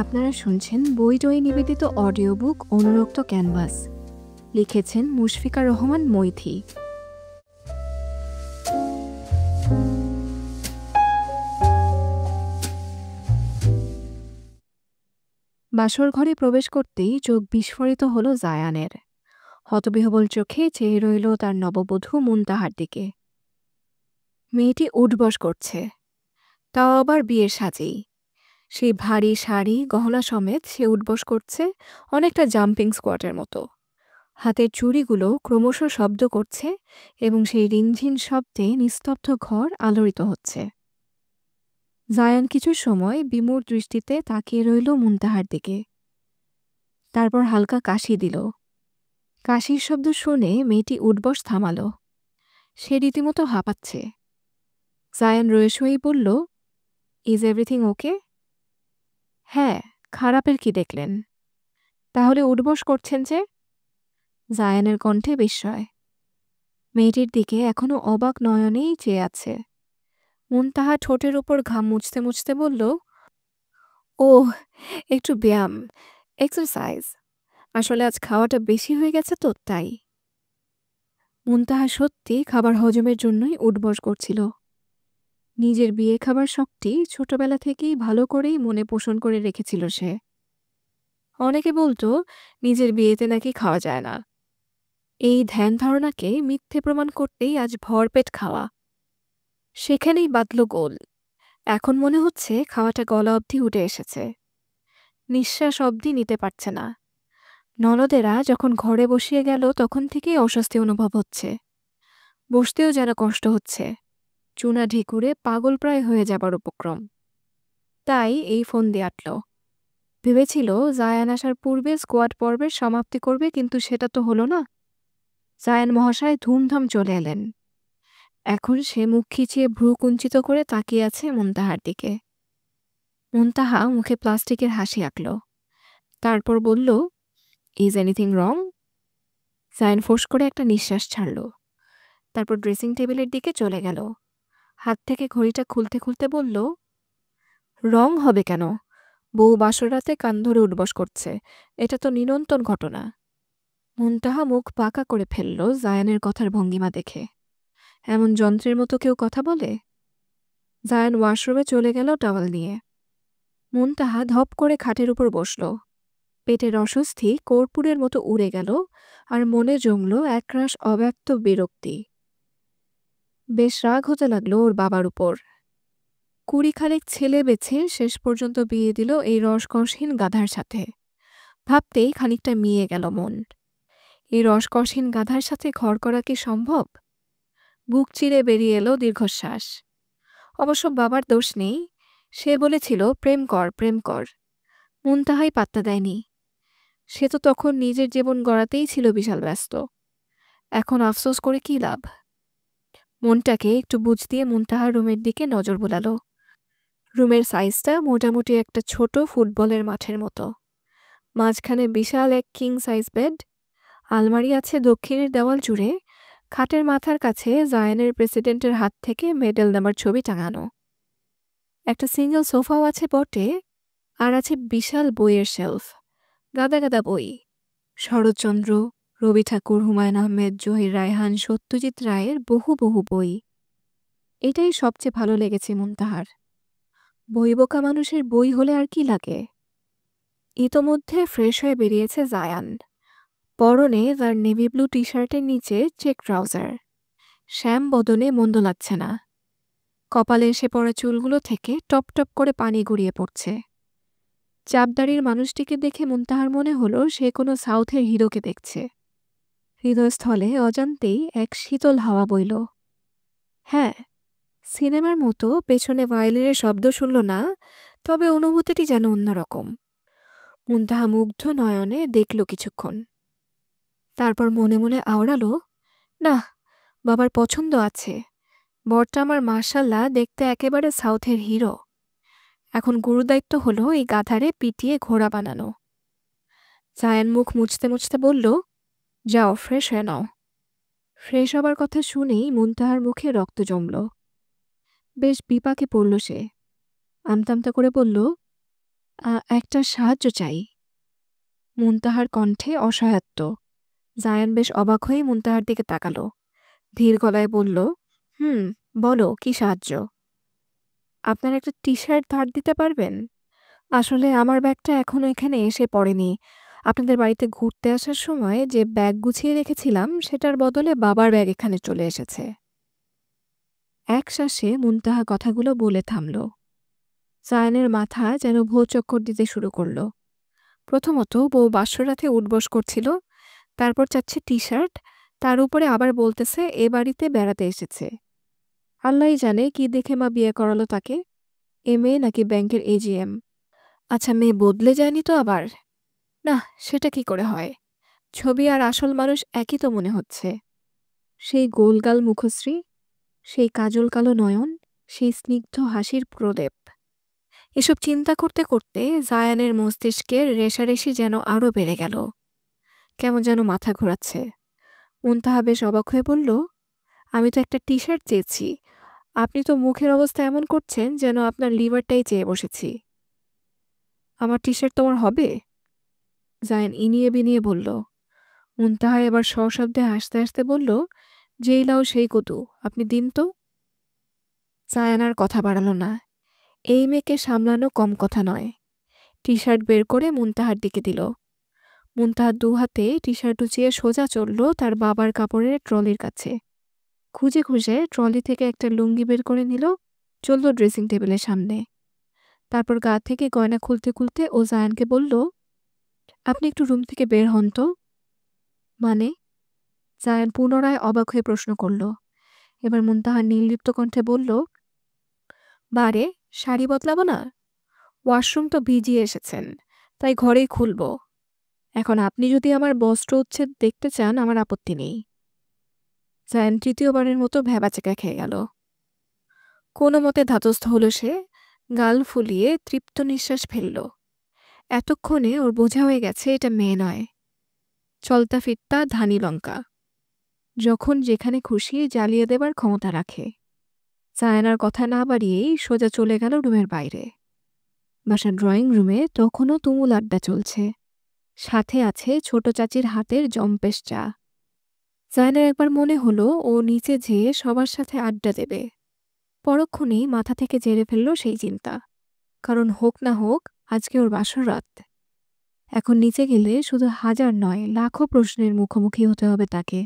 আপনারা শুনছেন বইটই নিবেদিত অডিও বুক অনুরক্ত ক্যানভাস। লিখেছেন মুশফিকা রহমান মৈথি। বাসর ঘরে প্রবেশ করতেই চোখ বিস্ফোরিত হলো জায়ানের। হতবিহবল চোখে চেয়ে রইল তার নববধূ মুনতাহার দিকে। মেয়েটি উঠবস করছে, তাও আবার বিয়ের সাজেই। সেই ভারী শাড়ি গহনা সমেত সে উঠবস করছে, অনেকটা জাম্পিং স্কোয়াটের মতো। হাতের চুড়িগুলো ক্রমশ শব্দ করছে এবং সেই রিনঝিন শব্দে নিস্তব্ধ ঘর আলোড়িত হচ্ছে। জায়ান কিছু সময় বিমূঢ় দৃষ্টিতে তাকিয়ে রইল মুনতাহার দিকে। তারপর হালকা কাশি দিল। কাশির শব্দ শুনে মেয়েটি উঠবস থামাল। সে রীতিমতো হাঁপাচ্ছে। জায়ান রয়েসই বলল, ইজ এভরিথিং ওকে? হ্যাঁ, খারাপের কি দেখলেন? তাহলে উঠবস করছেন যে? জায়ানের কণ্ঠে বিস্ময়। মেয়েটির দিকে এখনো অবাক নয়নেই চেয়ে আছে। মুনতাহা ঠোঁটের উপর ঘাম মুছতে মুছতে বলল, ওহ, একটু ব্যায়াম, এক্সারসাইজ। আসলে আজ খাওয়াটা বেশি হয়ে গেছে তো তাই। মুনতাহা সত্যি খাবার হজমের জন্যই উঠবস করছিল। নিজের বিয়ে খাবার শখটি ছোটবেলা থেকেই ভালো করেই মনে পোষণ করে রেখেছিল সে। অনেকে বলতো নিজের বিয়েতে নাকি খাওয়া যায় না। এই ধ্যান ধারণাকে মিথ্যে প্রমাণ করতেই আজ ভরপেট খাওয়া। সেখানেই বাঁধল গোল। এখন মনে হচ্ছে খাওয়াটা গলা অবধি উঠে এসেছে। নিঃশ্বাস অবধি নিতে পারছে না। ননদেরা যখন ঘরে বসিয়ে গেল তখন থেকেই অস্বস্তি অনুভব হচ্ছে। বসতেও যেন কষ্ট হচ্ছে। চুনা ঢিকুরে পাগলপ্রায় হয়ে যাবার উপক্রম। তাই এই ফোন দিয়ে আটল। ভেবেছিল জায়ান আসার পূর্বে স্কোয়াড পর্বের সমাপ্তি করবে, কিন্তু সেটা তো হলো না। জায়ান মহাশয় ধুমধাম চলে এলেন। এখন সে মুখ খিচিয়ে ভ্রু কুঞ্চিত করে তাকিয়ে আছে মুনতাহার দিকে। মুনতাহা মুখে প্লাস্টিকের হাসি আঁকল। তারপর বলল, ইজ এনিথিং রং? জায়ান ফোঁস করে একটা নিঃশ্বাস ছাড়ল। তারপর ড্রেসিং টেবিলের দিকে চলে গেল। হাত থেকে ঘড়িটা খুলতে খুলতে বলল, রং হবে কেন? বউ বাসরাতে কান ধরে উঠবস করছে, এটা তো নিরন্তন ঘটনা। মুনতাহা মুখ পাকা করে ফেলল জায়ানের কথার ভঙ্গিমা দেখে। এমন যন্ত্রের মতো কেউ কথা বলে? জায়ান ওয়াশরুমে চলে গেল টাওয়াল নিয়ে। মুনতাহা ধপ করে খাটের উপর বসল। পেটের অস্বস্তি কর্পূরের মতো উড়ে গেল, আর মনে জমল একরাশ অব্যক্ত বিরক্তি। বেশ রাগ হতে লাগলো ওর বাবার উপর। 20 খানেক ছেলে বেছে শেষ পর্যন্ত বিয়ে দিল এই রসকসহীন গাধার সাথে। ভাবতেই খানিকটা মিয়ে গেল মন। এই রসকসহীন গাধার সাথে ঘর করা কি সম্ভব? বুক চিরে বেরিয়ে এলো দীর্ঘশ্বাস। অবশ্য বাবার দোষ নেই। সে বলেছিল প্রেম কর, প্রেম কর। মুনতাহাই পাত্তা দেয়নি। সে তো তখন নিজের জীবন গড়াতেই ছিল বিশাল ব্যস্ত। এখন আফসোস করে কি লাভ? মনটাকে একটু বুঝ দিয়ে মুনতাহার রুমের দিকে নজর বোলালো। রুমের সাইজটা মোটামুটি একটা ছোট ফুটবলের মাঠের মতো। মাঝখানে বিশাল এক কিং সাইজ বেড। আলমারি আছে দক্ষিণের দেওয়াল জুড়ে। খাটের মাথার কাছে জায়ানের প্রেসিডেন্টের হাত থেকে মেডেল নেবার ছবি টাঙানো। একটা সিঙ্গেল সোফাও আছে বটে, আর আছে বিশাল বইয়ের শেলফ। গাদা গাদা বই। শরৎচন্দ্র, রবি ঠাকুর, হুমায়ুন আহমেদ, জহির রায়হান, সত্যজিৎ রায়ের বহু বহু বই। এটাই সবচেয়ে ভালো লেগেছে মুনতাহার। বইবোকা মানুষের বই হলে আর কি লাগে? ইতোমধ্যে ফ্রেশ হয়ে বেরিয়েছে জায়ান। পরনে তার নেভি ব্লু টি শার্টের নিচে চেক ট্রাউজার। শ্যাম বদনে মন্দ লাগছে না। কপালে এসে পড়া চুলগুলো থেকে টপ টপ করে পানি গড়িয়ে পড়ছে। চাপদাড়ির মানুষটিকে দেখে মুনতাহার মনে হলো সে কোনো সাউথের হিরোকে দেখছে। হৃদয়স্থলে অজান্তেই এক শীতল হাওয়া বইল। হ্যাঁ, সিনেমার মতো পেছনে ভায়োলিনের শব্দ শুনল না, তবে অনুভূতিটি যেন অন্যরকম। মুনতাহা মুগ্ধ নয়নে দেখল কিছুক্ষণ। তারপর মনে মনে আওড়ালো, না, বাবার পছন্দ আছে। বরটা আমার মার্শাল্লাহ দেখতে একেবারে সাউথের হিরো। এখন গুরুদায়িত্ব হলো এই গাধারে পিটিয়ে ঘোড়া বানানো। জায়ান মুখ মুছতে মুছতে বলল, যাও ফ্রেশ হয়ে নাও। ফ্রেশ হবার কথা শুনেই মুনতাহার মুখে রক্ত জমল। বেশ বিপাকে পড়ল সে। আমতামতা করে বলল, একটা সাহায্য চাই। মুনতাহার কণ্ঠে অসহায়ত্ব। জায়ান বেশ অবাক হয়ে মুনতাহার দিকে তাকালো। ধীর গলায় বলল, হুম, বলো কি সাহায্য? আপনার একটা টি-শার্ট ধার দিতে পারবেন? আসলে আমার ব্যাগটা এখনো এখানে এসে পড়েনি। আপনাদের বাড়িতে ঘুরতে আসার সময় যে ব্যাগ গুছিয়ে রেখেছিলাম সেটার বদলে বাবার ব্যাগ এখানে চলে এসেছে। এক শ্বাসে মুনতাহা কথাগুলো বলে থামল। জায়ানের মাথা যেন ভোঁচক্কর দিতে শুরু করল। প্রথমত বউ বাসরাতে উঠবস করছিল, তারপর চাচ্ছে টি-শার্ট, তার উপরে আবার বলতেছে এ বাড়িতে বেড়াতে এসেছে। আল্লাহই জানে কি দেখে মা বিয়ে করালো তাকে, এ মেয়ে নাকি ব্যাংকের এজিএম। আচ্ছা, মেয়ে বদলে যায়নি তো আবার? না, সেটা কি করে হয়? ছবি আর আসল মানুষ একই তো মনে হচ্ছে। সেই গোলগাল মুখশ্রী, সেই কাজল কালো নয়ন, সেই স্নিগ্ধ হাসির প্রলেপ। এসব চিন্তা করতে করতে জায়ানের মস্তিষ্কের রেশারেশি যেন আরও বেড়ে গেল। কেমন যেন মাথা ঘোরাচ্ছে। মুনতাহা বেশ অবাক হয়ে বলল, আমি তো একটা টি-শার্ট চেয়েছি, আপনি তো মুখের অবস্থা এমন করছেন যেন আপনার লিভারটাই চেয়ে বসেছি। আমার টি-শার্ট তোমার হবে? জায়ান ইনিয়ে বিনিয়ে বলল। মুনতাহা এবার সশব্দে হাসতে হাসতে বলল, যেই লাও সেই কদু, আপনি দিন তো। জায়ান আর কথা বাড়াল না। এই মেয়েকে সামলানো কম কথা নয়। টি-শার্ট বের করে মুনতাহার দিকে দিল। মুনতাহা দু হাতে টি-শার্ট উঁচিয়ে সোজা চলল তার বাবার কাপড়ের ট্রলির কাছে। খুঁজে খুঁজে ট্রলি থেকে একটা লুঙ্গি বের করে নিল, চলল ড্রেসিং টেবিলের সামনে। তারপর গা থেকে গয়না খুলতে খুলতে ও জায়ানকে বলল, আপনি একটু রুম থেকে বের হন তো। মানে? জায়ান পুনরায় অবাক হয়ে প্রশ্ন করল। এবার মুনতাহা নির্লিপ্ত কণ্ঠে বলল, বারে, শাড়ি বদলাবো না? ওয়াশরুম তো ভিজিয়ে এসেছেন, তাই ঘরেই খুলব। এখন আপনি যদি আমার বস্ত্র উচ্ছেদ দেখতে চান আমার আপত্তি নেই। জায়ান তৃতীয়বারের মতো ভ্যাবাচেকা খেয়ে গেল। কোনো মতে ধাতস্থ হলো সে, গাল ফুলিয়ে তৃপ্ত নিঃশ্বাস ফেলল। এতক্ষণে ওর বোঝা হয়ে গেছে এটা মেয়ে নয়, চলতা ফিরতা ধানি লঙ্কা, যখন যেখানে খুশি জ্বালিয়ে দেবার ক্ষমতা রাখে। জায়ানার কথা না বাড়িয়েই সোজা চলে গেল রুমের বাইরে। বাসার ড্রয়িং রুমে তখনও তুমুল আড্ডা চলছে, সাথে আছে ছোট চাচির হাতের জম্পেশ চা। জায়ানের একবার মনে হলো ও নিচে যেয়ে সবার সাথে আড্ডা দেবে। পরক্ষণেই মাথা থেকে ঝেড়ে ফেলল সেই চিন্তা, কারণ হোক না হোক আজকে ওর বাসর রাত। এখন নিচে গেলে শুধু হাজার নয় লাখো প্রশ্নের মুখোমুখি হতে হবে তাকে।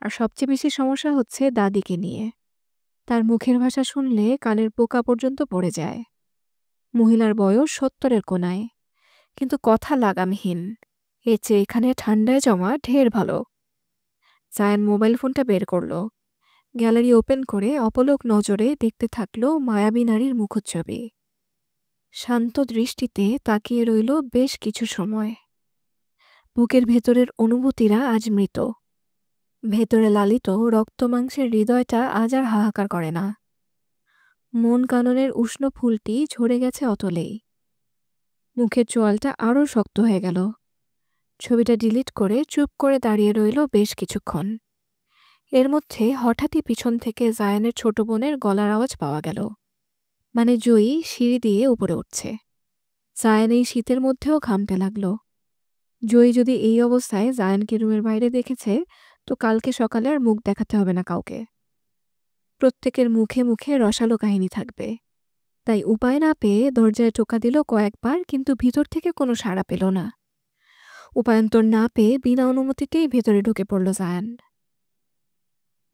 আর সবচেয়ে বেশি সমস্যা হচ্ছে দাদিকে নিয়ে। তার মুখের ভাষা শুনলে কানের পোকা পর্যন্ত পড়ে যায়। মহিলার বয়স ৭০-এর কোনায়, কিন্তু কথা লাগামহীন। এর চেয়ে এখানে ঠান্ডায় জমা ঢের ভালো। জায়ান মোবাইল ফোনটা বের করল। গ্যালারি ওপেন করে অপলক নজরে দেখতে থাকলো মায়াবী নারীর মুখচ্ছবি। শান্ত দৃষ্টিতে তাকিয়ে রইল বেশ কিছু সময়। বুকের ভেতরের অনুভূতিরা আজ মৃত। ভেতরে লালিত রক্তমাংসের হৃদয়টা আজ আর হাহাকার করে না। মন কাননের উষ্ণ ফুলটি ঝরে গেছে অতলেই। মুখের চোয়ালটা আরও শক্ত হয়ে গেল। ছবিটা ডিলিট করে চুপ করে দাঁড়িয়ে রইল বেশ কিছুক্ষণ। এর মধ্যে হঠাৎই পিছন থেকে জায়ানের ছোট বোনের গলার আওয়াজ পাওয়া গেল। মানে জয়ী সিঁড়ি দিয়ে উপরে উঠছে। জায়ান এই শীতের মধ্যেও ঘামতে লাগল। জয়ী যদি এই অবস্থায় জায়ানকে রুমের বাইরে দেখেছে তো কালকে সকালে আর মুখ দেখাতে হবে না কাউকে। প্রত্যেকের মুখে মুখে রসালো কাহিনী থাকবে। তাই উপায় না পেয়ে দরজায় টোকা দিল কয়েকবার, কিন্তু ভিতর থেকে কোনো সাড়া পেল না। উপায়ন্তর না পেয়ে বিনা অনুমতিতেই ভেতরে ঢুকে পড়ল জায়ান।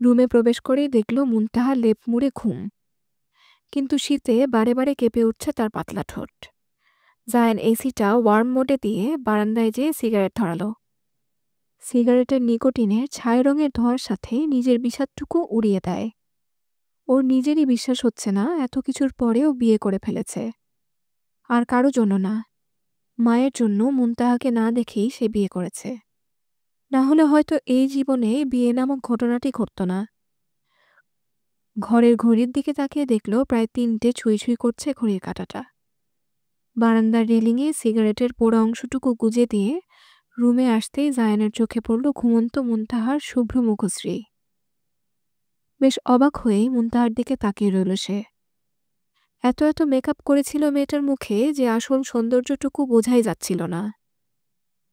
রুমে প্রবেশ করেই দেখল মুনতাহা লেপ মুড়ে ঘুম, কিন্তু শীতে বারে বারে কেঁপে উঠছে তার পাতলা ঠোঁট। জায়ান এসিটা ওয়ার্ম মোডে দিয়ে বারান্দায় যেয়ে সিগারেট ধরালো। সিগারেটের নিকোটিনের ছাই রঙের ধোঁয়ার সাথে নিজের বিষাদটুকু উড়িয়ে দেয়। ওর নিজেরই বিশ্বাস হচ্ছে না এত কিছুর পরেও বিয়ে করে ফেলেছে। আর কারো জন্য না, মায়ের জন্য মুনতাহাকে না দেখেই সে বিয়ে করেছে। না হলে হয়তো এই জীবনে বিয়ে নামক ঘটনাটি ঘটত না। ঘরের ঘড়ির দিকে তাকিয়ে দেখল প্রায় ৩টে ছুঁই ছুঁই করছে ঘড়ির কাঁটাটা। বারান্দার রেলিংয়ে সিগারেটের পোড়া অংশটুকু গুজে দিয়ে রুমে আসতেই জায়ানের চোখে পড়ল ঘুমন্ত মুনতাহার শুভ্র মুখশ্রী। বেশ অবাক হয়েই মুনতাহার দিকে তাকিয়ে রইল সে। এত এত মেকআপ করেছিল মেয়েটার মুখে যে আসল সৌন্দর্যটুকু বোঝাই যাচ্ছিল না।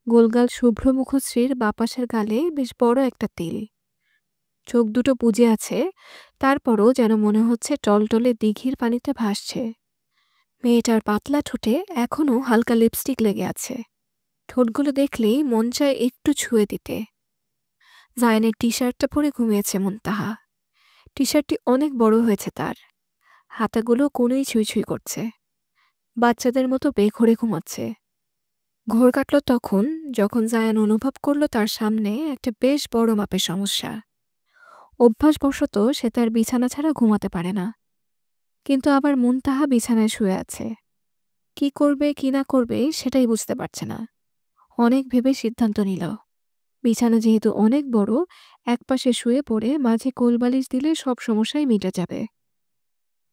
গোলগাল শুভ্র মুখশ্রীর বাপাশের গালে বেশ বড় একটা তিল। চোখ দুটো বুজে আছে, তারপরও যেন মনে হচ্ছে টলটলে দিঘির পানিতে ভাসছে। মেয়েটার পাতলা ঠোঁটে এখনও হালকা লিপস্টিক লেগে আছে। ঠোঁটগুলো দেখলেই মন চায় একটু ছুঁয়ে দিতে। জায়ানের টি শার্টটা পরে ঘুমিয়েছে মুনতাহা। টি শার্টটি অনেক বড় হয়েছে তার। হাতাগুলো কোনোই ছুঁই ছুঁই করছে। বাচ্চাদের মতো বেঘরে ঘুমাচ্ছে। ঘোর কাটল তখন, যখন জায়ান অনুভব করল তার সামনে একটা বেশ বড় মাপের সমস্যা। অভ্যাসবশত সে তার বিছানা ছাড়া ঘুমাতে পারে না, কিন্তু আবার মুনতাহা বিছানায় শুয়ে আছে। কি করবে কি না করবে সেটাই বুঝতে পারছে না। অনেক ভেবে সিদ্ধান্ত নিল, বিছানা যেহেতু অনেক বড়, একপাশে শুয়ে পড়ে মাঝে কোলবালিশ দিলে সব সমস্যাই মিটে যাবে।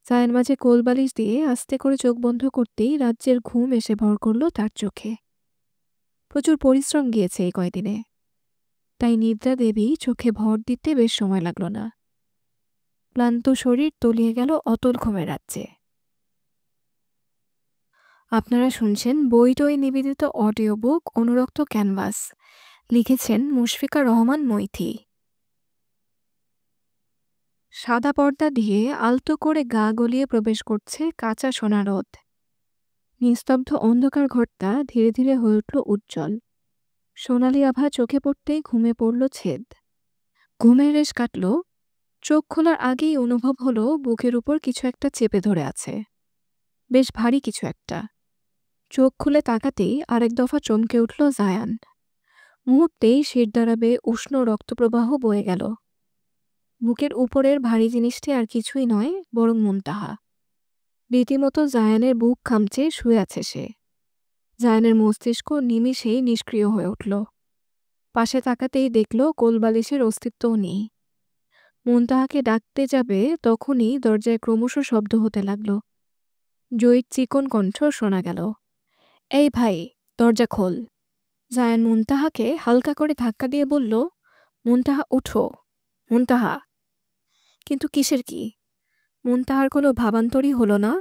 জায়ান মাঝে কোলবালিশ দিয়ে আস্তে করে চোখ বন্ধ করতেই রাজ্যের ঘুম এসে ভর করল তার চোখে। প্রচুর পরিশ্রম গিয়েছে এই কয়দিনে, তাই নিদ্রা দেবী চোখে ভর দিতে বেশ সময় লাগল না। ক্লান্ত শরীর তলিয়ে গেল অতল ঘুমের রাজ্যে। আপনারা শুনছেন বইটই নিবেদিত অডিও বুক অনুরক্ত ক্যানভাস। লিখেছেন মুশফিকা রহমান মৈথি। সাদা পর্দা দিয়ে আলতো করে গা গলিয়ে প্রবেশ করছে কাঁচা সোনা রোদ। নিস্তব্ধ অন্ধকার ঘরটা ধীরে ধীরে হয়ে উঠল উজ্জ্বল। সোনালি আভা চোখে পড়তেই ঘুমে পড়ল ছেদ। ঘুমের রেশ কাটল, চোখ খোলার আগেই অনুভব হলো বুকের উপর কিছু একটা চেপে ধরে আছে। বেশ ভারী কিছু একটা। চোখ খুলে তাকাতেই আরেক দফা চমকে উঠল জায়ান। মুহূর্তেই শিরদাঁড়া বেয়ে উষ্ণ রক্তপ্রবাহ বয়ে গেল। বুকের উপরের ভারী জিনিসটি আর কিছুই নয়, বরং মুনতাহা। রীতিমতো জায়ানের বুক খামচে শুয়ে আছে সে। জায়ানের মস্তিষ্ক নিমিষেই নিষ্ক্রিয় হয়ে উঠল। পাশে তাকাতেই দেখল কোলবালিশের অস্তিত্বও নেই। মুনতাহাকে ডাকতে যাবে তখনই দরজায় ক্রমশ শব্দ হতে লাগল। জয়ীর চিকন কণ্ঠ শোনা গেল, এই ভাই, দরজা খোল। জায়ান মুনতাহাকে হালকা করে ধাক্কা দিয়ে বলল, মুনতাহা উঠো, মুনতাহা। কিন্তু কিসের কি? মুনতাহার কোনো ভাবান্তরই হলো না।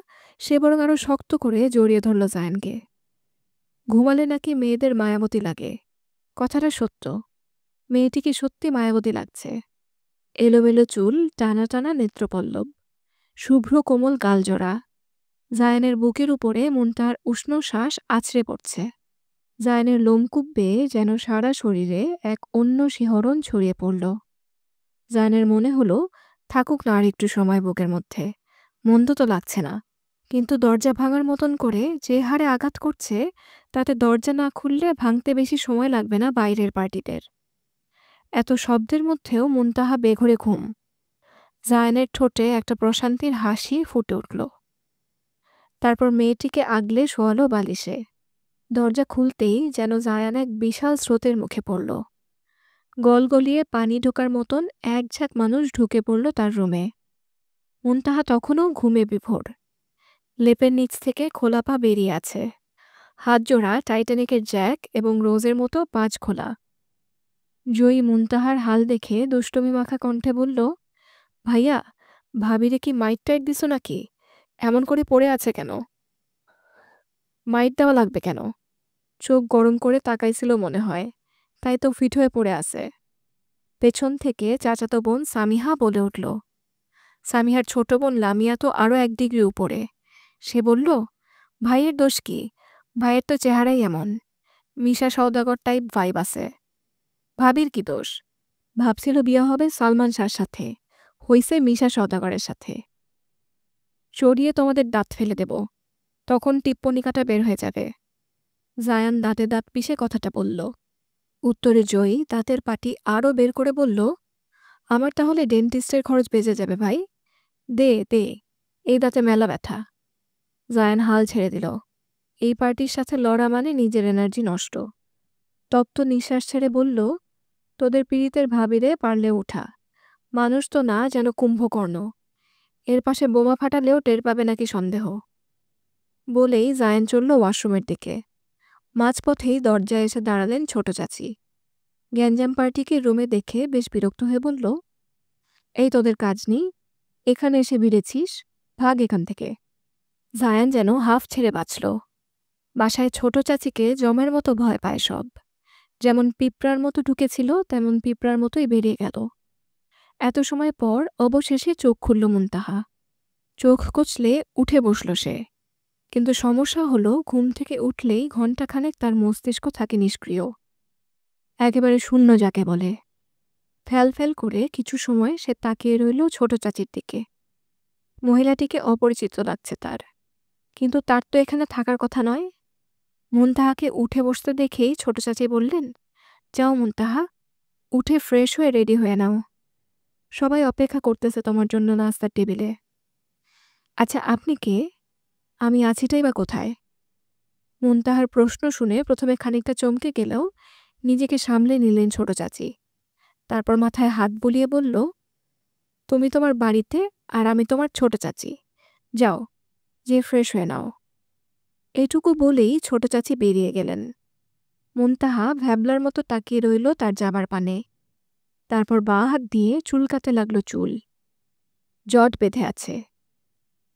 সে বরং আরো শক্ত করে জড়িয়ে ধরল জায়ানকে। ঘুমালে নাকি মেয়েদের মায়াবতী লাগে। কথাটা সত্য। মেয়েটিকে সত্যি মায়াবতী লাগছে। এলোমেলো চুল, টানা টানা নেত্রপল্লব, শুভ্র কোমল গালজোড়া। জায়ানের বুকের উপরে মুনতাহার উষ্ণ শ্বাস আছড়ে পড়ছে। জায়ানের লোমকূপ বেয়ে যেন সারা শরীরে এক অন্য শিহরণ ছড়িয়ে পড়ল। জায়ানের মনে হলো, থাকুক না আর একটু সময় বুকের মধ্যে, মন্দ তো লাগছে না। কিন্তু দরজা ভাঙার মতন করে যে হারে আঘাত করছে, তাতে দরজা না খুললে ভাঙতে বেশি সময় লাগবে না বাইরের পার্টিদের। এত শব্দের মধ্যেও মুনতাহা বেঘরে ঘুম। জায়ানের ঠোঁটে একটা প্রশান্তির হাসি ফুটে উঠল। তারপর মেয়েটিকে আগলে শোয়ালো বালিশে। দরজা খুলতেই যেন জায়ান এক বিশাল স্রোতের মুখে পড়ল। গলগলিয়ে পানি ঢোকার মতন এক ঝাঁক মানুষ ঢুকে পড়ল তার রুমে। মুনতাহা তখনও ঘুমে বিভোর। লেপের নিচ থেকে খোলা পা বেরিয়ে আছে। হাত জোড়া টাইটানিকের জ্যাক এবং রোজের মতো পাঁচ খোলা। জয়ী মুনতাহার হাল দেখে দুষ্টমি মাখা কণ্ঠে বলল, ভাইয়া, ভাবিরে কি মাইট টাইট দিছ নাকি? এমন করে পড়ে আছে কেন? মাইট দেওয়া লাগবে কেন? চোখ গরম করে তাকাইছিল মনে হয়, তাই তো ফিট হয়ে পড়ে আছে। পেছন থেকে চাচাতো বোন সামিহা বলে উঠল। সামিহার ছোট বোন লামিয়া তো আরও 1 ডিগ্রি উপরে। সে বলল, ভাইয়ের দোষ কি? ভাইয়ের তো চেহারাই এমন। মিশা সওদাগর টাইপ ভাইব আছে। ভাবির কি দোষ? ভাবছিল বিয়ে হবে সালমান শাহর সাথে, হইছে মিশা সওদাগরের সাথে। চড়িয়ে তোমাদের দাঁত ফেলে দেব, তখন টিপ্পনিকাটা বের হয়ে যাবে। জায়ান দাঁতে দাঁত পিষে কথাটা বলল। উত্তরে জয়ী দাঁতের পাটি আরও বের করে বলল, আমার তাহলে ডেন্টিস্টের খরচ বেঁচে যাবে ভাই। দে দে, এই দাঁতে মেলা ব্যথা। জায়ান হাল ছেড়ে দিল। এই পার্টির সাথে লড়া মানে নিজের এনার্জি নষ্ট। তপ্ত নিঃশ্বাস ছেড়ে বলল, তোদের পীড়িতের ভাবিরে পারলে উঠা। মানুষ তো না, যেন কুম্ভকর্ণ। এর পাশে বোমা ফাটালেও টের পাবে নাকি সন্দেহ। বলেই জায়ান চলল ওয়াশরুমের দিকে। মাঝপথেই দরজায় এসে দাঁড়ালেন ছোট চাচি। গ্যাঞ্জাম পার্টিকে রুমে দেখে বেশ বিরক্ত হয়ে বলল, এই তোদের কাজ নেই? এখানে এসে ভিড়েছিস, ভাগ এখান থেকে। জায়ান যেন হাফ ছেড়ে বাঁচল। বাসায় ছোট চাচিকে জমের মতো ভয় পায় সব। যেমন পিঁপড়ার মতো ঢুকেছিল তেমন পিঁপড়ার মতোই বেরিয়ে গেল। এত সময় পর অবশেষে চোখ খুলল মুনতাহা। চোখ কচলে উঠে বসল সে। কিন্তু সমস্যা হলো ঘুম থেকে উঠলেই ঘণ্টাখানেক তার মস্তিষ্ক থাকে নিষ্ক্রিয়, একেবারে শূন্য যাকে বলে। ফ্যাল ফ্যাল করে কিছু সময় সে তাকিয়ে রইল ছোট চাচির দিকে। মহিলাটিকে অপরিচিত লাগছে তার, কিন্তু তার তো এখানে থাকার কথা নয়। মুনতাহাকে উঠে বসতে দেখেই ছোট চাচি বললেন, যাও মুনতাহা, উঠে ফ্রেশ হয়ে রেডি হয়ে নাও, সবাই অপেক্ষা করতেছে তোমার জন্য নাস্তার টেবিলে। আচ্ছা আপনি কে? আমি আছিটাই বা কোথায়? মুনতাহার প্রশ্ন শুনে প্রথমে খানিকটা চমকে গেলেও নিজেকে সামলে নিলেন ছোট চাচি। তারপর মাথায় হাত বুলিয়ে বলল, তুমি তোমার বাড়িতে আর আমি তোমার ছোট চাচি, যাও যে ফ্রেশ হয়ে নাও। এটুকু বলেই ছোট চাচি বেরিয়ে গেলেন। মুনতাহা ভ্যাবলার মতো তাকিয়ে রইল তার যাবার পানে। তারপর বাঁ হাত দিয়ে চুলকাতে লাগলো চুল। জট বেঁধে আছে।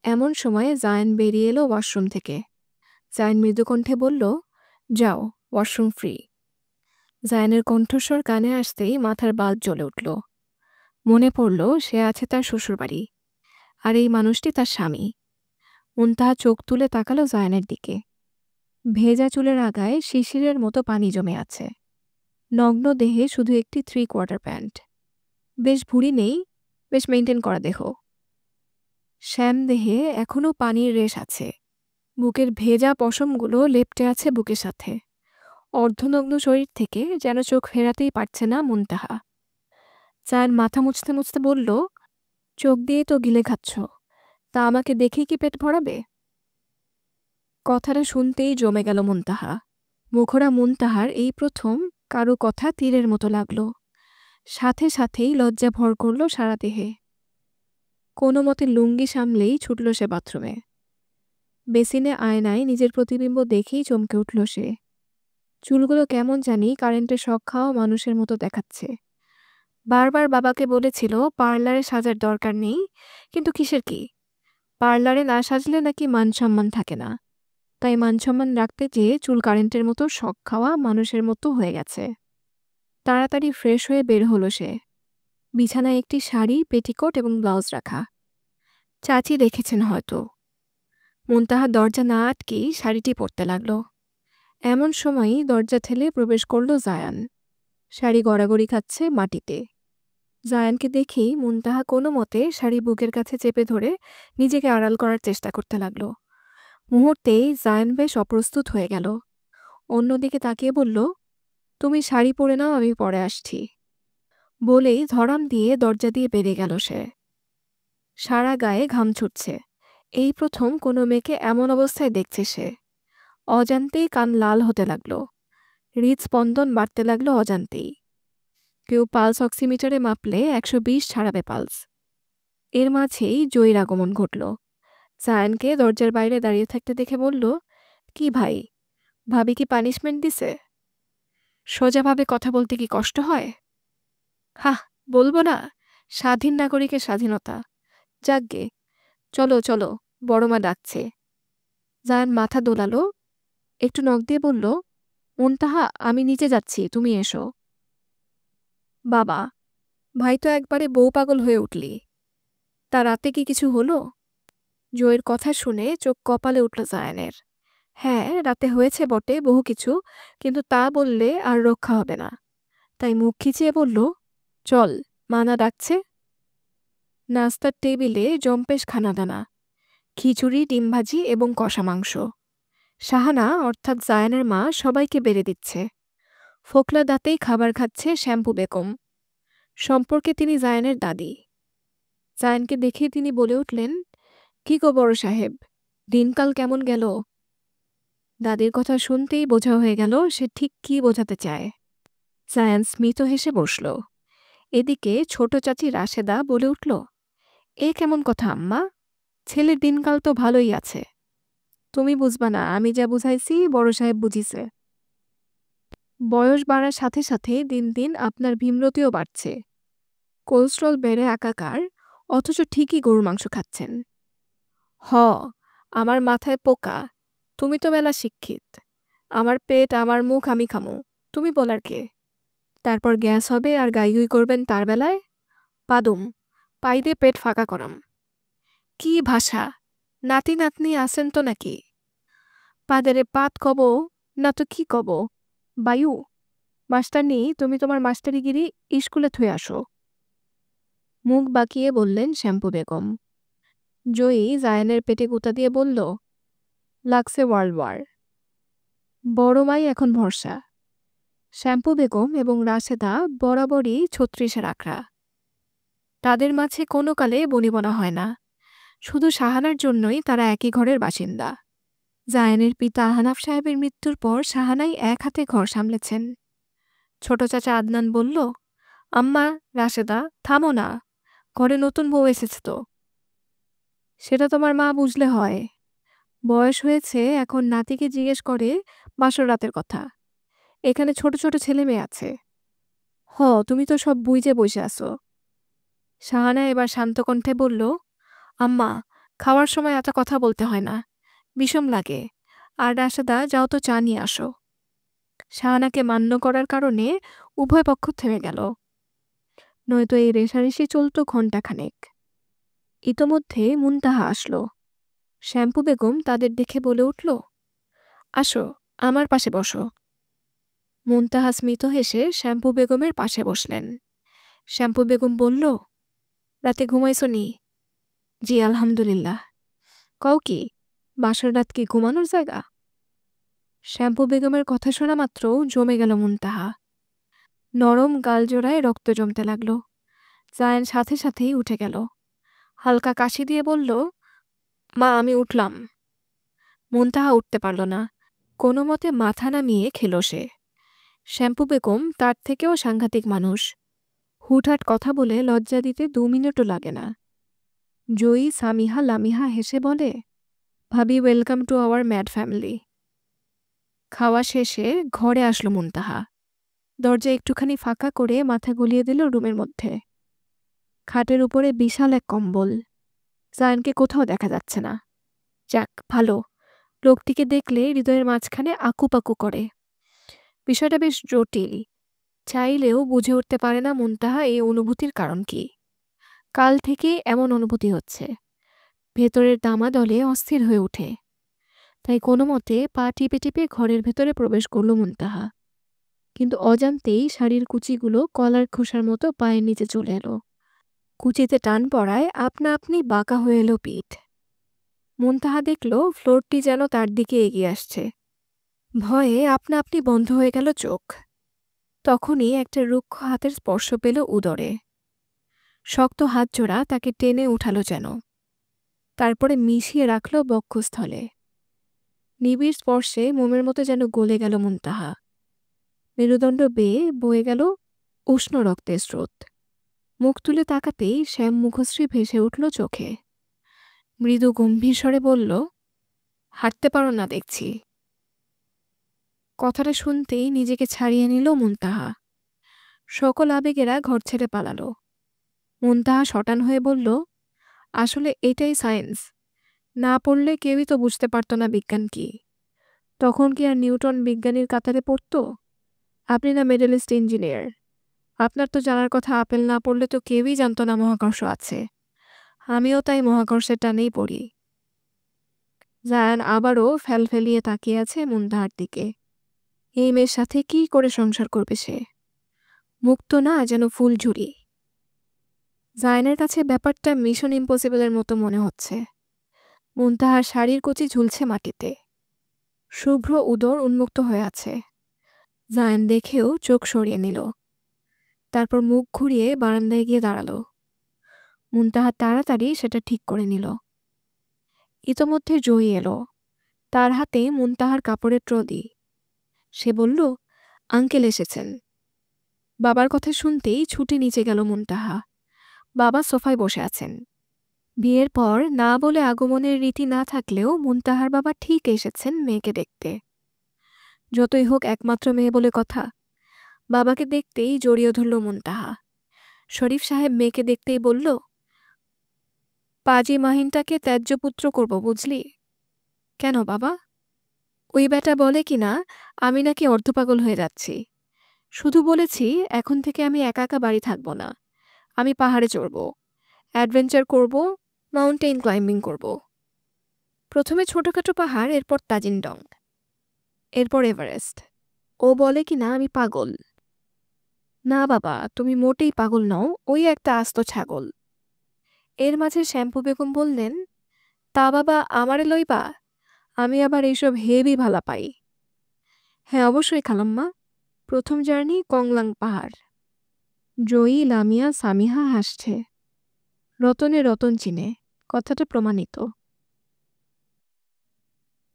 এমন সময়ে জায়ান বেরিয়ে এলো ওয়াশরুম থেকে। জায়ান মৃদুকণ্ঠে বলল, যাও, ওয়াশরুম ফ্রি। জায়ানের কণ্ঠস্বর কানে আসতেই মাথার বাল্ব জ্বলে উঠল। মনে পড়ল সে আছে তার শ্বশুরবাড়ি, আর এই মানুষটি তার স্বামী। মুনতাহা চোখ তুলে তাকালো জায়ানের দিকে। ভেজা চুলের আগায় শিশিরের মতো পানি জমে আছে। নগ্ন দেহে শুধু একটি 3/4 প্যান্ট। বেশ ভুঁড়ি নেই, বেশ মেনটেন করা দেহ। শ্যাম দেহে এখনও পানির রেশ আছে। বুকের ভেজা পশমগুলো লেপ্টে আছে বুকের সাথে। অর্ধনগ্ন শরীর থেকে যেন চোখ ফেরাতেই পারছে না মুনতাহা। জায়ান মাথা মুছতে মুছতে বলল, চোখ দিয়ে তো গিলে খাচ্ছ, তা আমাকে দেখেই কি পেট ভরাবে? কথাটা শুনতেই জমে গেল মুনতাহা। মুখরা মুনতাহার এই প্রথম কারো কথা তীরের মতো লাগল। সাথে সাথেই লজ্জা ভর করল সারা দেহে। কোনো মতে লুঙ্গি সামলেই ছুটল সে বাথরুমে। বেসিনে আয়নায় নিজের প্রতিবিম্ব দেখেই চমকে উঠল সে। চুলগুলো কেমন জানি কারেন্টের শক খাওয়া মানুষের মতো দেখাচ্ছে। বারবার বাবাকে বলেছিল পার্লারে সাজার দরকার নেই, কিন্তু কিসের কি? পার্লারে না সাজলে নাকি মান সম্মান থাকে না। তাই মান সম্মান রাখতে যেয়ে চুল কারেন্টের মতো শক খাওয়া মানুষের মতো হয়ে গেছে। তাড়াতাড়ি ফ্রেশ হয়ে বের হলো সে। বিছানায় একটি শাড়ি, পেটিকোট এবং ব্লাউজ রাখা। চাচি দেখেছেন হয়তো। মুনতাহা দরজা না আটকেই শাড়িটি পরতে লাগল। এমন সময়ই দরজা ঠেলে প্রবেশ করল জায়ান। শাড়ি গড়াগড়ি খাচ্ছে মাটিতে। জায়ানকে দেখেই মুনতাহা কোনো মতে শাড়ি বুকের কাছে চেপে ধরে নিজেকে আড়াল করার চেষ্টা করতে লাগল। মুহূর্তেই জায়ান বেশ অপ্রস্তুত হয়ে গেল। অন্যদিকে তাকিয়ে বলল, তুমি শাড়ি পরে নাও, আমি পরে আসছি। বলেই ধরাম দিয়ে দরজা দিয়ে বেরিয়ে গেল সে। সারা গায়ে ঘাম ছুটছে। এই প্রথম কোনো মেয়েকে এমন অবস্থায় দেখছে সে। অজান্তেই কান লাল হতে লাগল। হৃদস্পন্দন বাড়তে লাগলো অজান্তেই। কেউ পালস অক্সিমিটারে মাপলে 120 ছাড়াবে পালস। এর মাঝেই জয়ীর আগমন ঘটল। জায়ানকে দরজার বাইরে দাঁড়িয়ে থাকতে দেখে বলল, কি ভাই, ভাবি কি পানিশমেন্ট দিছে? সোজাভাবে কথা বলতে কি কষ্ট হয়? হাহ, বলবো না, স্বাধীন নাগরিকের স্বাধীনতা। যাকগে, চলো চলো, বড়মা ডাকছে। জায়ান মাথা দোলালো, একটু নখ দিয়ে বলল, মুনতাহা, আমি নিচে যাচ্ছি, তুমি এসো। বাবা, ভাই তো একবারে বউ পাগল হয়ে উঠলি। তা রাতে কি কিছু হলো? জয়ের কথা শুনে চোখ কপালে উঠল জায়ানের। হ্যাঁ, রাতে হয়েছে বটে বহু কিছু, কিন্তু তা বললে আর রক্ষা হবে না। তাই মুখ খিচিয়ে বলল, চল, মানা ডাকছে। নাস্তার টেবিলে জম্পেশ খানাদানা, খিচুড়ি, ডিম ভাজি এবং কষা মাংস। শাহানা অর্থাৎ জায়ানের মা সবাইকে বেড়ে দিচ্ছে। ফোকলা দাঁতেই খাবার খাচ্ছে শ্যাম্পু বেগম। সম্পর্কে তিনি জায়ানের দাদি। জায়ানকে দেখে তিনি বলে উঠলেন, কি গো বড় সাহেব, দিনকাল কেমন গেল? দাদির কথা শুনতেই বোঝা হয়ে গেল সে ঠিক কি বোঝাতে চায়। জায়ান স্মিত হেসে বসল। এদিকে ছোট চাচি রাশেদা বলে উঠল, এ কেমন কথা আম্মা? ছেলের দিনকাল তো ভালোই আছে। তুমি বুঝবা না, আমি যা বুঝাইছি বড় সাহেব বুঝিছে। বয়স বাড়ার সাথে সাথে দিন দিন আপনার ভীমরতিও বাড়ছে। কোলেস্ট্রল বেড়ে একাকার, অথচ ঠিকই গরুর মাংস খাচ্ছেন। হ, আমার মাথায় পোকা, তুমি তো মেলা শিক্ষিত। আমার পেট, আমার মুখ আমি খামু, তুমি বলার কে? তারপর গ্যাস হবে আর গাইগুই করবেন তার বেলায়? পাদুম, পাই দিয়ে পেট ফাঁকা করাম। কি ভাষা! নাতি নাতনি আছেন তো নাকি? পাদেরে পাত কব না তো কি কব? বায়ু, মাস্টারনি, তুমি তোমার মাস্টারিগিরি স্কুলে থুয়ে আসো। মুখ বাঁকিয়ে বললেন শ্যাম্পু বেগম। জয়ী জায়ানের পেটে গুঁতা দিয়ে বলল, লাগছে ওয়ার্ল্ড ওয়ার। বড় মাই এখন ভরসা। শ্যাম্পু বেগম এবং রাশেদা বরাবরই ৩৬-এর আখড়া। তাদের মাঝে কোনো কালে বনিবনা হয় না, শুধু শাহানার জন্যই তারা একই ঘরের বাসিন্দা। জায়ানের পিতা আহনাফ সাহেবের মৃত্যুর পর শাহানাই এক হাতে ঘর সামলেছেন। ছোট চাচা আদনান বলল, আম্মা, রাশেদা, থামো না, ঘরে নতুন বউ এসেছে তো। সেটা তোমার মা বুঝলে হয়। বয়স হয়েছে, এখন নাতিকে জিজ্ঞেস করে বাসর রাতের কথা। এখানে ছোট ছোট ছেলে মেয়ে আছে। তুমি তো সব বুঝে বসে আছো। শাহানা এবার শান্ত কণ্ঠে বলল, আম্মা, খাওয়ার সময় এত কথা বলতে হয় না, বিষম লাগে। আর রাশেদা, যাও তো চা নিয়ে আসো। শাহানাকে মান্য করার কারণে উভয় পক্ষ থেমে গেল, নয়তো এই রেষারেষি চলত ঘণ্টাখানেক। ইতোমধ্যে মুনতাহা আসলো। শ্যাম্পু বেগম তাদের দেখে বলে উঠল, আসো, আমার পাশে বসো। মুনতাহা স্মিত হেসে শ্যাম্পু বেগমের পাশে বসলেন। শ্যাম্পু বেগম বলল, রাতে ঘুমাইছো নি? জি আলহামদুলিল্লাহ। কও কি, বাসর রাত কি ঘুমানোর জায়গা? শ্যাম্পু বেগমের কথা শোনা মাত্র জমে গেল মুনতাহা। নরম গালজোড়ায় রক্ত জমতে লাগল। জায়ান সাথে সাথেই উঠে গেল। হালকা কাশি দিয়ে বলল, মা, আমি উঠলাম। মুনতাহা উঠতে পারল না, কোনো মতে মাথা নামিয়ে খেল সে। শ্যাম্পু বেগম তার থেকেও সাংঘাতিক মানুষ, হুটহাট কথা বলে লজ্জা দিতে ২ মিনিটও লাগে না। জয়ী সামিহা লামিহা হেসে বলে, ভাবি, welcome to our mad family. খাওয়া শেষে ঘরে আসলো মুনতাহা। দরজা একটুখানি ফাঁকা করে মাথা গলিয়ে দিল রুমের মধ্যে। খাটের উপরে বিশাল এক কম্বল। জায়ানকে কোথাও দেখা যাচ্ছে না। যাক, ভালো, লোকটিকে দেখলে হৃদয়ের মাঝখানে আকুপাকু করে। বিষয়টা বেশ জটিল, চাইলেও বুঝে উঠতে পারে না মুনতাহা এই অনুভূতির কারণ কি। কাল থেকে এমন অনুভূতি হচ্ছে, ভেতরের দামাদলে অস্থির হয়ে ওঠে। তাই কোনো মতে পা টিপে টিপে ঘরের ভেতরে প্রবেশ করল মুনতাহা। কিন্তু অজান্তেই শাড়ির কুচিগুলো কলার খোসার মতো পায়ের নিচে চলে এলো। কুচিতে টান পড়ায় আপনা আপনি বাঁকা হয়ে এলো পিঠ। মুনতাহা দেখল ফ্লোরটি যেন তার দিকে এগিয়ে আসছে। ভয়ে আপনা আপনি বন্ধ হয়ে গেল চোখ। তখনই একটা রুক্ষ হাতের স্পর্শ পেল উদরে। শক্ত হাত জোড়া তাকে টেনে উঠালো যেন, তারপরে মিশিয়ে রাখল বক্ষস্থলে। নিবিড় স্পর্শে মোমের মতো যেন গলে গেল মুনতাহা। মেরুদণ্ড বেয়ে বয়ে গেল উষ্ণ রক্তের স্রোত। মুখ তুলে তাকাতেই শ্যাম মুখশ্রী ভেসে উঠল চোখে। মৃদু গম্ভীর স্বরে বলল, হাঁটতে পারো না দেখছি। কথাটা শুনতেই নিজেকে ছাড়িয়ে নিল মুনতাহা। সকল আবেগেরা ঘর ছেড়ে পালালো। মুনতাহা শটান হয়ে বলল, আসলে এটাই সায়েন্স। না পড়লে কেউই তো বুঝতে পারত না বিজ্ঞান কি। তখন কি আর নিউটন বিজ্ঞানীর কাতারে পড়ত? আপনি না মেডেলিস্ট ইঞ্জিনিয়ার, আপনার তো জানার কথা, আপেল না পড়লে তো কেউই জানত না মহাকর্ষ আছে। আমিও তাই মহাকর্ষের টানেই পড়ি। জায়ান আবারও ফেলিয়ে তাকিয়ে আছে মুনতাহার দিকে। এই মেয়ের সাথে কি করে সংসার করবে সে? মুক্ত না, যেন ফুলঝুরি। জায়ানের কাছে ব্যাপারটা মিশন ইম্পসিবলের মতো মনে হচ্ছে। মুনতাহার শাড়ির কুচি ঝুলছে মাটিতে, শুভ্র উদর উন্মুক্ত হয়ে আছে। জায়ান দেখেও চোখ সরিয়ে নিল। তারপর মুখ ঘুরিয়ে বারান্দায় গিয়ে দাঁড়ালো। মুনতাহা তাড়াতাড়ি সেটা ঠিক করে নিল। ইতোমধ্যে জয়ী এলো। তার হাতে মুনতাহার কাপড়ের ট্রলি। সে বলল, আঙ্কেল এসেছেন। বাবার কথা শুনতেই ছুটে নিচে গেল মুনতাহা। বাবা সোফায় বসে আছেন। বিয়ের পর না বলে আগমনের রীতি না থাকলেও মুনতাহার বাবা ঠিক এসেছেন মেয়েকে দেখতে। যতই হোক একমাত্র মেয়ে বলে কথা। বাবাকে দেখতেই জড়িয়ে ধরল মুনতাহা। শরীফ সাহেব মেয়েকে দেখতেই বলল, পাজি মাহিনটাকে ত্যায্য পুত্র করব, বুঝলি? কেন বাবা? ওই ব্যাটা বলে কিনা আমি নাকি অর্ধপাগল হয়ে যাচ্ছি। শুধু বলেছি এখন থেকে আমি একা একা বাড়ি থাকবো না। আমি পাহাড়ে চড়ব, অ্যাডভেঞ্চার করব, মাউন্টেন ক্লাইম্বিং করব। প্রথমে ছোটখাটো পাহাড়, এরপর তাজিনডং, এরপর এভারেস্ট। ও বলে কিনা আমি পাগল। না বাবা, তুমি মোটেই পাগল নও, ওই একটা আস্ত ছাগল। এর মাঝে শ্যাম্পু বেগম বললেন, তা বাবা আমারে লইবা? আমি আবার এইসব হেভি ভালা পাই। হ্যাঁ অবশ্যই খালাম্মা। প্রথম জার্নি কংলাং পাহাড়। জয়ী, লামিয়া, সামিহা হাসছে। রতনে রতন চিনে, কথাটা প্রমাণিত।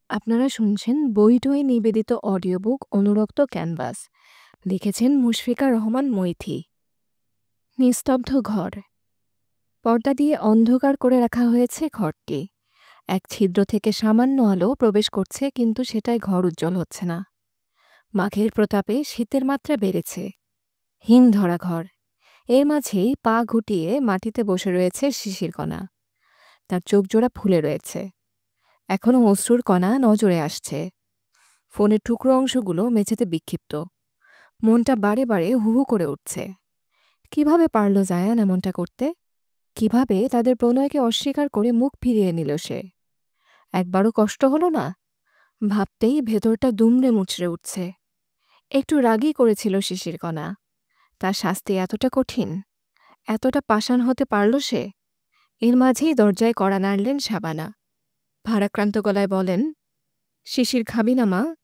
আপনারা শুনছেন বইটই নিবেদিত অডিও বুক অনুরক্ত ক্যানভাস। লিখেছেন মুশফিকা রহমান মৈথি। নিস্তব্ধ ঘর। পর্দা দিয়ে অন্ধকার করে রাখা হয়েছে ঘরটি। এক ছিদ্র থেকে সামান্য আলো প্রবেশ করছে, কিন্তু সেটাই ঘর উজ্জ্বল হচ্ছে না। মাঘের প্রতাপে শীতের মাত্রা বেড়েছে। হিম ধরা ঘর। এর মাঝেই পা ঘুটিয়ে মাটিতে বসে রয়েছে শিশিরকণা। তার চোখজোড়া ফুলে রয়েছে। এখনো অশ্রুর কণা নজরে আসছে। ফোনের টুকরো অংশগুলো মেঝেতে বিক্ষিপ্ত। মনটা বারে বারে হু হু করে উঠছে। কিভাবে পারল জায়ান এমনটা করতে? কিভাবে তাদের প্রণয়কে অস্বীকার করে মুখ ফিরিয়ে নিল সে? একবারও কষ্ট হলো না? ভাবতেই ভেতরটা দুমড়ে মুচড়ে উঠছে। একটু রাগই করেছিল শিশিরকণা। তার শাস্তি এতটা কঠিন, এতটা পাষাণ হতে পারল সে? এর মাঝেই দরজায় কড়া নাড়লেন শাবানা। ভারাক্রান্ত গলায় বলেন, শিশির খাবি না মা?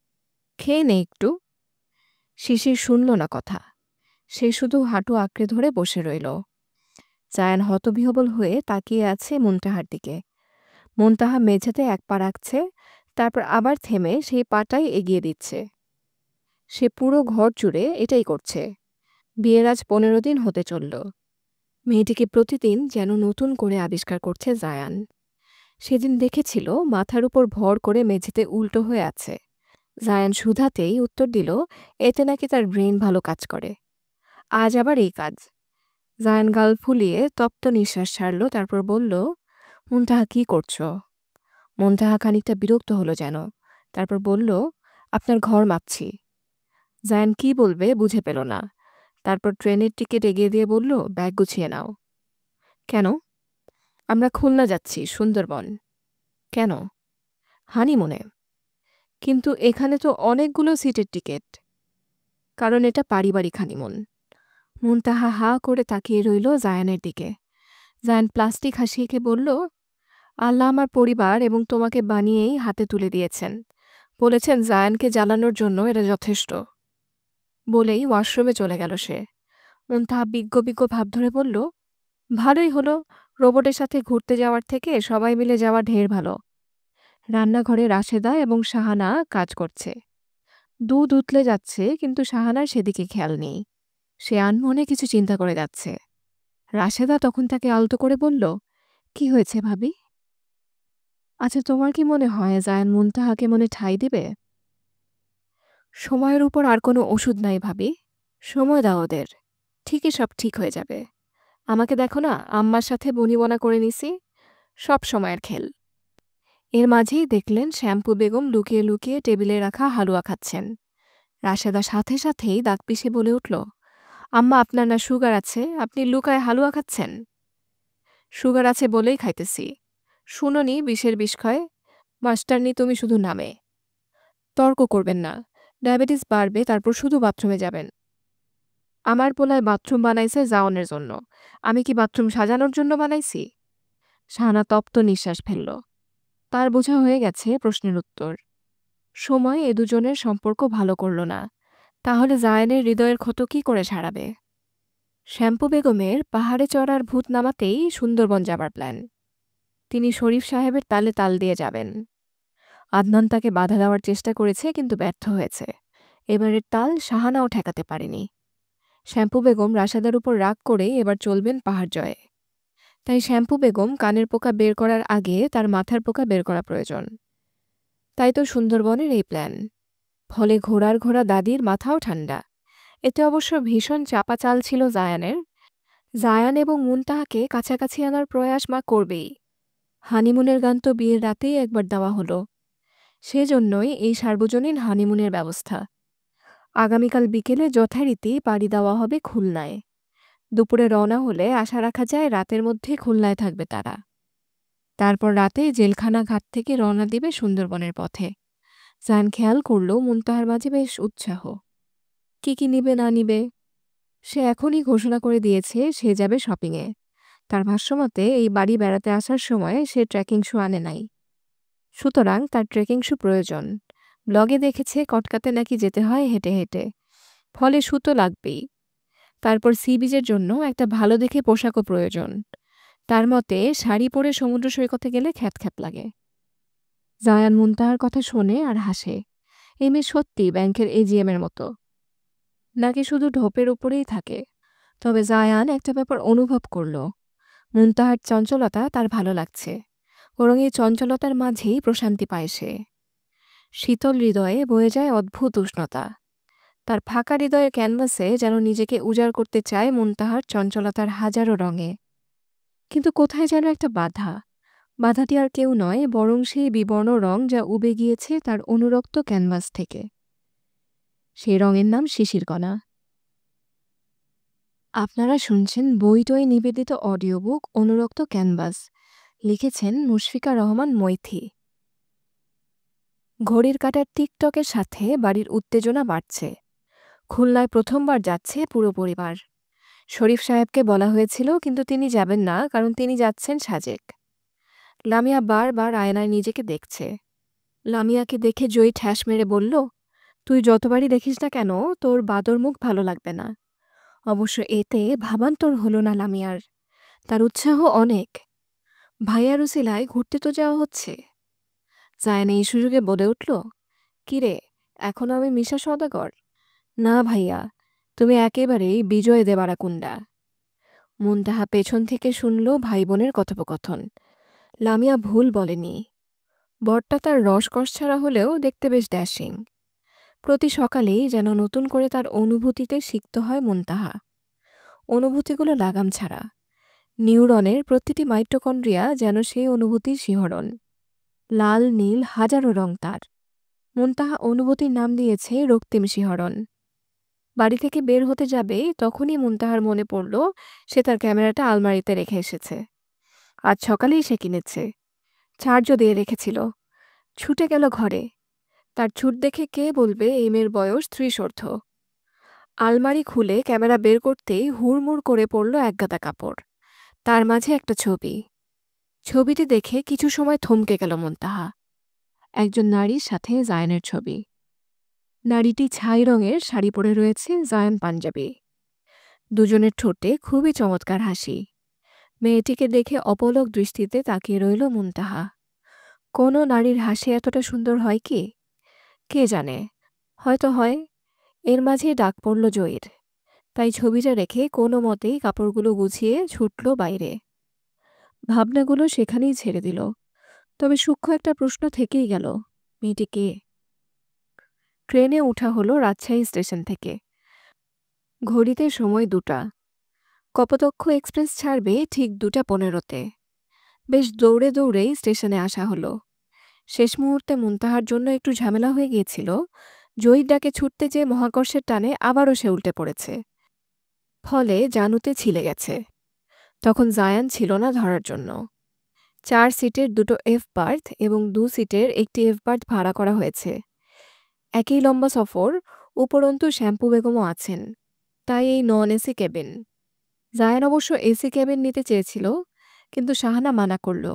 খেয়ে নে একটু। শিশির শুনল না কথা। সে শুধু হাঁটু আঁকড়ে ধরে বসে রইল। জায়ান হতবিহবল হয়ে তাকিয়ে আছে মুনতাহার দিকে। মুনতাহা মেঝেতে এক পা রাখছে, তারপর আবার থেমে সেই পাটাই এগিয়ে দিচ্ছে। সে পুরো ঘর জুড়ে এটাই করছে। বিয়ের আজ 15 দিন হতে চলল। মেয়েটিকে প্রতিদিন যেন নতুন করে আবিষ্কার করছে জায়ান। সেদিন দেখেছিল মাথার উপর ভর করে মেঝেতে উল্টো হয়ে আছে। জায়ান শুধাতেই উত্তর দিল এতে নাকি তার ব্রেন ভালো কাজ করে। আজ আবার এই কাজ। জায়ান গাল ফুলিয়ে তপ্ত নিঃশ্বাস ছাড়ল, তারপর বলল, মুনতাহা কি করছো? মুনতাহা খানিকটা বিরক্ত হলো যেন। তারপর বলল, আপনার ঘর মাপছি। জায়ান কি বলবে বুঝে পেল না। তারপর ট্রেনের টিকিট এগিয়ে দিয়ে বলল, ব্যাগ গুছিয়ে নাও। কেন? আমরা খুলনা যাচ্ছি, সুন্দরবন। কেন? হানিমুনে। কিন্তু এখানে তো অনেকগুলো সিটের টিকিট। কারণ এটা পারিবারিক হানিমুন। মুনতাহা হা করে তাকিয়ে রইল জায়ানের দিকে। জায়ান প্লাস্টিক হাসিয়ে বলল, আল্লাহ আমার পরিবার এবং তোমাকে বানিয়েই হাতে তুলে দিয়েছেন। বলেছেন জায়ানকে জ্বালানোর জন্য এটা যথেষ্ট। বলেই ওয়াশরুমে চলে গেল সে। মুনতাহা বিজ্ঞ বিজ্ঞ ভাব ধরে বলল, ভালোই হলো, রোবটের সাথে ঘুরতে যাওয়ার থেকে সবাই মিলে যাওয়া ঢের ভালো। রান্নাঘরে রাশেদা এবং শাহানা কাজ করছে। দুধ উতলে যাচ্ছে, কিন্তু শাহানার সেদিকে খেয়াল নেই। সে আনমনে কিছু চিন্তা করে যাচ্ছে। রাশেদা তখন তাকে আলতো করে বলল, কি হয়েছে ভাবি? আচ্ছা তোমার কি মনে হয় জায়ান মুনতাহাকে মনে ঠাঁই দেবে? সময়ের উপর আর কোনো ওষুধ নাই ভাবি। সময় দাও ওদের, ঠিকই সব ঠিক হয়ে যাবে। আমাকে দেখো না, আম্মার সাথে বনিবনা করে নিছি। সব সময়ের খেল। এর মাঝেই দেখলেন শ্যাম্পু বেগম লুকিয়ে লুকিয়ে টেবিলে রাখা হালুয়া খাচ্ছেন। রাশেদা সাথে সাথেই দাঁত পিষে বলে উঠল, আম্মা আপনার না সুগার আছে, আপনি লুকায় হালুয়া খাচ্ছেন? সুগার আছে বলেই খাইতেছি। শুনোনি বিষের বিষক্ষয়? মাস্টারনি তুমি শুধু নামে। তর্ক করবেন না। ডায়াবেটিস বাড়বে, তারপর শুধু বাথরুমে যাবেন। আমার পোলায় বাথরুম বানাইছে জাওনের জন্য। আমি কি বাথরুম সাজানোর জন্য বানাইছি? শাহানা তপ্ত নিঃশ্বাস ফেলল। তার বোঝা হয়ে গেছে প্রশ্নের উত্তর। সময় এ দুজনের সম্পর্ক ভালো করল না। তাহলে জায়ানের হৃদয়ের ক্ষত কি করে সারাবে? শ্যাম্পু বেগমের পাহাড়ে চড়ার ভূত নামাতেই সুন্দরবন যাবার প্ল্যান। তিনি শরীফ সাহেবের তালে তাল দিয়ে যাবেন। আদনান তাকে বাধা দেওয়ার চেষ্টা করেছে, কিন্তু ব্যর্থ হয়েছে। এবারের তাল শাহানাও ঠেকাতে পারেনি। শ্যাম্পু বেগম রাশেদার উপর রাগ করে এবার চলবেন পাহাড় জয়ে। তাই শ্যাম্পু বেগম কানের পোকা বের করার আগে তার মাথার পোকা বের করা প্রয়োজন। তাই তো সুন্দরবনের এই প্ল্যান। ফলে ঘোড়ার ঘোড়া দাদির মাথাও ঠান্ডা। এতে অবশ্য ভীষণ চাপা চাল ছিল জায়ানের। জায়ান এবং মুনতাহাকে কাছাকাছি আনার প্রয়াস মা করবেই। হানিমুনের গান তো বিয়ের রাতেই একবার দেওয়া হলো। সেজন্যই এই সার্বজনীন হানিমুনের ব্যবস্থা। আগামীকাল বিকেলে যথারীতি পাড়ি দেওয়া হবে খুলনায়। দুপুরে রওনা হলে আশা রাখা যায় রাতের মধ্যে খুলনায় থাকবে তারা। তারপর রাতে জেলখানা ঘাট থেকে রওনা দিবে সুন্দরবনের পথে। জায়ান খেয়াল করল মুনতাহার মাঝে বেশ উৎসাহ। কি নিবে না নিবে সে এখনই ঘোষণা করে দিয়েছে সে যাবে শপিংয়ে। তার ভাষ্যমতে এই বাড়ি বেড়াতে আসার সময় সে ট্রেকিং শু আনে নাই। সুতরাং তার ট্রেকিং শু প্রয়োজন। ব্লগে দেখেছে কটকাতে নাকি যেতে হয় হেঁটে হেঁটে, ফলে শু তো লাগবেই। তারপর সি বিচের জন্য একটা ভালো দেখে পোশাকও প্রয়োজন। তার মতে শাড়ি পরে সমুদ্র সৈকতে গেলে খ্যাত লাগে। জায়ান মুনতাহার কথা শোনে আর হাসে। এই মেয়ে সত্যি ব্যাংকের এজিএম এর মতো, নাকি শুধু ঢোপের উপরেই থাকে। তবে জায়ান একটা ব্যাপার অনুভব করল, মুনতাহার চঞ্চলতা তার ভালো লাগছে, বরং এই চঞ্চলতার মাঝেই প্রশান্তি পায় সে। শীতল হৃদয়ে বয়ে যায় অদ্ভুত উষ্ণতা। তার ফাঁকা হৃদয়ের ক্যানভাসে যেন নিজেকে উজাড় করতে চায় মুনতাহার চঞ্চলতার হাজারো রঙে। কিন্তু কোথায় যেন একটা বাধাটি আর কেউ নয়, বরং সেই বিবর্ণ রং যা উবে গিয়েছে তার অনুরক্ত ক্যানভাস থেকে। সেই রঙের নাম শিশিরকণা। আপনারা শুনছেন বইটই নিবেদিত অডিও বুক অনুরক্ত ক্যানভাস। লিখেছেন মুশফিকা রহমান মৈথি। ঘড়ির কাঁটার টিকটকের সাথে বাড়ির উত্তেজনা বাড়ছে। খুলনায় প্রথমবার যাচ্ছে পুরো পরিবার। শরীফ সাহেবকে বলা হয়েছিল, কিন্তু তিনি যাবেন না, কারণ তিনি যাচ্ছেন সাজেক। লামিয়া বারবার আয়নায় নিজেকে দেখছে। লামিয়াকে দেখে জয়ী ঠ্যাস মেরে বলল, তুই যতবারই দেখিস না কেন তোর বাদর মুখ ভালো লাগবে না। অবশ্য এতে ভাবান্তর হলো না লামিয়ার। তার উৎসাহ অনেক। ভাইয়ার উসিলায় ঘুরতে তো যাওয়া হচ্ছে। জায়ান এই সুযোগে বলে উঠল, কিরে, এখনো আমি মিশা সওদাগর? না ভাইয়া, তুমি একেবারেই বিজয় দেবারাকুন্ডা। মুনতাহা পেছন থেকে শুনল ভাই বোনের কথোপকথন। লামিয়া ভুল বলেনি। বরটা তার রসকস ছাড়া হলেও দেখতে বেশ ড্যাশিং। প্রতি সকালেই যেন নতুন করে তার অনুভূতিতে সিক্ত হয় মুনতাহা। অনুভূতিগুলো লাগাম ছাড়া। নিউরনের প্রতিটি মাইটোকন্ড্রিয়া যেন সেই অনুভূতির শিহরণ। লাল নীল হাজারো রং তার। মুনতাহা অনুভূতির নাম দিয়েছে রক্তিম শিহরণ। বাড়ি থেকে বের হতে যাবে তখনই মুনতাহার মনে পড়ল সে তার ক্যামেরাটা আলমারিতে রেখে এসেছে। আজ সকালেই সে কিনেছে, চার্জও দিয়ে রেখেছিল। ছুটে গেল ঘরে। তার ছুট দেখে কে বলবে এই মেয়ের বয়স ৩০ আলমারি খুলে ক্যামেরা বের করতেই হুড়মুড় করে পড়ল একগাদা কাপড়। তার মাঝে একটা ছবি। ছবিটি দেখে কিছু সময় থমকে গেল মুনতাহা। একজন নারীর সাথে জায়ানের ছবি। নারীটি ছাই রঙের শাড়ি পরে রয়েছে, জায়ান পাঞ্জাবি। দুজনের ঠোঁটে খুবই চমৎকার হাসি। মেয়েটিকে দেখে অপলক দৃষ্টিতে তাকিয়ে রইল মুনতাহা। কোনো নারীর হাসি এতটা সুন্দর হয় কি? কে জানে, হয়তো হয়। এর মাঝেই ডাক পড়ল জয়ীর। তাই ছবিটা রেখে কোনো মতেই কাপড়গুলো গুছিয়ে ছুটল বাইরে। ভাবনাগুলো সেখানেই ছেড়ে দিল। তবে সূক্ষ্ম একটা প্রশ্ন থেকেই গেল, মেয়েটি কে? ট্রেনে ওঠা হলো রাজশাহী স্টেশন থেকে। ঘড়িতে সময় 2টা। কপোতক্ষ এক্সপ্রেস ছাড়বে ঠিক 2টা 15-তে। বেশ দৌড়ে দৌড়েই স্টেশনে আসা হলো। শেষ মুহূর্তে মুনতাহার জন্য একটু ঝামেলা হয়ে গিয়েছিল। জয়ীর ডাকে ছুটতে যেয়ে মহাকর্ষের টানে আবারও সে উল্টে পড়েছে। ফলে জানুতে ছিলে গেছে। তখন জায়ান ছিল না ধরার জন্য। 4 সিটের 2টো এফ বার্থ এবং 2 সিটের একটি এফ বার্থ ভাড়া করা হয়েছে। একই লম্বা সফর, উপরন্তু শ্যাম্পু বেগমও আছেন। তাই এই নন এসি কেবিন। জায়ান অবশ্য এসি কেবিন নিতে চেয়েছিল, কিন্তু শাহানা মানা করল।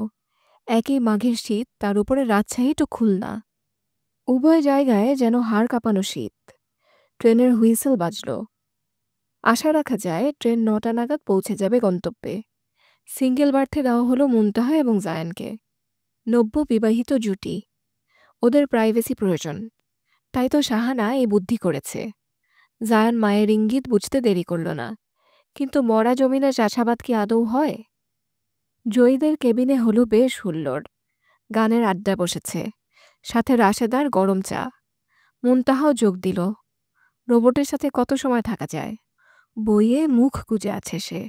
একই মাঘের শীত, তার উপরে রাজশাহী টু খুলনা। উভয় জায়গায় যেন হাড় কাঁপানো শীত। ট্রেনের হুইসেল বাজল। আশা রাখা যায় ট্রেন 9টা নাগাদ পৌঁছে যাবে গন্তব্যে। সিঙ্গেল বার্থে দেওয়া হলো মুনতাহা এবং জায়ানকে। নব্য বিবাহিত জুটি। ওদের প্রাইভেসি প্রয়োজন। তাই তো শাহানা এই বুদ্ধি করেছে। জায়ান মায়ের ইঙ্গিত বুঝতে দেরি করল না। কিন্তু মরা জমিনের চাষাবাদ কি আদৌ হয়? জয়ীদের কেবিনে হলো বেশ হুল্লোড়। গানের আড্ডা বসেছে, সাথে রাশেদার গরম চা। মুনতাহাও যোগ দিল। রোবটের সাথে কত সময় থাকা যায়? বইয়ে মুখ গুজে আছে সে।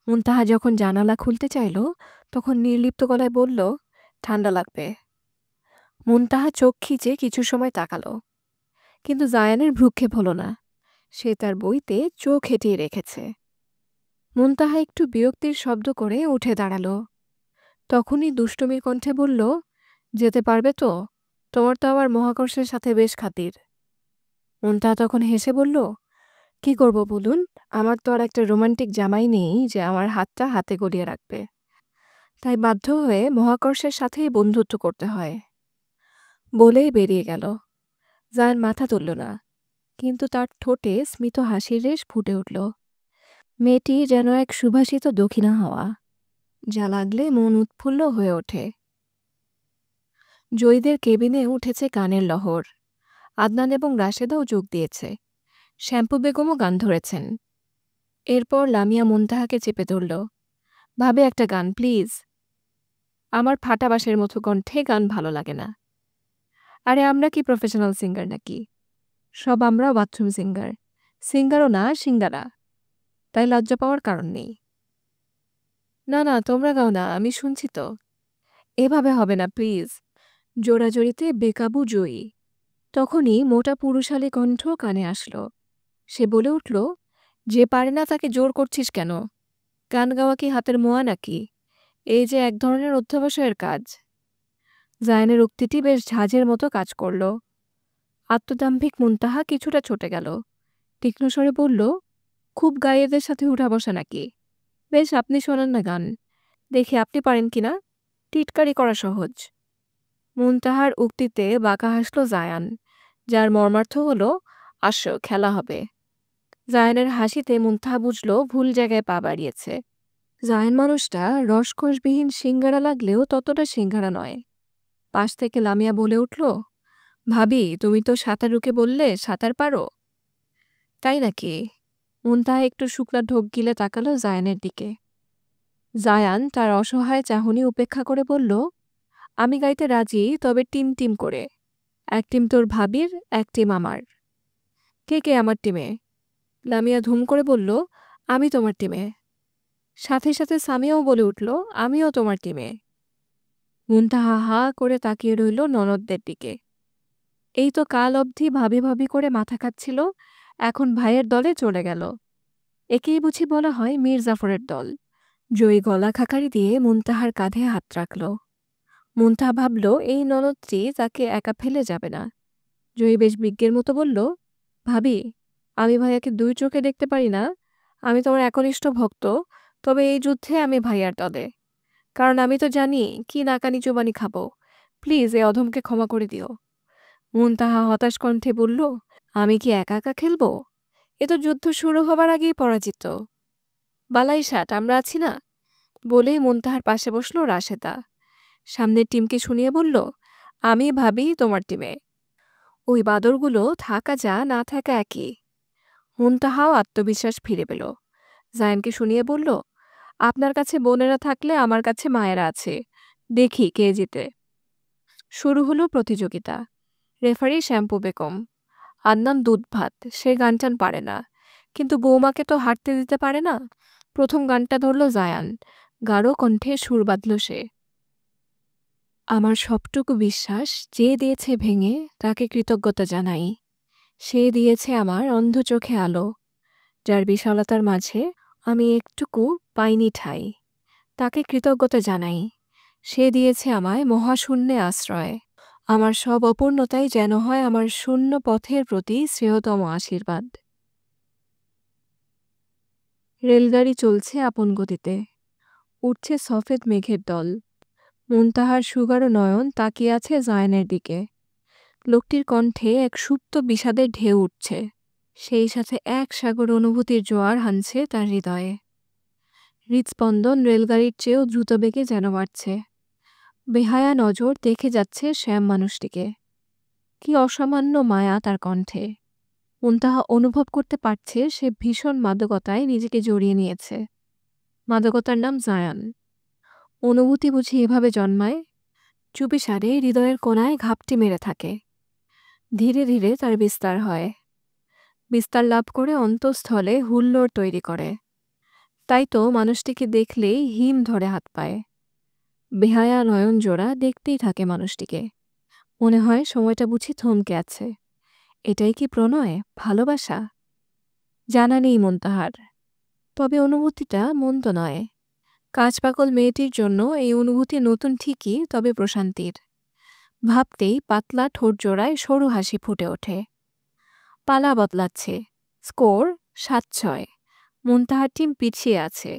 মুনতাহা যখন জানালা খুলতে চাইল, তখন নির্লিপ্ত গলায় বলল, ঠান্ডা লাগবে। মুনতাহা চোখ খিচে কিছু সময় তাকালো, কিন্তু জায়ানের ভ্রুক্ষেপ হলো না। সে তার বইতে চোখ হেঁটিয়ে রেখেছে। মুনতাহা একটু বিরক্তির শব্দ করে উঠে দাঁড়ালো। তখনই দুষ্টুমির কণ্ঠে বলল, যেতে পারবে তো? তোমার তো আবার মহাকর্ষের সাথে বেশ খাতির। মুনতাহা তখন হেসে বলল, কি করব বলুন? আমার তো আর একটা রোমান্টিক জামাই নেই যে আমার হাতটা হাতে গলিয়ে রাখবে। তাই বাধ্য হয়ে মহাকর্ষের সাথেই বন্ধুত্ব করতে হয়। বলেই বেরিয়ে গেল। জায়ান মাথা তুলল না, কিন্তু তার ঠোঁটে স্মিত হাসির রেশ ফুটে উঠল। মেয়েটি যেন এক সুভাষিত দক্ষিণা হাওয়া, যা লাগলে মন উৎফুল্ল হয়ে ওঠে। জয়ীদের কেবিনে উঠেছে গানের লহর। আদনান এবং রাশেদাও যোগ দিয়েছে। শ্যাম্পু বেগমও গান ধরেছেন। এরপর লামিয়া মুনতাহাকে চেপে ধরল। ভাবে একটা গান প্লিজ। আমার ফাটা বাঁশের মতো কণ্ঠে গান ভালো লাগে না। আরে আমরা কি প্রফেশনাল সিঙ্গার নাকি? সব আমরাও বাথরুম সিঙ্গার। সিঙ্গারও না, সিঙ্গারা। তাই লজ্জা পাওয়ার কারণ নেই। না না, তোমরা গাও না, আমি শুনছি তো। এভাবে হবে না প্লিজ। জোড়াজড়িতে বেকাবু জয়ী। তখনই মোটা পুরুষালী কণ্ঠ কানে আসলো। সে বলে উঠল, যে পারে না তাকে জোর করছিস কেন? গান গাওয়া কি হাতের মোয়া নাকি? এই যে এক ধরনের অধ্যবসায়ের কাজ। জায়ানের উক্তিটি বেশ ঝাঁঝের মতো কাজ করল। আত্মদাম্ভিক মুনতাহা কিছুটা ছুটে গেল। তীক্ষ্ণ স্বরে বলল, খুব গাইয়েদের সাথে উঠা বসা নাকি? বেশ, আপনি শোনান না গান, দেখি আপনি পারেন কিনা। টিটকারি করা সহজ। মুনতাহার উক্তিতে বাঁকা হাসল জায়ান, যার মর্মার্থ হল, আসো খেলা হবে। জায়ানের হাসিতে মুনতাহা বুঝল ভুল জায়গায় পা বাড়িয়েছে। জায়ান মানুষটা রসকসবিহীন সিঙ্গারা লাগলেও ততটা সিঙ্গারা নয়। পাশ থেকে লামিয়া বলে উঠল, ভাবি তুমি তো সাঁতারুকে বললে সাঁতার পারো। তাই নাকি? মুনতাহা একটু শুকনা ঢোক গিলে তাকালো জায়ানের দিকে। জায়ান তার অসহায় চাহনি উপেক্ষা করে বলল, আমি গাইতে রাজি, তবে টিম টিম করে। এক টিম তোর ভাবির, এক টিম আমার। কে কে আমার টিমে? লামিয়া ধুম করে বলল, আমি তোমার টিমে। সাথে সাথে সামিয়াও বলে উঠল, আমিও তোমার টিমে। মুনতাহা হা করে তাকিয়ে রইল ননদদের দিকে। এই তো কাল অবধি ভাবি ভাবি করে মাথা খাচ্ছিল, এখন ভাইয়ের দলে চলে গেল। একেই বুঝি বলা হয় মীর জাফরের দল। জয়ী গলা খাকারি দিয়ে মুনতাহার কাঁধে হাত রাখল। মুনতাহা ভাবল এই ননদটি তাকে একা ফেলে যাবে না। জয়ী বেশ বিজ্ঞের মতো বলল, ভাবি আমি ভাইয়াকে দুই চোখে দেখতে পারি না। আমি তোমার একনিষ্ঠ ভক্ত, তবে এই যুদ্ধে আমি ভাইয়ার দলে। কারণ আমি তো জানি কি নাকানি চুবানি খাবো। প্লিজ এই অধমকে ক্ষমা করে দিও। মুনতাহা হতাশ কণ্ঠে বলল, আমি কি একা একা খেলবো? এ তো যুদ্ধ শুরু হবার আগেই পরাজিত। বালাই ষাট, আমরা আছি না? বলেই মুনতাহার পাশে বসল রাশেদা। সামনের টিমকে শুনিয়ে বলল, আমি ভাবি তোমার টিমে। ওই বাদরগুলো থাকা যা না থাকা একই। মুনতাহাও আত্মবিশ্বাস ফিরে পেল। জায়ানকে শুনিয়ে বলল, আপনার কাছে বোনেরা থাকলে আমার কাছে মায়েরা আছে। দেখি কে জিতে। শুরু হলো প্রতিযোগিতা। Referee shampoo Begum. আদনান দুধ ভাত, সে গান টান পারে না, কিন্তু বৌমাকে তো হাঁটতে দিতে পারে না। প্রথম গানটা ধরল জায়ান। গাঢ় কণ্ঠে সুর বাঁধল সে। আমার সবটুকু বিশ্বাস যে দিয়েছে ভেঙে, তাকে কৃতজ্ঞতা জানাই। সে দিয়েছে আমার অন্ধ চোখে আলো, যার বিশালতার মাঝে আমি একটুকু পাইনি ঠাঁই। তাকে কৃতজ্ঞতা জানাই। সে দিয়েছে আমায় মহাশূন্যে আশ্রয়। আমার সব অপূর্ণতাই যেন হয় আমার শূন্য পথের প্রতি শ্রেয়তম আশীর্বাদ। রেলগাড়ি চলছে আপন গতিতে। উঠছে সফেদ মেঘের দল। মুনতাহার সুগারো নয়ন তাকিয়ে আছে জায়ানের দিকে। লোকটির কণ্ঠে এক সুপ্ত বিষাদের ঢেউ উঠছে। সেই সাথে এক সাগর অনুভূতির জোয়ার হানছে তার হৃদয়ে। হৃৎস্পন্দন রেলগাড়ির চেয়েও দ্রুত বেগে যেন বাড়ছে। বেহায়া নজর দেখে যাচ্ছে শ্যাম মানুষটিকে। কি অসামান্য মায়া তার কণ্ঠে। মুনতাহা অনুভব করতে পারছে সে ভীষণ মাদকতায় নিজেকে জড়িয়ে নিয়েছে। মাদকতার নাম জায়ান। অনুভূতি বুঝি এভাবে জন্মায়, চুপিসারে হৃদয়ের কোণায় ঘাপটি মেরে থাকে। ধীরে ধীরে তার বিস্তার হয়। বিস্তার লাভ করে অন্তঃস্থলে হুল্লোড় তৈরি করে। তাই তো মানুষটিকে দেখলেই হিম ধরে হাত পায়। বেহায়া নয়ন জোড়া দেখতেই থাকে মানুষটিকে। মনে হয় সময়টা বুঝি থমকে আছে। এটাই কি প্রণয়, ভালোবাসা? জানা নেই মুনতাহার। তবে অনুভূতিটা মন্দ নয়। কাজপাগল মেয়েটির জন্য এই অনুভূতি নতুন ঠিকই, তবে প্রশান্তির। ভাবতেই পাতলা ঠোঁট জোড়ায় সরু হাসি ফুটে ওঠে। পালা বদলাচ্ছে। স্কোর ৭-৬। মুনতাহার টিম পিছিয়ে আছে।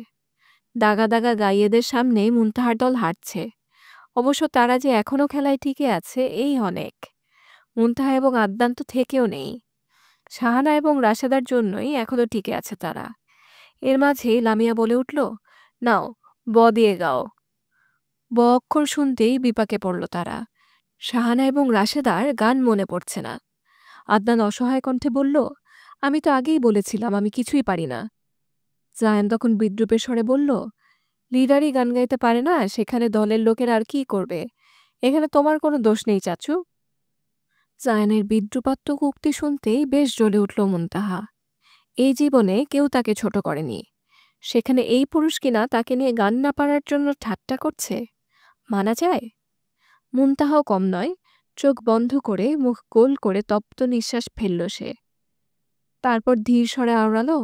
দাগা দাগা গাইয়েদের সামনে মুনতাহার দল হারছে। অবশ্য তারা যে এখনও খেলায় টিকে আছে এই অনেক। মুনতাহা এবং আদনান তো থেকেও নেই। শাহানা এবং রাশেদার জন্যই এখনও টিকে আছে তারা। এর মাঝেই লামিয়া বলে উঠল, নাও, ব দিয়ে গাও। ব অক্ষর শুনতেই বিপাকে পড়ল তারা। শাহানা এবং রাশেদার গান মনে পড়ছে না। আদনান অসহায় কণ্ঠে বলল, আমি তো আগেই বলেছিলাম আমি কিছুই পারি না। জায়ান তখন বিদ্রূপের স্বরে বলল, লিডারই গান গাইতে পারে না, সেখানে দলের লোকের আর কি করবে? এখানে তোমার কোনো দোষ নেই চাচু। জায়ানের বিদ্রুপাত্মক উক্তি শুনতেই বেশ জ্বলে উঠল মুনতাহা। এই জীবনে কেউ তাকে ছোট করেনি, সেখানে এই পুরুষ কিনা তাকে নিয়ে গান না পারার জন্য ঠাট্টা করছে। মানা যায়? মুনতাহাও কম নয়। চোখ বন্ধ করে মুখ গোল করে তপ্ত নিঃশ্বাস ফেলল সে। তারপর ধীর স্বরে আওড়ালো,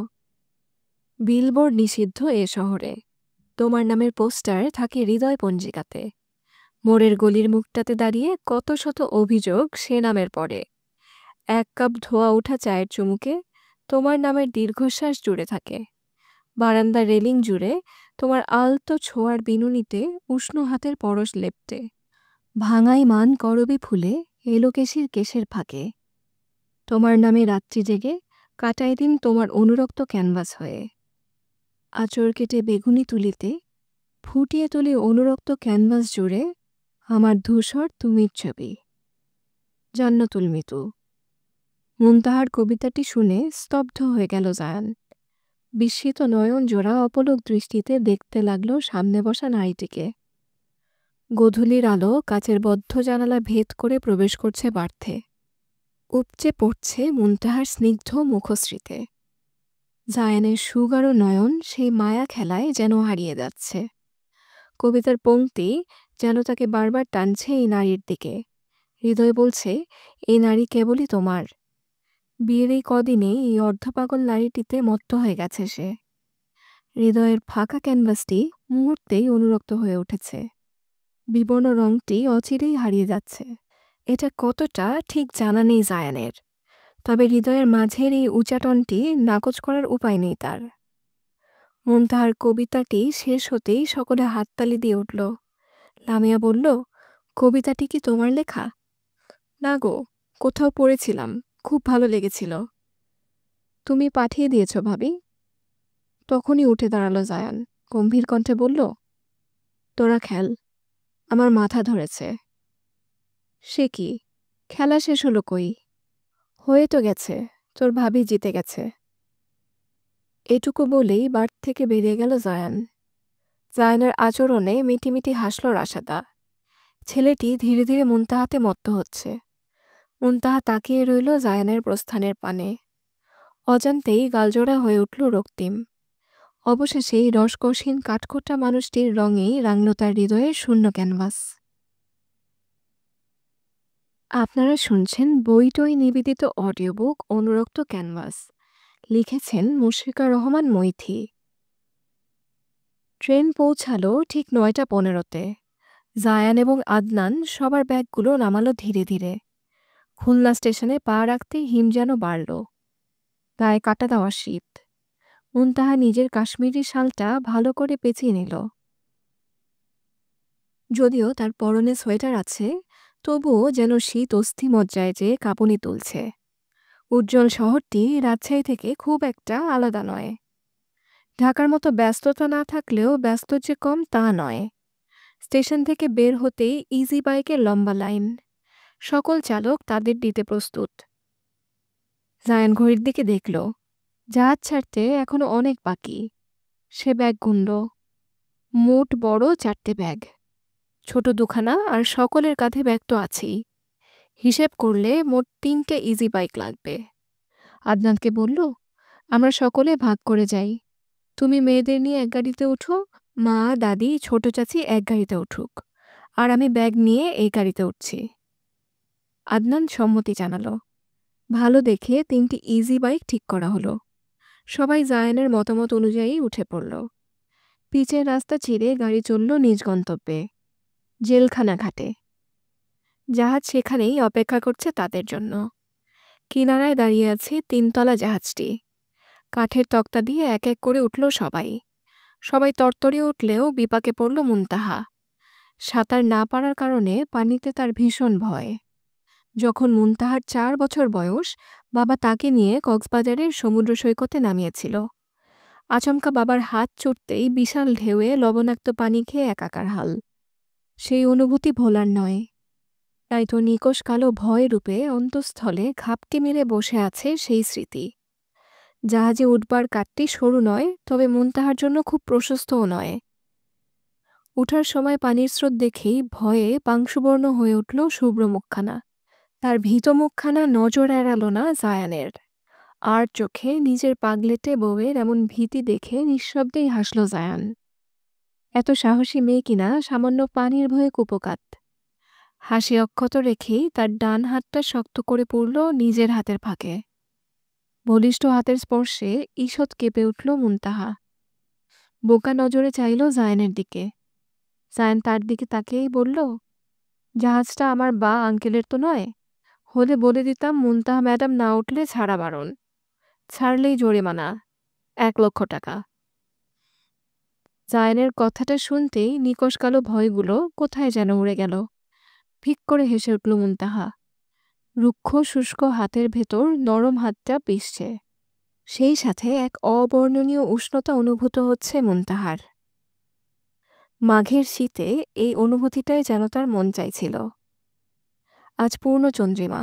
বিলবোর্ড নিষিদ্ধ এ শহরে। তোমার নামের পোস্টার থাকে হৃদয় পঞ্জিকাতে। মোড়ের গলির মুখটাতে দাঁড়িয়ে কত শত অভিযোগ সে নামের পরে। এক কাপ ধোয়া ওঠা চায়ের চুমুকে তোমার নামের দীর্ঘশ্বাস জুড়ে থাকে। বারান্দার রেলিং জুড়ে তোমার আলতো ছোঁয়ার বিনুনিতে উষ্ণ হাতের পরশ লেপ্টে। ভাঙাই মান করবি ফুলে এলোকেশির কেশের ফাঁকে। তোমার নামে রাত্রি জেগে কাটাই দিন তোমার অনুরক্ত ক্যানভাস হয়ে। আঁচড় কেটে বেগুনি তুলিতে ফুটিয়ে তুলি অনুরক্ত ক্যানভাস জুড়ে আমার ধূসর তুমির ছবি। জান্নাতুল মিতু। মুনতাহার কবিতাটি শুনে স্তব্ধ হয়ে গেল জায়ান। বিস্মিত নয়ন জোড়া অপলক দৃষ্টিতে দেখতে লাগলো সামনে বসা নারীটিকে। গোধূলির আলো কাচের বদ্ধ জানালা ভেদ করে প্রবেশ করছে বার্থে। উপচে পড়ছে মুনতাহার স্নিগ্ধ মুখশ্রীতে। জায়ানের সুগারো নয়ন সেই মায়া খেলায় যেন হারিয়ে যাচ্ছে। কবিতার পংক্তি যেন তাকে বারবার টানছে এই নারীর দিকে। হৃদয় বলছে, এই নারী কেবলই তোমার। বিয়ের এই কদিনে এই অর্ধপাগল নারীটিতে মত্ত হয়ে গেছে সে। হৃদয়ের ফাঁকা ক্যানভাসটি মুহূর্তেই অনুরক্ত হয়ে উঠেছে। বিবর্ণ রংটি অচিরেই হারিয়ে যাচ্ছে। এটা কতটা ঠিক জানা নেই জায়ানের, তবে হৃদয়ের মাঝের এই উচাটনটি নাকচ করার উপায় নেই তার। মুনতাহার কবিতাটি শেষ হতেই সকলে হাততালি দিয়ে উঠল। লামিয়া বলল, কবিতাটি কি তোমার লেখা? না গো, কোথাও পড়েছিলাম, খুব ভালো লেগেছিল। তুমি পাঠিয়ে দিয়েছ ভাবি? তখনই উঠে দাঁড়ালো জায়ান, গম্ভীর কণ্ঠে বলল, তোরা খেল, আমার মাথা ধরেছে। সে কি, খেলা শেষ হলো কই? হয়ে তো গেছে, তোর ভাবি জিতে গেছে। এটুকু বলেই বার্থ থেকে বেরিয়ে গেল জায়ান। জায়ানের আচরণে মিটিমিটি হাসল রাশেদা। ছেলেটি ধীরে ধীরে মুনতাহাতে মত্ত হচ্ছে। মুনতাহা তাকিয়ে রইল জায়ানের প্রস্থানের পানে। অজান্তেই গালজোড়া হয়ে উঠল রক্তিম। অবশেষেই রসকসহীন কাঠখোট্টা মানুষটির রঙেই রাঙল তার হৃদয়ের শূন্য ক্যানভাস। আপনারা শুনছেন বইটই নিবেদিত অডিও বুক অনুরক্ত ক্যানভাস। লিখেছেন মুশফিকা রহমান মৈথি। ট্রেন পৌঁছালো ঠিক ৯টা ১৫-তে। জায়ান এবং আদনান সবার ব্যাগগুলো নামালো ধীরে ধীরে। খুলনা স্টেশনে পা রাখতেই হিম যেন বাড়ল। গায়ে কাটা দেওয়া শীত। মুনতাহা নিজের কাশ্মীরি শালটা ভালো করে পেঁচিয়ে নিল। যদিও তার পরনে সোয়েটার আছে, তবুও যেন শীত অস্থিমজ্জায় যে কাঁপুনি তুলছে। উজ্জ্বল শহরটি রাজশাহী থেকে খুব একটা আলাদা নয়। ঢাকার মতো ব্যস্ততা না থাকলেও ব্যস্ত যে কম তা নয়। স্টেশন থেকে বের হতেই ইজি বাইকের লম্বা লাইন। সকল চালক তাদের দিতে প্রস্তুত। জায়ান ঘড়ির দিকে দেখল, জাহাজ ছাড়তে এখনো অনেক বাকি। সে ব্যাগ গুনল। মোট বড় 4টে ব্যাগ, ছোট দুখানা, আর সকলের কাঁধে ব্যাগ তো আছেই। হিসেব করলে মোট 3টে ইজি বাইক লাগবে। আদনানকে বলল, আমরা সকলে ভাগ করে যাই। তুমি মেয়েদের নিয়ে এক গাড়িতে উঠো, মা, দাদি, ছোট চাচি এক গাড়িতে উঠুক, আর আমি ব্যাগ নিয়ে এই গাড়িতে উঠছি। আদনান সম্মতি জানালো। ভালো দেখে ৩টি ইজি বাইক ঠিক করা হলো। সবাই জায়ানের মতামত অনুযায়ী উঠে পড়ল। পিচের রাস্তা ছিঁড়ে গাড়ি চলল নিজ গন্তব্যে, জেলখানা ঘাটে। জাহাজ সেখানেই অপেক্ষা করছে তাদের জন্য। কিনারায় দাঁড়িয়ে আছে ৩তলা জাহাজটি। কাঠের তক্তা দিয়ে এক এক করে উঠল সবাই। সবাই তরতরিয়ে উঠলেও বিপাকে পড়ল মুনতাহা। সাঁতার না পারার কারণে পানিতে তার ভীষণ ভয়। যখন মুনতাহার ৪ বছর বয়স, বাবা তাকে নিয়ে কক্সবাজারের সমুদ্র সৈকতে নামিয়েছিল। আচমকা বাবার হাত চড়তেই বিশাল ঢেউয়ে লবণাক্ত পানি খেয়ে একাকার হাল। সেই অনুভূতি ভোলার নয়। তাই তো নিকষ কালো ভয় রূপে অন্তঃস্থলে ঘাপটি মেরে বসে আছে সেই স্মৃতি। জাহাজে উঠবার কাঠটি সরু নয়, তবে মুনতাহার জন্য খুব প্রশস্তও নয়। উঠার সময় পানির স্রোত দেখেই ভয়ে পাংশুবর্ণ হয়ে উঠল শুভ্র মুখখানা। তার ভীত মুখখানা নজর এড়াল না জায়ানের। আর চোখে নিজের পাগলেটে বউয়ের এমন ভীতি দেখে নিঃশব্দেই হাসল জায়ান। এত সাহসী মেয়ে কিনা সামান্য পানির ভয়ে কুপোকাত। হাসি অক্ষত রেখেই তার ডান হাতটা শক্ত করে পড়ল নিজের হাতের ফাঁকে। বলিষ্ঠ হাতের স্পর্শে ঈষৎ কেঁপে উঠল মুনতাহা। বোকা নজরে চাইল জায়ানের দিকে। জায়ান তার দিকে তাকিয়েই বলল, জাহাজটা আমার বা আঙ্কেলের তো নয়। হলে বলে দিতাম মুনতাহা ম্যাডাম না উঠলে ছাড়া বারণ। ছাড়লেই জরিমানা, ১,০০,০০০ টাকা। জায়ানের কথাটা শুনতেই নিকষ কালো ভয়গুলো কোথায় যেন উড়ে গেল। ফিক করে হেসে উঠল মুনতাহা। রুক্ষ শুষ্ক হাতের ভেতর নরম হাতটা পিষছে। সেই সাথে এক অবর্ণনীয় উষ্ণতা অনুভূত হচ্ছে মুনতাহার। মাঘের শীতে এই অনুভূতিটাই যেন তার মন চাইছিল। আজ পূর্ণ চন্দ্রিমা।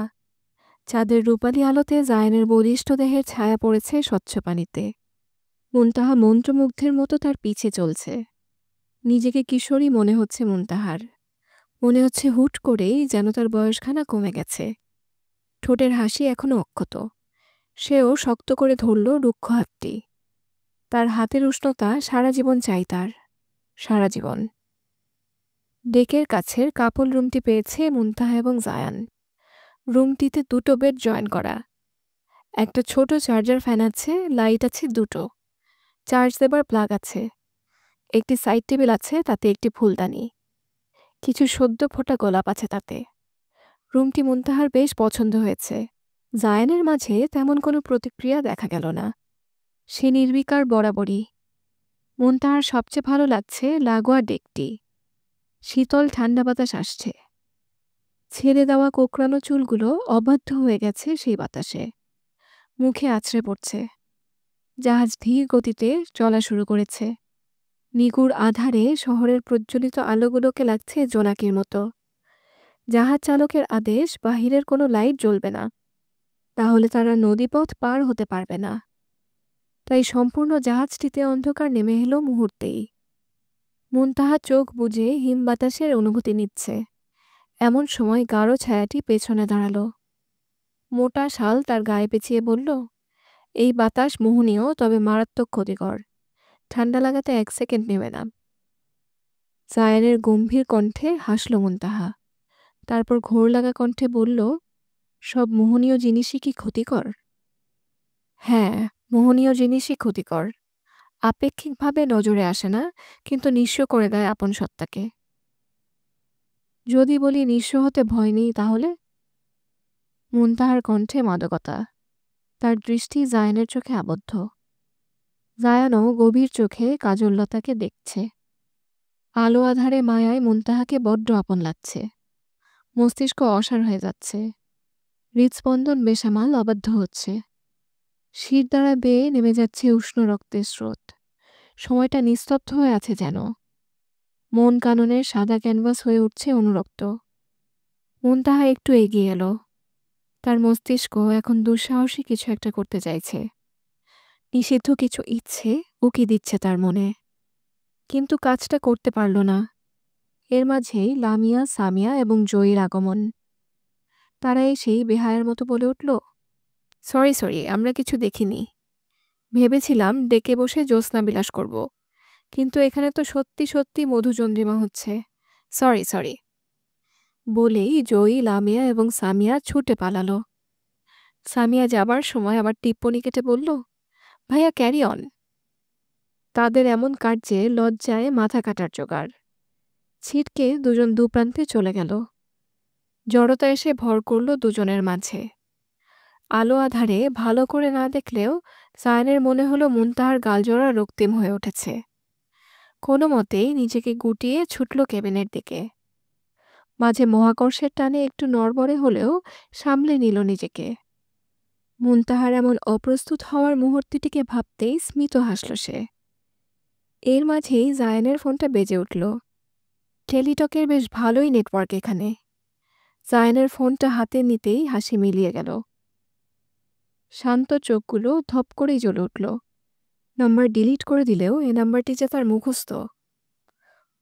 চাঁদের রূপালী আলোতে জায়ানের বলিষ্ঠ দেহের ছায়া পড়েছে স্বচ্ছ পানিতে। মুনতাহা মন্ত্রমুগ্ধের মতো তার পিছে চলছে। নিজেকে কিশোরী মনে হচ্ছে মুনতাহার। মনে হচ্ছে হুট করেই যেন তার বয়সখানা কমে গেছে। ঠোঁটের হাসি এখনো অক্ষত। সেও শক্ত করে ধরল রুক্ষ হাতটি। তার হাতের উষ্ণতা সারা জীবন চাই তার, সারা জীবন। ডেকের কাছের কাপল রুমটি পেয়েছে মুনতাহা এবং জায়ান। রুমটিতে 2টো বেড জয়েন করা। একটা ছোট চার্জার ফ্যান আছে, লাইট আছে 2টো, চার্জ দেবার প্লাগ আছে। একটি সাইড টেবিল আছে, তাতে একটি ফুলদানি। কিছু সদ্য ফোটা গোলাপ আছে তাতে। রুমটি মুনতাহার বেশ পছন্দ হয়েছে। জায়ানের মাঝে তেমন কোনো প্রতিক্রিয়া দেখা গেল না। সে নির্বিকার বরাবরই। মুনতাহার সবচেয়ে ভালো লাগছে লাগোয়া ডেকটি। শীতল ঠান্ডা বাতাস আসছে। ছেড়ে দেওয়া কোঁকড়ানো চুলগুলো অবাধ্য হয়ে গেছে সেই বাতাসে। মুখে আছড়ে পড়ছে। জাহাজ ধীর গতিতে চলা শুরু করেছে। নিগুড় আধারে শহরের প্রজ্বলিত আলোগুলোকে লাগছে জোনাকির মতো। জাহাজ চালকের আদেশ, বাহিরের কোনো লাইট জ্বলবে না, তাহলে তারা নদীপথ পার হতে পারবে না। তাই সম্পূর্ণ জাহাজটিতে অন্ধকার নেমে এলো মুহূর্তেই। মুনতাহা চোখ বুজে হিম বাতাসের অনুভূতি নিচ্ছে। এমন সময় গাঢ় ছায়াটি পেছনে দাঁড়ালো। মোটা শাল তার গায়ে পেঁচিয়ে বলল, এই বাতাস মোহনীয়, তবে মারাত্মক ক্ষতিকর। ঠান্ডা লাগাতে 1 সেকেন্ড নেবে না। জায়ানের গম্ভীর কণ্ঠে হাসল মুনতাহা। তারপর ঘোর লাগা কণ্ঠে বলল, সব মোহনীয় জিনিসই কি ক্ষতিকর? হ্যাঁ, মোহনীয় জিনিসই ক্ষতিকর। আপেক্ষিকভাবে নজরে আসে না, কিন্তু নিঃস্ব করে দেয় আপন সত্তাকে। যদি বলি নিঃস্ব হতে ভয় নেই তাহলে? মুনতাহার কণ্ঠে মাদকতা। তার দৃষ্টি জায়ানের চোখে আবদ্ধ। জায়ানও গভীর চোখে কাজললতাকে দেখছে। আলো আধারে মায়ায় মুনতাহাকে বড্ড আপন লাগছে। মস্তিষ্ক অসাড় হয়ে যাচ্ছে। হৃদস্পন্দন বেসামাল অবাধ্য হচ্ছে। শির দ্বারা বেয়ে নেমে যাচ্ছে উষ্ণ রক্তের স্রোত। সময়টা নিস্তব্ধ হয়ে আছে যেন। মন কাননের সাদা ক্যানভাস হয়ে উঠছে অনুরক্ত। মুনতাহা একটু এগিয়ে এলো। তার মস্তিষ্ক এখন দুঃসাহসী কিছু একটা করতে চাইছে। নিষিদ্ধ কিছু ইচ্ছে উকি দিচ্ছে তার মনে, কিন্তু কাজটা করতে পারল না। এর মাঝেই লামিয়া, সামিয়া এবং জয়ীর আগমন। তারা এসেই বেহায়ার মতো বলে উঠল, সরি সরি, আমরা কিছু দেখিনি। ভেবেছিলাম ডেকে বসে জ্যোৎস্না বিলাস করব, কিন্তু এখানে তো সত্যি সত্যি মধুচন্দ্রিমা হচ্ছে। Sorry sorry. বলেই জয়ী, লামিয়া এবং সামিয়া ছুটে পালালো। সামিয়া যাবার সময় আবার টিপ্পনি কেটে বলল, ভাইয়া ক্যারি অন। তাদের এমন কার্যে লজ্জায় মাথা কাটার জোগাড়। ছিটকে দুজন দুপ্রান্তে চলে গেল। জড়তা এসে ভর করল দুজনের মাঝে। আলো আধারে ভালো করে না দেখলেও সায়ানের মনে হলো মুনতাহার গালজোড়া রক্তিম হয়ে উঠেছে। কোনো মতেই নিজেকে গুটিয়ে ছুটল কেবিনের দিকে। মাঝে মহাকর্ষের টানে একটু নড়বড়ে হলেও সামলে নিল নিজেকে। মুনতাহার এমন অপ্রস্তুত হওয়ার মুহূর্তটিকে ভাবতেই স্মিত হাসল সে। এর মাঝেই জায়ানের ফোনটা বেজে উঠল। টেলিটকের বেশ ভালোই নেটওয়ার্ক এখানে। জায়ানের ফোনটা হাতে নিতেই হাসি মিলিয়ে গেল। শান্ত চোখগুলো ধপ করেই জ্বলে উঠল। নাম্বার ডিলিট করে দিলেও এ নাম্বারটি যে তার মুখস্থ।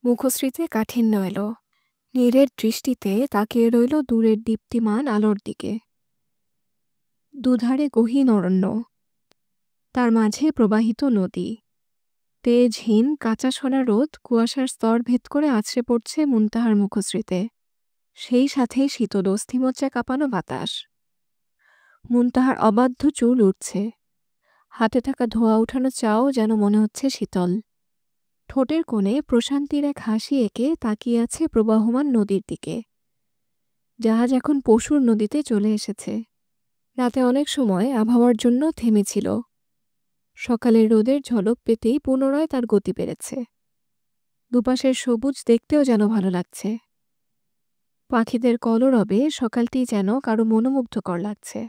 মুখশ্রীতে কাঠিন্য এলো। নীরের দৃষ্টিতে তাকিয়ে রইল দূরের দীপ্তিমান আলোর দিকে। দুধারে গহীন অরণ্য, তার মাঝে প্রবাহিত নদী। তেজহীন কাঁচা সোনা রোদ কুয়াশার স্তর ভেদ করে আছড়ে পড়ছে মুনতাহার মুখশ্রীতে। সেই সাথে শীতল অস্থিমজ্জা কাঁপানো বাতাস। মুনতাহার অবাধ্য চুল উঠছে। হাতে থাকা ধোয়া উঠানো চাও যেন মনে হচ্ছে শীতল। ঠোঁটের কোণে প্রশান্তির এক হাসি এঁকে তাকিয়ে আছে প্রবাহমান নদীর দিকে। জাহাজ এখন পশুর নদীতে চলে এসেছে। রাতে অনেক সময় আবহাওয়ার জন্য থেমেছিল। সকালের রোদের ঝলক পেতেই পুনরায় তার গতি বেড়েছে। দুপাশের সবুজ দেখতেও যেন ভালো লাগছে। পাখিদের কলরবে সকালটি যেন কারো মনোমুগ্ধকর লাগছে।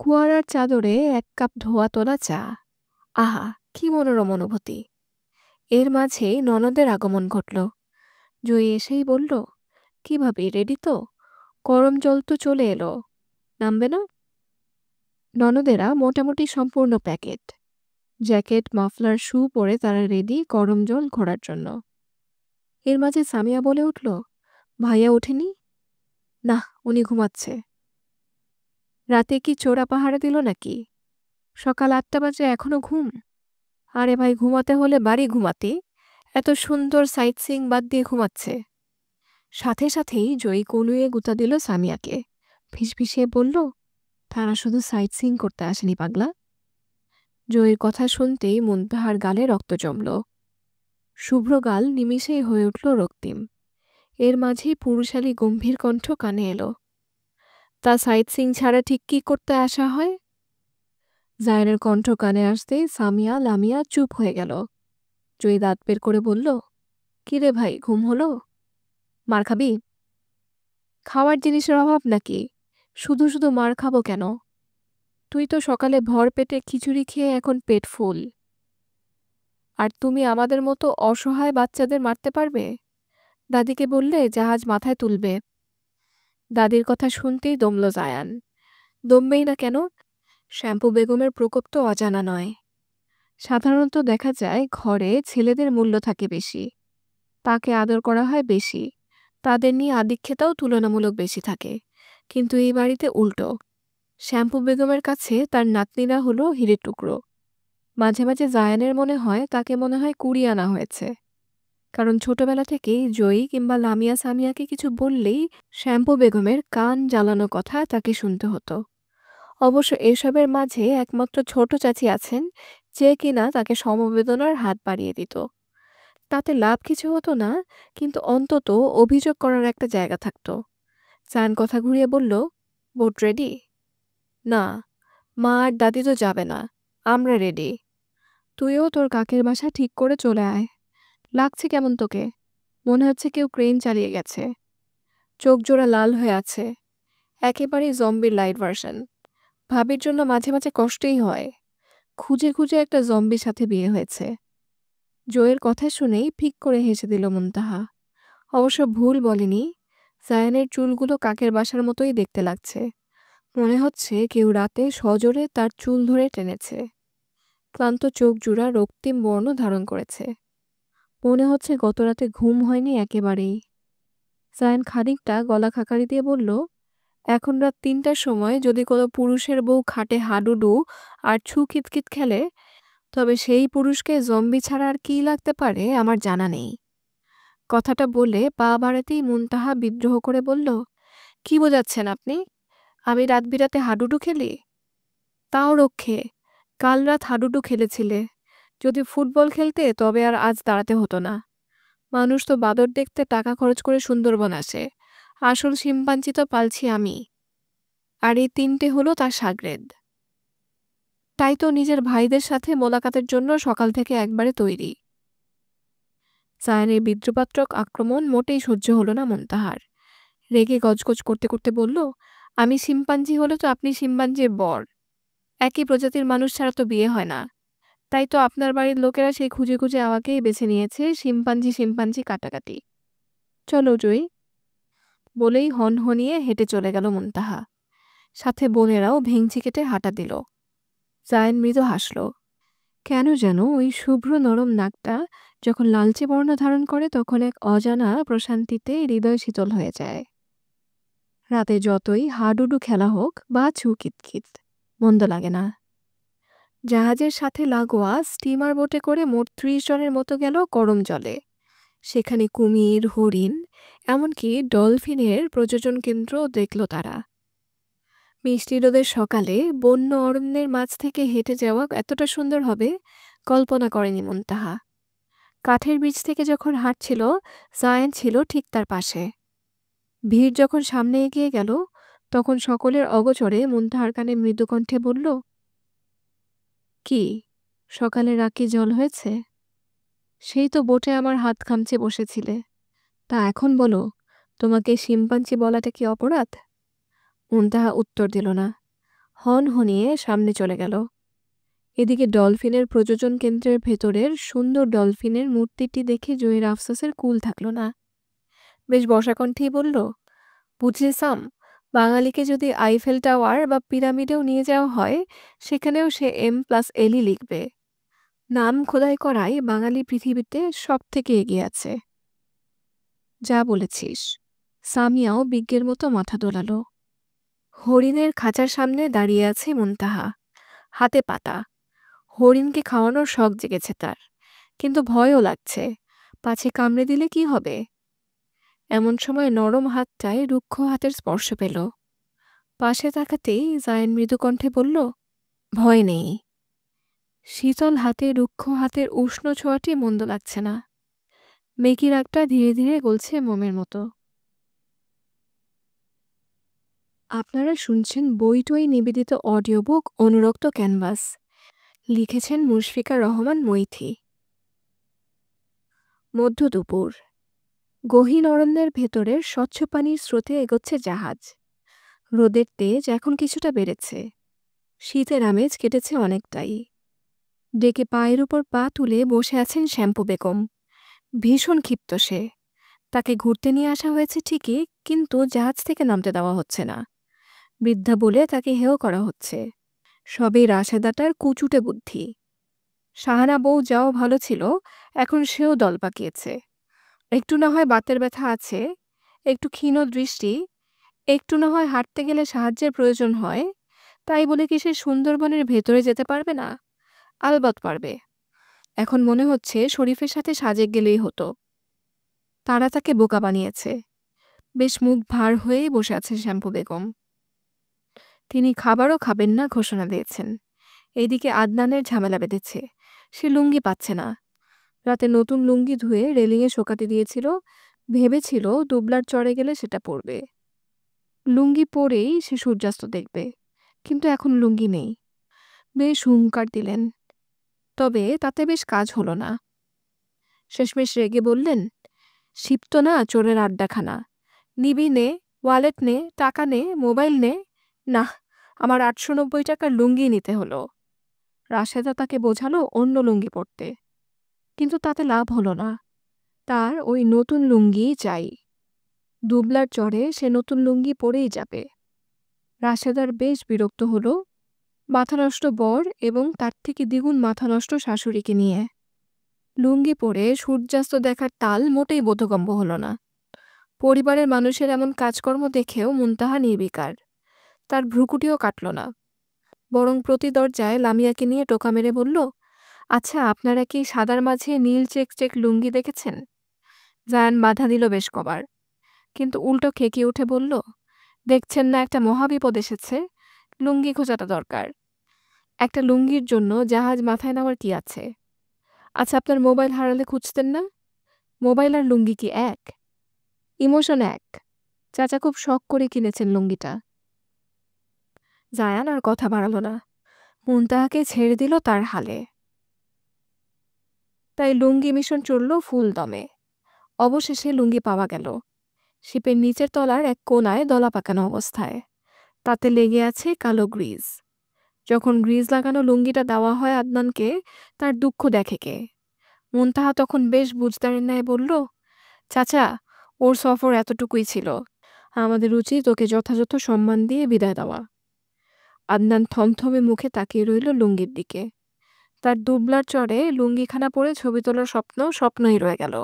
কুয়ারার চাদরে এক কাপ ধোয়া তোলা চা। আহা, কি মনোরম অনুভূতি। এর মাঝেই ননদের আগমন ঘটল। জয়ী এসেই বলল, কি ভাবি, রেডি তো? গরম জল তো চলে এলো, নামবে না? ননদেরা মোটামুটি সম্পূর্ণ প্যাকেট। জ্যাকেট, মাফলার, শু পরে তারা রেডি গরম জল ঘোরার জন্য। এর মাঝে সামিয়া বলে উঠল, ভাইয়া ওঠেনি? না, উনি ঘুমাচ্ছে। রাতে কি চোরা পাহারা দিল নাকি? সকাল ৮টা বাজে এখনো ঘুম? আরে ভাই, ঘুমাতে হলে বাড়ি ঘুমাতে, এত সুন্দর সাইট সিং বাদ দিয়ে ঘুমাচ্ছে। সাথে সাথেই জয়ী কনুয়ে গুতা দিল সামিয়াকে। ফিসফিসিয়ে বলল, তারা শুধু সাইট সিং করতে আসেনি পাগলা। জয়ীর কথা শুনতেই মুনতাহার গালে রক্ত জমল। শুভ্র গাল নিমিষেই হয়ে উঠল রক্তিম। এর মাঝেই পুরুষালী গম্ভীর কণ্ঠ কানে এলো, তা সাইট সিং ছাড়া ঠিক কি করতে আসা হয়? জায়নের কণ্ঠ কানে আসতেই সামিয়া, লামিয়া চুপ হয়ে গেল। জয়ী দাঁত বের করে বলল, কিরে ভাই, ঘুম হলো? মার খাবি? খাওয়ার জিনিসের অভাব নাকি? শুধু শুধু মার খাবো কেন? তুই তো সকালে ভর পেটে খিচুড়ি খেয়ে এখন পেট ফুল। আর তুমি আমাদের মতো অসহায় বাচ্চাদের মারতে পারবে? দাদিকে বললে জাহাজ মাথায় তুলবে। দাদির কথা শুনতেই দমল জায়ান। দমবেই না কেন? শ্যাম্পু বেগমের প্রকোপ তো অজানা নয়। সাধারণত দেখা যায় ঘরে ছেলেদের মূল্য থাকে বেশি, তাকে আদর করা হয় বেশি, তাদের নিয়ে আদিক্ষেতাও তুলনামূলক বেশি থাকে। কিন্তু এই বাড়িতে উল্টো। শ্যাম্পু বেগমের কাছে তার নাতনিরা হলো হিরের টুকরো। মাঝে মাঝে জায়ানের মনে হয় তাকে মনে হয় কুড়িয়ে আনা হয়েছে। কারণ ছোটবেলা থেকেই জয়ী কিংবা লামিয়া সামিয়াকে কিছু বললেই শ্যাম্পু বেগমের কান জ্বালানো কথা তাকে শুনতে হতো। অবশ্য এসবের মাঝে একমাত্র ছোট চাচি আছেন, যে কিনা তাকে সমবেদনার হাত বাড়িয়ে দিত। তাতে লাভ কিছু হতো না, কিন্তু অন্তত অভিযোগ করার একটা জায়গা থাকতো। জায়ান কথা ঘুরিয়ে বলল, বোট রেডি? না, মা আর দাদি তো যাবে না, আমরা রেডি। তুইও তোর কাকের বাসা ঠিক করে চলে আয়। লাগছে কেমন তোকে? মনে হচ্ছে কেউ ক্রেন চালিয়ে গেছে। চোখ জোড়া লাল হয়ে আছে, একেবারেই জম্বির লাইট ভার্সন। ভাবির জন্য মাঝে মাঝে কষ্টই হয়। খুঁজে খুঁজে একটা জম্বির সাথে বিয়ে হয়েছে। জয়ের কথা শুনেই ফিক করে হেসে দিল মুনতাহা। অবশ্য ভুল বলেনি। জায়ানের চুলগুলো কাকের বাসার মতোই দেখতে লাগছে। মনে হচ্ছে কেউ রাতে সজোরে তার চুল ধরে টেনেছে। ক্লান্ত চোখ জোড়া রক্তিম বর্ণ ধারণ করেছে। মনে হচ্ছে গত রাতে ঘুম হয়নি একেবারেই। জায়ান খানিকটা গলা খাকারি দিয়ে বলল, এখন রাত ৩টার সময় যদি কোনো পুরুষের বউ খাটে হাডুডু আর ছু কিতকিত খেলে, তবে সেই পুরুষকে জম্বি ছাড়া আর কী লাগতে পারে আমার জানা নেই। কথাটা বলে পা বাড়াতেই মুনতাহা বিদ্রোহ করে বলল, কি বোঝাচ্ছেন আপনি? আমি রাত বিরাতে হাডুডু খেলি? তাও রক্ষে, কাল রাত হাডুডু খেলেছিলে। যদি ফুটবল খেলতে তবে আর আজ দাঁড়াতে হতো না। মানুষ তো বাদর দেখতে টাকা খরচ করে সুন্দরবন আসে, আসল শিম্পাঞ্জি তো পালছি আমি। আর এই ৩টে হলো তার শাগরেদ। তাই তো নিজের ভাইদের সাথে মোলাকাতের জন্য সকাল থেকে একবারে তৈরি। জায়ানের বিদ্রুপাত্মক আক্রমণ মোটেই সহ্য হলো না মুনতাহার। রেগে গজগজ করতে করতে বলল, আমি শিম্পাঞ্জি হলে তো আপনি শিম্পাঞ্জির বর। একই প্রজাতির মানুষ ছাড়া তো বিয়ে হয় না। তাই তো আপনার বাড়ির লোকেরা সেই খুঁজে খুঁজে আমাকেই বেছে নিয়েছে শিম্পাঞ্জি শিম্পাঞ্জি কাটাকাটি। চলো জয়ী, বলেই হনহনিয়ে হেঁটে চলে গেল মুনতাহা। সাথে বোনেরাও ভেংচি কেটে হাঁটা দিল। জায়ান মৃদু হাসল। কেন যেন ওই শুভ্র নরম নাকটা যখন লালচে বর্ণ ধারণ করে তখন এক অজানা প্রশান্তিতে হৃদয় শীতল হয়ে যায়। রাতে যতই হাডুডু খেলা হোক বা ছু কিতকিত, মন্দ লাগে না। জাহাজের সাথে লাগোয়া স্টিমার বোটে করে মোট ৩০ জনের মতো গেল করম জলে। সেখানে কুমির, হরিণ, এমনকি ডলফিনের প্রজনন কেন্দ্র দেখল তারা। মিষ্টি রোদের সকালে বন্য অরণ্যের মাঝ থেকে হেঁটে যাওয়া এতটা সুন্দর হবে কল্পনা করেনি মুনতাহা। কাঠের বীজ থেকে যখন হাঁটছিল, জায়ান ছিল ঠিক তার পাশে। ভিড় যখন সামনে এগিয়ে গেল তখন সকলের অগোচরে মুনতাহার কানে মৃদু কণ্ঠে বলল, কি সকালে রাকি জল হয়েছে? সেই তো বোটে আমার হাত খামচে বসেছিলে। তা এখন বলো, তোমাকে শিম্পাঞ্জি বলাটা কি অপরাধ? মুনতাহা উত্তর দিল না। হনহনিয়ে সামনে চলে গেল। এদিকে ডলফিনের প্রজনন কেন্দ্রের ভেতরের সুন্দর ডলফিনের মূর্তিটি দেখে জয়ের আফসোসের কুল থাকল না। বেশ বসা কণ্ঠেই বলল, বুঝেছাম, বাঙালিকে যদি আইফেল টাওয়ার বা পিরামিডেও নিয়ে যাওয়া হয় সেখানেও সে M+L লিখবে। নাম খোদাই করাই বাঙালি পৃথিবীতে সব থেকে এগিয়ে আছে। যা বলেছিস। সামিয়াও বিজ্ঞের মতো মাথা দোলালো। হরিণের খাঁচার সামনে দাঁড়িয়ে আছে মুনতাহা, হাতে পাতা। হরিণকে খাওয়ানোর শখ জেগেছে তার, কিন্তু ভয়ও লাগছে, পাছে কামড়ে দিলে কি হবে। এমন সময় নরম হাতটায় রুক্ষ হাতের স্পর্শ পেল। পাশে তাকাতেই জায়ান মৃদু কণ্ঠে বলল, ভয় নেই। শীতল হাতে রুক্ষ হাতের উষ্ণ ছোঁয়াটি মন্দ লাগছে না। মেকি রাগটা ধীরে ধীরে গলছে মোমের মতো। আপনারা শুনছেন বইটই নিবেদিত অডিও বুক অনুরক্ত ক্যানভাস। লিখেছেন মুশফিকা রহমান মৈথি। মধ্য দুপুর। গহীন অরণ্যের ভেতরের স্বচ্ছ পানির স্রোতে এগোচ্ছে জাহাজ। রোদের তেজ এখন কিছুটা বেড়েছে। শীতের আমেজ কেটেছে অনেকটাই। ডেকে পায়ের উপর পা তুলে বসে আছেন শ্যাম্পু বেগম। ভীষণ ক্ষিপ্ত সে। তাকে ঘুরতে নিয়ে আসা হয়েছে ঠিকই, কিন্তু জাহাজ থেকে নামতে দেওয়া হচ্ছে না। বৃদ্ধা বলে তাকে হেয় করা হচ্ছে। সবই রাশেদাটার কুচুটে বুদ্ধি। সাহানা বউ যাও ভালো ছিল, এখন সেও দল পাকিয়েছে। একটু না হয় বাতের ব্যথা আছে, একটু ক্ষীণ দৃষ্টি, একটু না হয় হাঁটতে গেলে সাহায্যের প্রয়োজন হয়, তাই বলে কি সে সুন্দরবনের ভেতরে যেতে পারবে না? আলবাত পারবে। এখন মনে হচ্ছে শরীফের সাথে সাজেক গেলেই হতো। তারা তাকে বোকা বানিয়েছে। বেশ মুখ ভার হয়েই বসে আছে শ্যাম্পু বেগম। তিনি খাবারও খাবেন না ঘোষণা দিয়েছেন। এদিকে আদনানের ঝামেলা বেঁধেছে। সে লুঙ্গি পাচ্ছে না। রাতে নতুন লুঙ্গি ধুয়ে রেলিংয়ে শোকাতে দিয়েছিল, ভেবেছিল দুবলার চড়ে গেলে সেটা পরবে। লুঙ্গি পরেই সে সূর্যাস্ত দেখবে, কিন্তু এখন লুঙ্গি নেই। বেশ হুঙ্কার দিলেন, তবে তাতে বেশ কাজ হলো না। শেষমেশ রেগে বললেন, শিপ্ত না চোরের আড্ডাখানা। নিবি নে, ওয়ালেট নে, টাকা নে, মোবাইল নে। না, আমার ৮৯০ টাকার লুঙ্গি নিতে হলো। রাশেদা তাকে বোঝালো অন্য লুঙ্গি পরতে, কিন্তু তাতে লাভ হলো না। তার ওই নতুন লুঙ্গি চাই। দুবলার চড়ে সে নতুন লুঙ্গি পরেই যাবে। রাশেদার বেশ বিরক্ত হলো, মাথানষ্ট বর এবং তার থেকে দ্বিগুণ মাথানষ্ট শাশুড়িকে নিয়ে। লুঙ্গি পরে সূর্যাস্ত দেখার তাল মোটেই বোধগম্য হলো না। পরিবারের মানুষের এমন কাজকর্ম দেখেও মুনতাহা নির্বিকার। তার ভ্রুকুটিও কাটল না, বরং প্রতি দরজায় লামিয়াকে নিয়ে টোকা মেরে বলল, আচ্ছা, আপনারা কি সাদার মাঝে নীল চেক চেক লুঙ্গি দেখেছেন? জায়ান বাধা দিল বেশ কবার, কিন্তু উল্টো খেকিয়ে উঠে বলল, দেখছেন না একটা মহাবিপদ এসেছে, লুঙ্গি খোঁজাটা দরকার। একটা লুঙ্গির জন্য জাহাজ মাথায় নেওয়ার কি আছে? আচ্ছা, আপনার মোবাইল হারালে খুঁজতেন না? মোবাইল আর লুঙ্গি কি এক? ইমোশন এক। চাচা খুব শখ করে কিনেছেন লুঙ্গিটা। জায়ান আর কথা বাড়াল না, মুনতাহাকে ছেড়ে দিল তার হালে। তাই লুঙ্গি মিশন চলল ফুল দমে। অবশেষে লুঙ্গি পাওয়া গেল, শিপের নিচের তলার এক কোনায় দলা পাকানো অবস্থায়। তাতে লেগে আছে কালো গ্রিজ। যখন গ্রিজ লাগানো লুঙ্গিটা দেওয়া হয় আদনানকে, তার দুঃখ দেখে কে? মুনতাহা তখন বেশ বুঝদারের ন্যায় বলল, চাচা, ওর সফর এতটুকুই ছিল, আমাদের উচিত ওকে যথাযথ সম্মান দিয়ে বিদায় দেওয়া। আদনান থমথমে মুখে তাকিয়ে রইল লুঙ্গির দিকে। তার দুবলার চড়ে লুঙ্গিখানা পরে ছবি তোলার স্বপ্ন স্বপ্নই রয়ে গেল।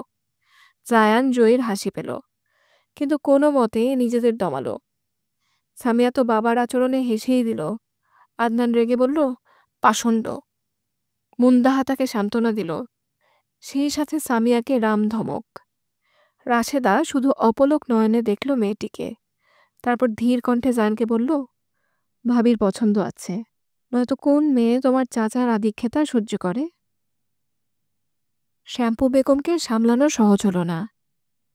জায়ান জয়ীর হাসি পেল, কিন্তু কোনো মতে নিজেদের দমালো। সামিয়া তো বাবার আচরণে হেসেই দিল। আদনান রেগে বলল, পাষণ্ড। মুনতাহা তাকে সান্ত্বনা দিল, সেই সাথে সামিয়াকে রাম ধমক। রাশেদা শুধু অপলক নয়নে দেখল মেয়েটিকে, তারপর ধীর কণ্ঠে জায়ানকে বলল, ভাবির পছন্দ আছে, নয়তো কোন মেয়ে তোমার চাচার আদিক্ষেতা সহ্য করে? শ্যাম্পু বেগমকে সামলানো সহজ হল না।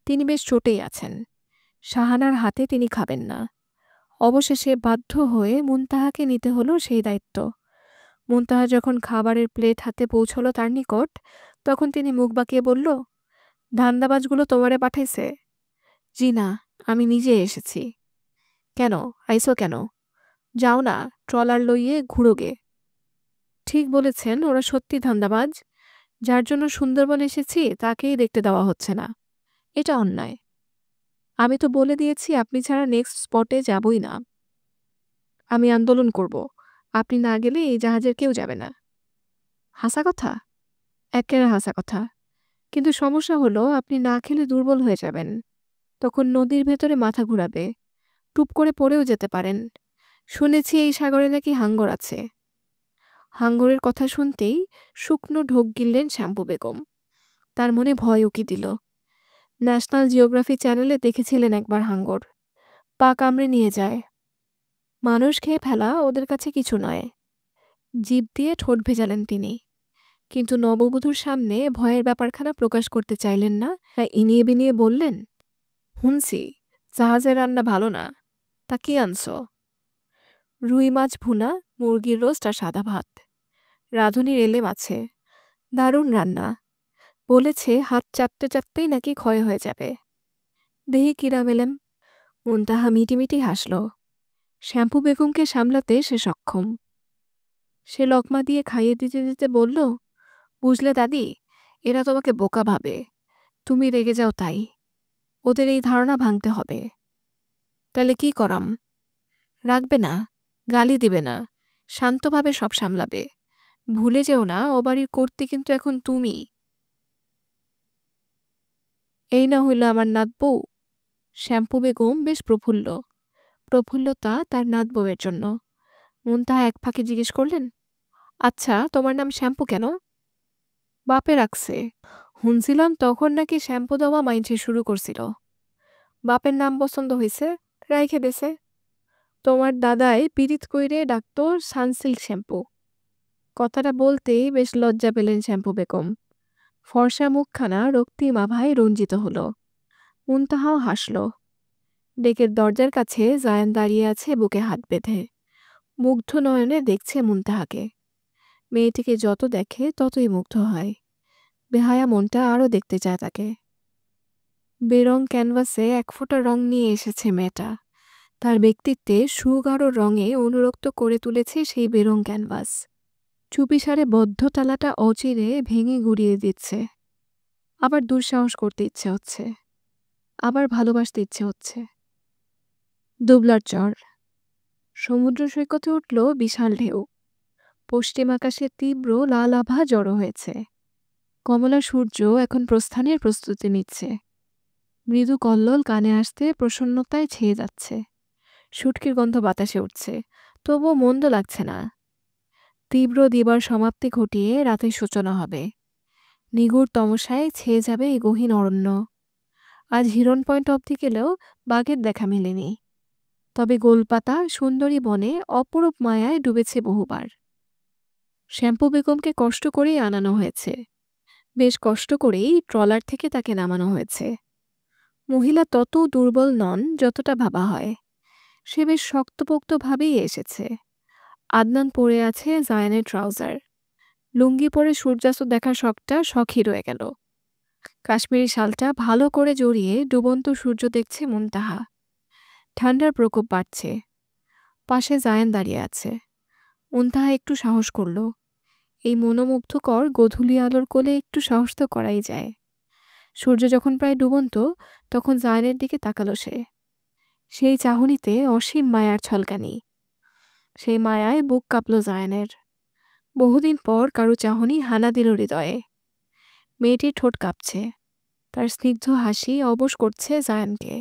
তিনি বেশ চোটেই আছেন, শাহানার হাতে তিনি খাবেন না। অবশেষে বাধ্য হয়ে মুনতাহাকে নিতে হলো সেই দায়িত্ব। মুনতাহা যখন খাবারের প্লেট হাতে পৌঁছল তার নিকট, তখন তিনি মুখ বাঁকিয়ে বলল, ধান্দাবাজগুলো তোমারে পাঠাইছে? জি না, আমি নিজে এসেছি। কেন আইসো কেন? যাও না, ট্রলার লইয়ে ঘুরোগে। ঠিক বলেছেন, ওরা সত্যি ধান্দাবাজ। যার জন্য সুন্দরবন এসেছি তাকেই দেখতে দেওয়া হচ্ছে না, এটা অন্যায়। আমি তো বলে দিয়েছি আপনি ছাড়া নেক্সট স্পটে যাবই না। আমি আন্দোলন করব, আপনি না গেলে এই জাহাজের কেউ যাবে না। হাসা কথা? একেবারে হাসা কথা। কিন্তু সমস্যা হলো, আপনি না খেলে দুর্বল হয়ে যাবেন, তখন নদীর ভেতরে মাথা ঘুরাবে, টুপ করে পড়েও যেতে পারেন। শুনেছি এই সাগরে নাকি হাঙ্গর আছে। হাঙ্গরের কথা শুনতেই শুকনো ঢোক গিললেন শ্যাম্পু বেগম। তার মনে ভয় উকি দিল। ন্যাশনাল জিওগ্রাফি চ্যানেলে দেখেছিলেন একবার হাঙ্গর, পা কামড়ে নিয়ে যায়। মানুষ খেয়ে ফেলা ওদের কাছে কিছু নয়। জিভ দিয়ে ঠোঁট ভেজালেন তিনি, কিন্তু নববধূর সামনে ভয়ের ব্যাপারখানা প্রকাশ করতে চাইলেন না। তাই ইনিয়ে বিনিয়ে বললেন, হুনসি জাহাজের রান্না ভালো না, তা কি আনছ? রুই মাছ ভুনা, মুরগির রোস্ট আর সাদা ভাত। রাঁধুনির এলেম আছে, দারুণ রান্না। বলেছে হাত চাপতে চাপতেই নাকি ক্ষয় হয়ে যাবে। দেহি কিরাম এলেম। মুনতাহা মিটিমিটি হাসল। শ্যাম্পু বেগমকে সামলাতে সে সক্ষম। সে লকমা দিয়ে খাইয়ে দিতে দিতে বলল, বুঝলে দাদি, এরা তোমাকে বোকা ভাবে, তুমি রেগে যাও তাই। ওদের এই ধারণা ভাঙতে হবে। তাহলে কি করাম? রাখবে না, গালি দিবে না, শান্তভাবে সব সামলাবে। ভুলে যেও না, ও বাড়ির কর্ত্রী কিন্তু এখন তুমি। এই না হইল আমার নাত বউ। শ্যাম্পু বেগম বেশ প্রফুল্ল। প্রফুল্লতা তার নাত বউয়ের জন্য। মুনতাহা এক ফাঁকে জিজ্ঞেস করলেন, আচ্ছা, তোমার নাম শ্যাম্পু কেন? বাপে রাখছে। শুনছিলাম তখন নাকি শ্যাম্পু দেওয়া মাইনছে শুরু করছিল। বাপের নাম পছন্দ হয়েছে, রাইখে দেছে। তোমার দাদাই পীড়িত কইরে ডাক্তার সানসিল্ক শ্যাম্পু। কথাটা বলতেই বেশ লজ্জা পেলেন শ্যাম্পু বেগম। ফর্সা মুখখানা রক্তিম আভায় রঞ্জিত হল। মুনতাহাও হাসল। ডেকের দরজার কাছে জায়ান দাঁড়িয়ে আছে বুকে হাত বেঁধে, মুগ্ধ নয়নে দেখছে মুনতাহাকে। মেয়েটিকে যত দেখে ততই মুগ্ধ হয়। বেহায়া মনটা আরও দেখতে চায় তাকে। বেরং ক্যানভাসে এক ফোঁটা রং নিয়ে এসেছে মেয়েটা। তার ব্যক্তিত্বে সুগাঢ় রঙে অনুরক্ত করে তুলেছে সেই বেরং ক্যানভাস। চুপিসারে বদ্ধ তালাটা অচিরে ভেঙে গুড়িয়ে দিচ্ছে। আবার দুঃসাহস করতে ইচ্ছে হচ্ছে, আবার ভালোবাসতে ইচ্ছে হচ্ছে। দুবলার চর। সমুদ্র সৈকতে উঠল বিশাল ঢেউ। পশ্চিম আকাশে তীব্র লাল আভা জড়ো হয়েছে। কমলা সূর্য এখন প্রস্থানের প্রস্তুতি নিচ্ছে। মৃদু কল্লোল কানে আসতে প্রসন্নতায় ছেয়ে যাচ্ছে। শুটকির গন্ধ বাতাসে উঠছে, তবুও মন্দ লাগছে না। তীব্র দিবার সমাপ্তি ঘটিয়ে রাতের সূচনা হবে। নিগুড় তমসায় ছেয়ে যাবে এই গহীন অরণ্য। আজ হিরন পয়েন্ট অবধি গেলেও বাঘের দেখা মেলেনি, তবে গোলপাতা সুন্দরী বনে অপরূপ মায়ায় ডুবেছে বহুবার। শ্যাম্পু বেগমকে কষ্ট করেই আনানো হয়েছে, বেশ কষ্ট করেই ট্রলার থেকে তাকে নামানো হয়েছে। মহিলা তত দুর্বল নন যতটা ভাবা হয়, সে বেশ শক্তপোক্তভাবেই এসেছে। আদনান পরে আছে জায়ানের ট্রাউজার, লুঙ্গি পরে সূর্যাস্ত দেখার শখটা শখই রয়ে গেল। কাশ্মীরি শালটা ভালো করে জড়িয়ে ডুবন্ত সূর্য দেখছে মুনতাহা। ঠান্ডার প্রকোপ বাড়ছে। পাশে জায়ান দাঁড়িয়ে আছে। মুনতাহা একটু সাহস করল। এই মনোমুগ্ধকর গোধূলি আলোর কোলে একটু সাহস তো করাই যায়। সূর্য যখন প্রায় ডুবন্ত তখন জায়ানের দিকে তাকালো সে। সেই চাহনিতে অসীম মায়ার ছলকানি। সেই মায়ায় বুক কাঁপল জায়ানের। বহুদিন পর কারো চাহনি হানা দিল হৃদয়ে। মেয়েটির ঠোঁট কাঁপছে, তার স্নিগ্ধ হাসি অবশ করছে জায়ানকে।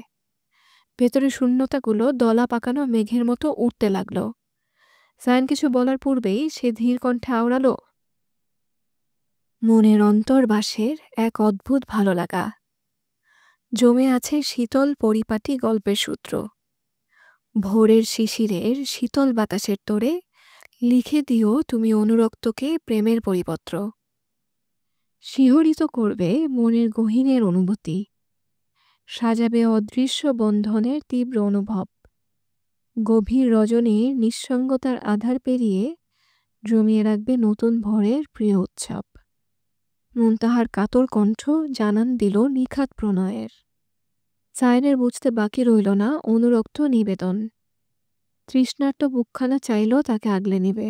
ভেতরে শূন্যতাগুলো দলা পাকানো মেঘের মতো উঠতে লাগল। জায়ান কিছু বলার পূর্বেই সে ধীর কণ্ঠে আওড়ালো, মনের অন্তর্বাসের এক অদ্ভুত ভালো লাগা। জমে আছে শীতল পরিপাটি গল্পের সূত্র। ভোরের শিশিরের শীতল বাতাসের তোড়ে লিখে দিও তুমি অনুরক্তকে প্রেমের পরিপত্র। শিহরিত করবে মনের গহীনের অনুভূতি, সাজাবে অদৃশ্য বন্ধনের তীব্র অনুভব। গভীর রজনীর নিঃসঙ্গতার আধার পেরিয়ে জমিয়ে রাখবে নতুন ভোরের প্রিয় উৎসব। মুনতাহার কাতর কণ্ঠ জানান দিল নিখাত প্রণয়ের। জায়ানের বুঝতে বাকি রইল না অনুরক্ত নিবেদন। তৃষ্ণার্ত বুকখানা চাইল তাকে আগলে নিবে,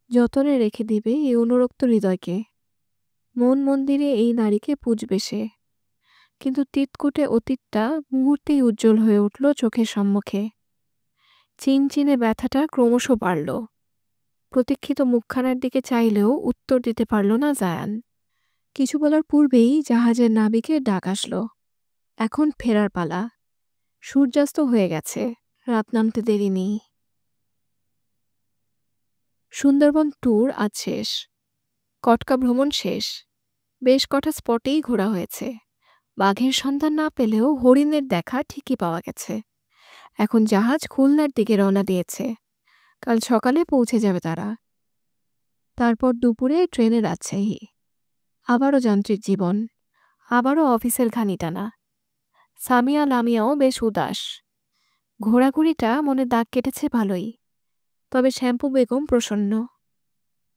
যতনে রেখে দিবে এই অনুরক্ত হৃদয়কে। মন মন্দিরে এই নারীকে পুজবে সে। কিন্তু তিতকুটে অতীতটা মুহূর্তেই উজ্জ্বল হয়ে উঠল চোখের সম্মুখে। চিনচিনে ব্যথাটা ক্রমশ বাড়ল। প্রতীক্ষিত মুখখানার দিকে চাইলেও উত্তর দিতে পারল না জায়ান। কিছু বলার পূর্বেই জাহাজের নাবিকের ডাক আসলো। এখন ফেরার পালা। সূর্যাস্ত হয়ে গেছে, রাত নামতে দেরি নেই। সুন্দরবন ট্যুর আজ শেষ। কটকা ভ্রমণ শেষ। বেশ কটা স্পটেই ঘোরা হয়েছে। বাঘের সন্ধান না পেলেও হরিণের দেখা ঠিকই পাওয়া গেছে। এখন জাহাজ খুলনার দিকে রওনা দিয়েছে। কাল সকালে পৌঁছে যাবে তারা। তারপর দুপুরে ট্রেনে রাজশাহী। আবারও যান্ত্রিক জীবন, আবারও অফিসের ঘানি টানা। সামিয়া লামিয়াও বেশ উদাস। ঘোরাঘুরিটা মনে দাগ কেটেছে ভালোই, তবে শ্যাম্পু বেগম প্রসন্ন।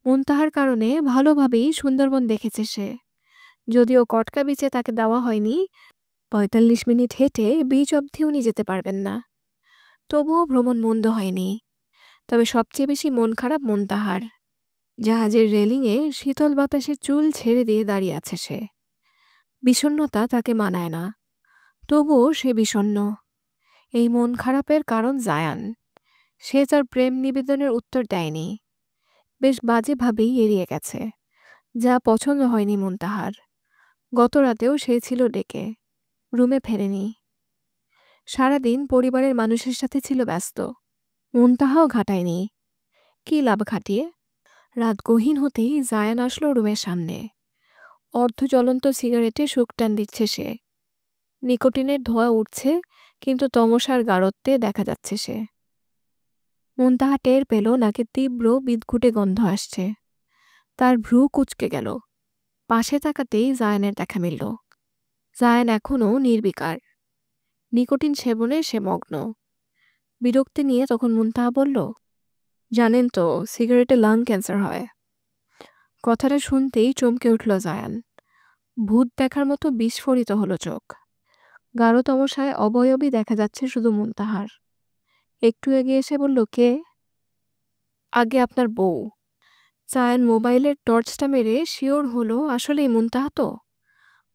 মুনতাহার কারণে ভালোভাবেই সুন্দরবন দেখেছে সে। যদিও কটকা বিচে তাকে দেওয়া হয়নি, ৪৫ মিনিট হেঁটে বিচ অবধি উনি যেতে পারবেন না। তবুও ভ্রমণ মন্দ হয়নি। তবে সবচেয়ে বেশি মন খারাপ মুনতাহার। জাহাজের রেলিংয়ে শীতল বাতাসের চুল ছেড়ে দিয়ে দাঁড়িয়ে আছে সে। বিষণ্ণতা তাকে মানায় না, তবুও সে বিষণ্ণ। এই মন খারাপের কারণ জায়ান। সে তার প্রেম নিবেদনের উত্তর দেয়নি, বেশ বাজেভাবেই এড়িয়ে গেছে। যা পছন্দ হয়নি মুনতাহার। গত রাতেও সে ছিল ডেকে, রুমে ফেরেনি। সারাদিন পরিবারের মানুষের সাথে ছিল ব্যস্ত। মুনতাহাও ঘাটায়নি। কি লাভ খাটিয়ে? রাত গহীন হতেই জায়ান আসলো রুমের সামনে। অর্ধজ্বলন্ত সিগারেটে শুকটান দিচ্ছে সে। নিকোটিনের ধোঁয়া উঠছে, কিন্তু তমসার গাঢ়ত্বে দেখা যাচ্ছে সে। মুনতাহা টের পেল নাকে তীব্র বিদঘুটে গন্ধ আসছে। তার ভ্রু কুঁচকে গেল। পাশে তাকাতেই জায়ানের দেখা মিলল। জায়ান এখনও নির্বিকার। নিকোটিন সেবনে সে মগ্ন। বিরক্তি নিয়ে তখন মুনতাহা বলল, জানেন তো সিগারেটে লাং ক্যান্সার হয়। কথাটা শুনতেই চমকে উঠল জায়ান। ভূত দেখার মতো বিস্ফোরিত হলো চোখ। গাঢ় তমসায় অবয়বই দেখা যাচ্ছে শুধু মুনতাহার। একটু এগিয়ে এসে বলল, কে? আগে আপনার বউ। জায়ান মোবাইলের টর্চটা মেরে শিওর হলো আসলেই মুনতাহা তো।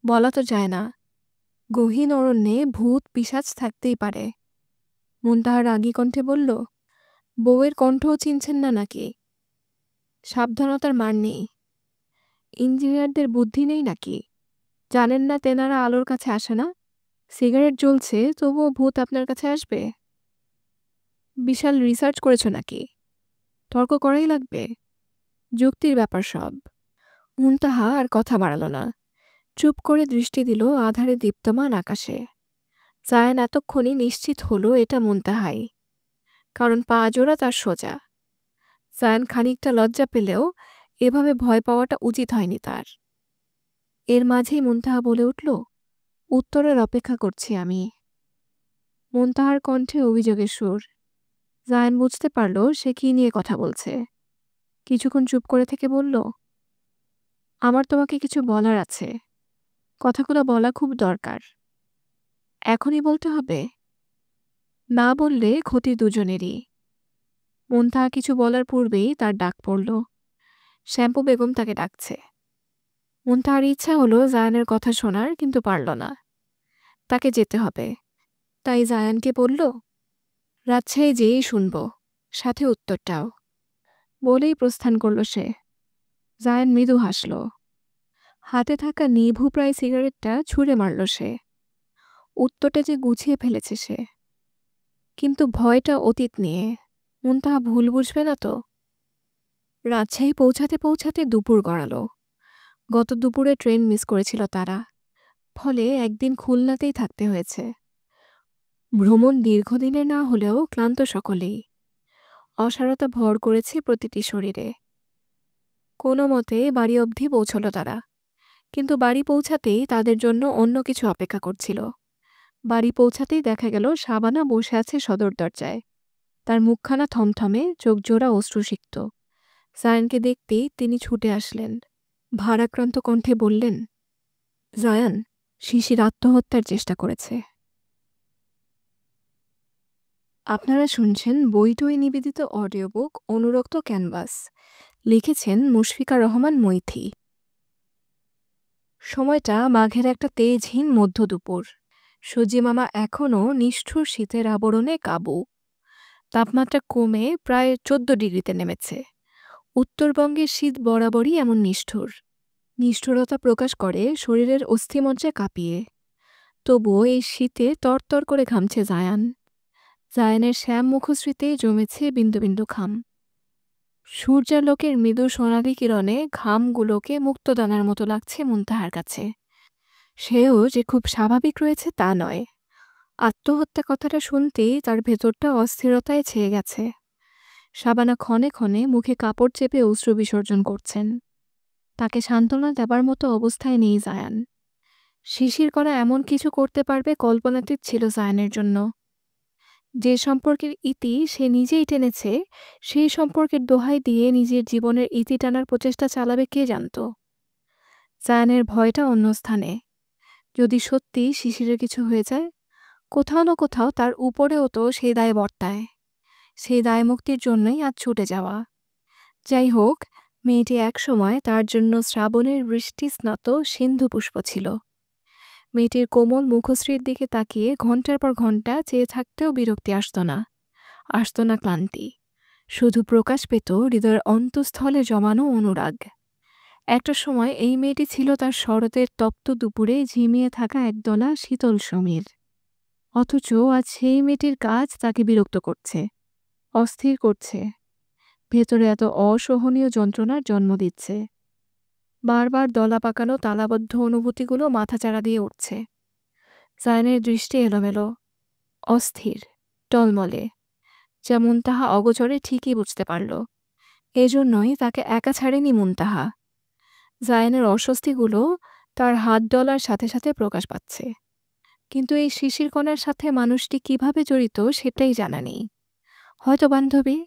বলা তো যায় না, গহীন অরণ্যে ভূত পিশাচ থাকতেই পারে। মুনতাহার রাগী কণ্ঠে বলল, বউয়ের কণ্ঠও চিনছেন না নাকি? সাবধানতার মার নেই। ইঞ্জিনিয়ারদের বুদ্ধি নেই নাকি? জানেন না তেনারা আলোর কাছে আসে না? সিগারেট জ্বলছে তবুও ভূত আপনার কাছে আসবে? বিশাল রিসার্চ করেছ নাকি? তর্ক করাই লাগবে? যুক্তির ব্যাপার সব। মুনতাহা আর কথা বাড়াল না। চুপ করে দৃষ্টি দিল আধারে দীপ্তমান আকাশে। জায়ান এতক্ষণে নিশ্চিত হলো এটা মুনতাহাই, কারণ পা জোড়া তার সোজা। জায়ান খানিকটা লজ্জা পেলেও এভাবে ভয় পাওয়াটা উচিত হয়নি তার। এর মাঝেই মুনতাহা বলে উঠল, উত্তরের অপেক্ষা করছি আমি। মুনতাহার কণ্ঠে অভিযোগের সুর। জায়ান বুঝতে পারল সে কি নিয়ে কথা বলছে। কিছুক্ষণ চুপ করে থেকে বলল, আমার তোমাকে কিছু বলার আছে। কথাগুলো বলা খুব দরকার। এখনই বলতে হবে? না বললে ক্ষতি দুজনেরই। মুনতাহা কিছু বলার পূর্বেই তার ডাক পড়ল। শ্যাম্পু বেগম তাকে ডাকছে। মুনতাহার ইচ্ছা হলো জায়ানের কথা শোনার, কিন্তু পারল না। তাকে যেতে হবে। তাই জায়ানকে বলল, রাজশাহী যেয়েই শুনব, সাথে উত্তরটাও। বলেই প্রস্থান করল সে। জায়ান মৃদু হাসল। হাতে থাকা নিভু প্রায় সিগারেটটা ছুঁড়ে মারল সে। উত্তরটা যে গুছিয়ে ফেলেছে সে। কিন্তু ভয়টা অতীত নিয়ে। মুনতাহা ভুল বুঝবে না তো? রাজশাহী পৌঁছাতে পৌঁছাতে দুপুর গড়াল। গত দুপুরে ট্রেন মিস করেছিল তারা, ফলে একদিন খুলনাতেই থাকতে হয়েছে। ভ্রমণ দীর্ঘদিনের না হলেও ক্লান্ত সকলেই। অসারতা ভর করেছে প্রতিটি শরীরে। কোনো মতে বাড়ি অবধি পৌঁছল তারা। কিন্তু বাড়ি পৌঁছাতেই তাদের জন্য অন্য কিছু অপেক্ষা করছিল। বাড়ি পৌঁছাতেই দেখা গেল শাবানা বসে আছে সদর দরজায়। তার মুখখানা থমথমে, চোখ জোড়া অশ্রুসিক্ত। জায়ানকে দেখতেই তিনি ছুটে আসলেন। ভারাক্রান্ত কণ্ঠে বললেন, জায়ান, শিশির আত্মহত্যার চেষ্টা করেছে। আপনারা শুনছেন বইটই নিবেদিত অডিও বুক অনুরক্ত ক্যানভাস। লিখেছেন মুশফিকা রহমান মৈথি। সময়টা মাঘের একটা তেজহীন মধ্য দুপুর। সূর্যি মামা এখনও নিষ্ঠুর শীতের আবরণে কাবু। তাপমাত্রা কমে প্রায় 14 ডিগ্রিতে নেমেছে। উত্তরবঙ্গের শীত বরাবরই এমন নিষ্ঠুর। নিষ্ঠুরতা প্রকাশ করে শরীরের অস্থিমজ্জা কাঁপিয়ে। তবুও এই শীতে তরতর করে ঘামছে জায়ান। জায়ানের শ্যাম মুখশ্রীতে জমেছে বিন্দু বিন্দু ঘাম। সূর্যালোকের মৃদু সোনালি কিরণে ঘামগুলোকে মুক্তদানার মতো লাগছে মুনতাহার কাছে। সেও যে খুব স্বাভাবিক রয়েছে তা নয়। আত্মহত্যা কথাটা শুনতেই তার ভেতরটা অস্থিরতায় ছেয়ে গেছে। শাবানা ক্ষণে ক্ষণে মুখে কাপড় চেপে অশ্রু বিসর্জন করছেন। তাকে সান্ত্বনা দেবার মতো অবস্থায় নেই জায়ান। শিশির করা এমন কিছু করতে পারবে কল্পনাতীত ছিল জায়ানের জন্য। যে সম্পর্কের ইতি সে নিজেই টেনেছে, সেই সম্পর্কের দোহাই দিয়ে নিজের জীবনের ইতি টানার প্রচেষ্টা চালাবে কে জানত। জায়ানের ভয়টা অন্য স্থানে। যদি সত্যি শিশিরের কিছু হয়ে যায়, কোথাও না কোথাও তার উপরেও তো সেই দায় বর্তায়। সেই দায় মুক্তির জন্যই আজ ছুটে যাওয়া। যাই হোক, মেয়েটি একসময় তার জন্য শ্রাবণের বৃষ্টি স্নাত সিন্ধু পুষ্প ছিল। মেয়েটির কোমল মুখশ্রীর দিকে তাকিয়ে ঘণ্টার পর ঘণ্টা চেয়ে থাকতেও বিরক্তি আসত না। আসত না ক্লান্তি। শুধু প্রকাশ পেত হৃদয়ের অন্তঃস্থলে জমানো অনুরাগ। একটা সময় এই মেয়েটি ছিল তার শরতের তপ্ত দুপুরে ঝিমিয়ে থাকা একদলা শীতল সমীর। অথচ আজ সেই মেয়েটির কাজ তাকে বিরক্ত করছে, অস্থির করছে। ভেতরে এত অসহনীয় যন্ত্রণার জন্ম দিচ্ছে। বারবার দলা পাকানো তালাবদ্ধ অনুভূতিগুলো মাথাচাড়া দিয়ে উঠছে। জায়ানের দৃষ্টি এলোমেলো, অস্থির, টলমলে। যা মুনতাহা অগোচরে ঠিকই বুঝতে পারল। এজন্যই তাকে একা ছাড়েনি মুনতাহা। জায়ানের অস্বস্তিগুলো তার হাত ডলার সাথে সাথে প্রকাশ পাচ্ছে। কিন্তু এই শিশির কণার সাথে মানুষটি কিভাবে জড়িত সেটাই জানা নেই। হয়তো বান্ধবী,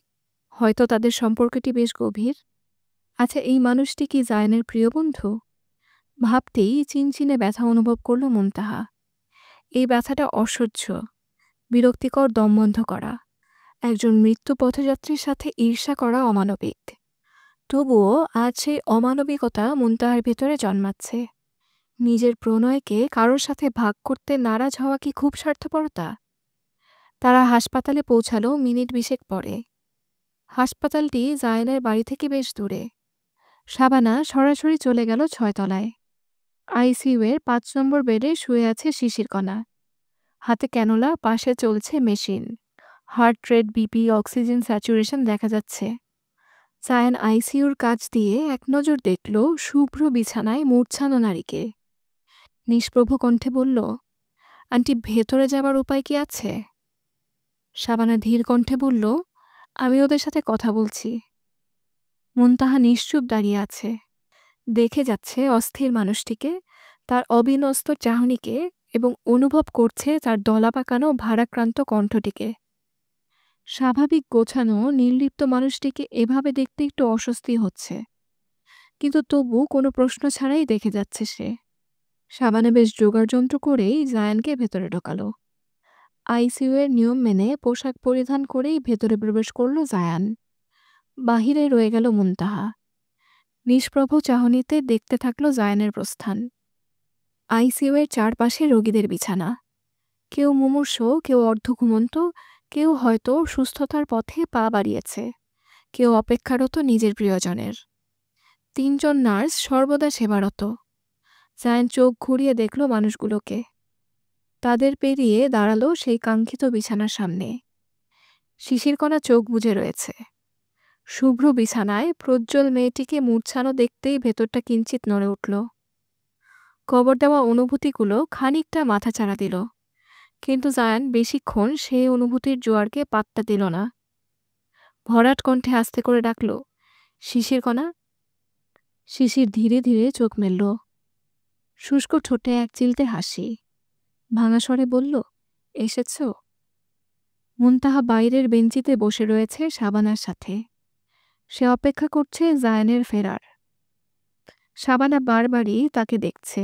হয়তো তাদের সম্পর্কটি বেশ গভীর। আচ্ছা, এই মানুষটি কি জায়ানের প্রিয় বন্ধু? ভাবতেই চিনচিনে ব্যথা অনুভব করল মুনতাহা। এই ব্যথাটা অসহ্য, বিরক্তিকর, দমবন্ধ করা। একজন মৃত্যু পথযাত্রীর সাথে ঈর্ষা করা অমানবিক। তবুও আজ সেই অমানবিকতা মুনতাহার ভেতরে জন্মাচ্ছে। নিজের প্রণয়কে কারোর সাথে ভাগ করতে নারাজ হওয়া কি খুব স্বার্থপরতা? তারা হাসপাতালে পৌঁছালো মিনিট 20 পরে। হাসপাতালটি জায়ানের বাড়ি থেকে বেশ দূরে। শাবানা সরাসরি চলে গেল 6 তলায়। আইসিইউ-এর 5 নম্বর বেডে শুয়ে আছে শিশিরকণা। হাতে ক্যানোলা, পাশে চলছে machine. Heart rate, BP, oxygen saturation দেখা যাচ্ছে। জায়ান আইসিইউর কাছ দিয়ে এক নজর দেখল শুভ্র বিছানায় মূর্ছানো নারীকে। নিষ্প্রভ কণ্ঠে বলল, আন্টি, ভেতরে যাবার উপায় কি আছে? শাবানা ধীর কণ্ঠে বলল, আমি ওদের সাথে কথা বলছি। মুনতাহা নিশ্চুপ দাঁড়িয়ে আছে, দেখে যাচ্ছে অস্থির মানুষটিকে, তার অবিন্যস্ত চাহনিকে, এবং অনুভব করছে তার দলাপাকানো ভারাক্রান্ত কণ্ঠটিকে। স্বাভাবিক গোছানো নির্লিপ্ত মানুষটিকে এভাবে দেখতে একটু অস্বস্তি হচ্ছে, কিন্তু তবু কোনো প্রশ্ন ছাড়াই দেখে যাচ্ছে সে। শাবানা বেশ জোগাড়যন্ত্র করেই জায়ানকে ভেতরে ঢোকালো। আইসিইউ এর নিয়ম মেনে পোশাক পরিধান করেই ভেতরে প্রবেশ করল জায়ান। বাহিরে রয়ে গেল মুনতাহা। নিষ্প্রভ চাহনিতে দেখতে থাকল জায়ানের প্রস্থান। আইসিইউ এর চারপাশে রোগীদের বিছানা। কেউ মুমূর্ষু, কেউ অর্ধঘুমন্ত, কেউ হয়তো সুস্থতার পথে পা বাড়িয়েছে, কেউ অপেক্ষারত নিজের প্রিয়জনের। ৩ জন নার্স সর্বদা সেবারত। জায়ান চোখ ঘুরিয়ে দেখল মানুষগুলোকে। তাদের পেরিয়ে দাঁড়ালো সেই কাঙ্ক্ষিত বিছানার সামনে। শিশিরকণা চোখ বুজে রয়েছে। শুভ্র বিছানায় প্রজ্জ্বল মেয়েটিকে মূর্ছানো দেখতেই ভেতরটা কিঞ্চিত নড়ে উঠল। কবর দেওয়া অনুভূতিগুলো খানিকটা মাথাচাড়া দিল, কিন্তু জায়ান বেশিক্ষণ সেই অনুভূতির জোয়ারকে পাত্তা দিল না। ভরাট কণ্ঠে আস্তে করে ডাকল, শিশিরকণা। শিশির ধীরে ধীরে চোখ মেলল। শুষ্ক ঠোঁটে এক চিলতে হাসি। ভাঙা স্বরে বলল, এসেছ? মুনতাহা বাইরের বেঞ্চিতে বসে রয়েছে শাবানার সাথে। সে অপেক্ষা করছে জায়ানের ফেরার। শাবানা বারবারই তাকে দেখছে।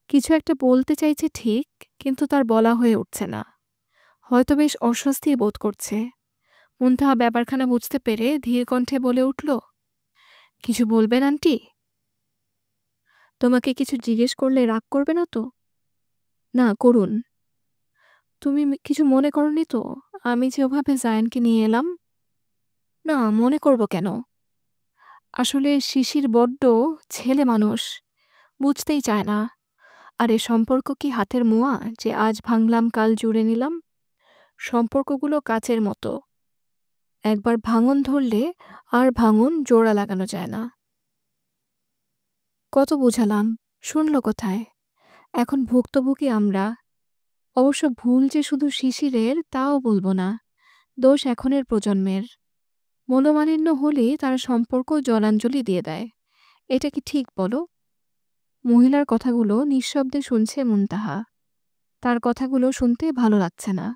কিছু একটা বলতে চাইছে ঠিক, কিন্তু তার বলা হয়ে উঠছে না। হয়তো বেশ অস্বস্তি বোধ করছে। মুনতাহা ব্যাপারখানা বুঝতে পেরে ধীর কণ্ঠে বলে উঠল, কিছু বলবেন আন্টি? তোমাকে কিছু জিজ্ঞেস করলে রাগ করবে না তো? না, করুন। তুমি কিছু মনে করনি তো আমি যে ওভাবে জায়ানকে নিয়ে এলাম? না, মনে করব কেন? আসলে শিশির বড্ড ছেলে মানুষ, বুঝতেই চায় না। আর এ সম্পর্ক কি হাতের মোয়া যে আজ ভাঙলাম কাল জুড়ে নিলাম? সম্পর্কগুলো কাচের মতো, একবার ভাঙন ধরলে আর ভাঙন জোড়া লাগানো যায় না। কত বোঝালাম, শুনল কোথায়? এখন ভুক্তভোগী আমরা। অবশ্য ভুল যে শুধু শিশিরের তাও বলবো না, দোষ এখনের প্রজন্মের। মনোমালিন্য হলে তারা সম্পর্ক জলাঞ্জলি দিয়ে দেয়। এটা কি ঠিক বলো? মহিলার কথাগুলো নিঃশব্দে শুনছে মুনতাহা। তার কথাগুলো শুনতে ভালো লাগছে না,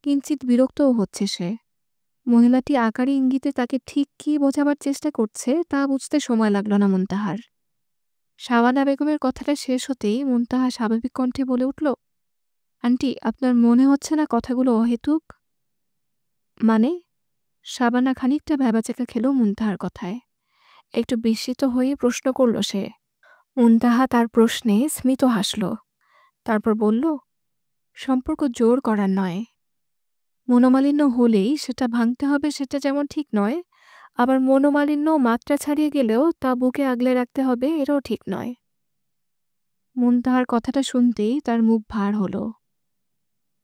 কিঞ্চিত বিরক্তও হচ্ছে সে। মহিলাটি আকারে ইঙ্গিতে তাকে ঠিক কী বোঝাবার চেষ্টা করছে তা বুঝতে সময় লাগল না মুনতাহার। শাবানা বেগমের কথাটা শেষ হতেই মুনতাহা স্বাভাবিক কণ্ঠে বলে উঠল, আন্টি, আপনার মনে হচ্ছে না কথাগুলো অহেতুক? মানে? শাবানা খানিকটা ভ্যাবাচেকা খেল মুনতাহার কথায়। একটু বিস্মিত হয়ে প্রশ্ন করল সে। মুনতাহা তার প্রশ্নে স্মিত হাসল। তারপর বলল, সম্পর্ক জোর করার নয়। মনোমালিন্য হলেই সেটা ভাঙতে হবে সেটা যেমন ঠিক নয়, আবার মনোমালিন্য মাত্রা ছাড়িয়ে গেলেও তা বুকে আগলে রাখতে হবে এটাও ঠিক নয়। মুনতাহার কথাটা শুনতেই তার মুখ ভার হল।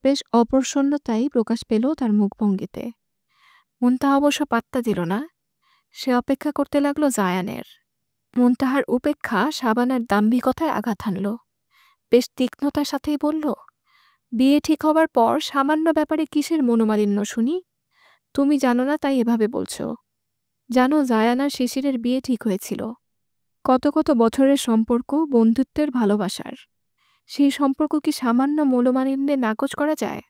বেশ অপ্রসন্নতাই প্রকাশ পেল তার মুখভঙ্গিতে। মুনতাহা অবশ্য পাত্তা দিল না। সে অপেক্ষা করতে লাগল জায়ানের। মুনতাহার উপেক্ষা শাবানার দাম্ভিকতায় আঘাত হানল। বেশ তীক্ষ্ণতার সাথেই বলল, বিয়ে ঠিক হবার পর সামান্য ব্যাপারে কিসের মনোমালিন্য শুনি? তুমি জানো না তাই এভাবে বলছো। জানো জায়ান আর শিশিরের বিয়ে ঠিক হয়েছিল। কত কত বছরের সম্পর্ক, বন্ধুত্বের, ভালোবাসার। সেই সম্পর্ক কি সামান্য মনোমালিন্যে নাকচ করা যায়?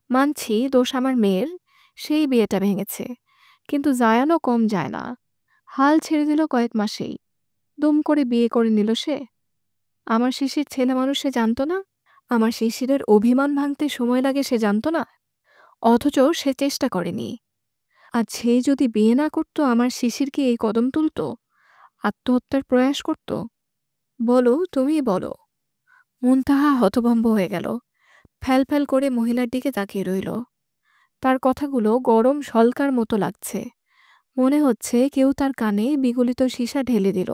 মানছি দোষ আমার মেয়ের, সেই বিয়েটা ভেঙেছে, কিন্তু জায়ানও কম যায় না। হাল ছেড়ে দিল কয়েক মাসেই। দুম করে বিয়ে করে নিল সে। আমার শিশির ছেলে মানুষ সে জানত না? আমার শিশিরের অভিমান ভাঙতে সময় লাগে সে জানত না? অথচ সে চেষ্টা করেনি। আর সে যদি বিয়ে না করত, আমার শিশির কি এই কদম তুলত? আত্মহত্যার প্রয়াস করত? বলো, তুমি বলো। মুনতাহা হতভম্ব হয়ে গেল। ফ্যাল ফ্যাল করে মহিলার দিকে তাকিয়ে রইল। তার কথাগুলো গরম শলকার মতো লাগছে। মনে হচ্ছে কেউ তার কানে বিগলিত সীসা ঢেলে দিল।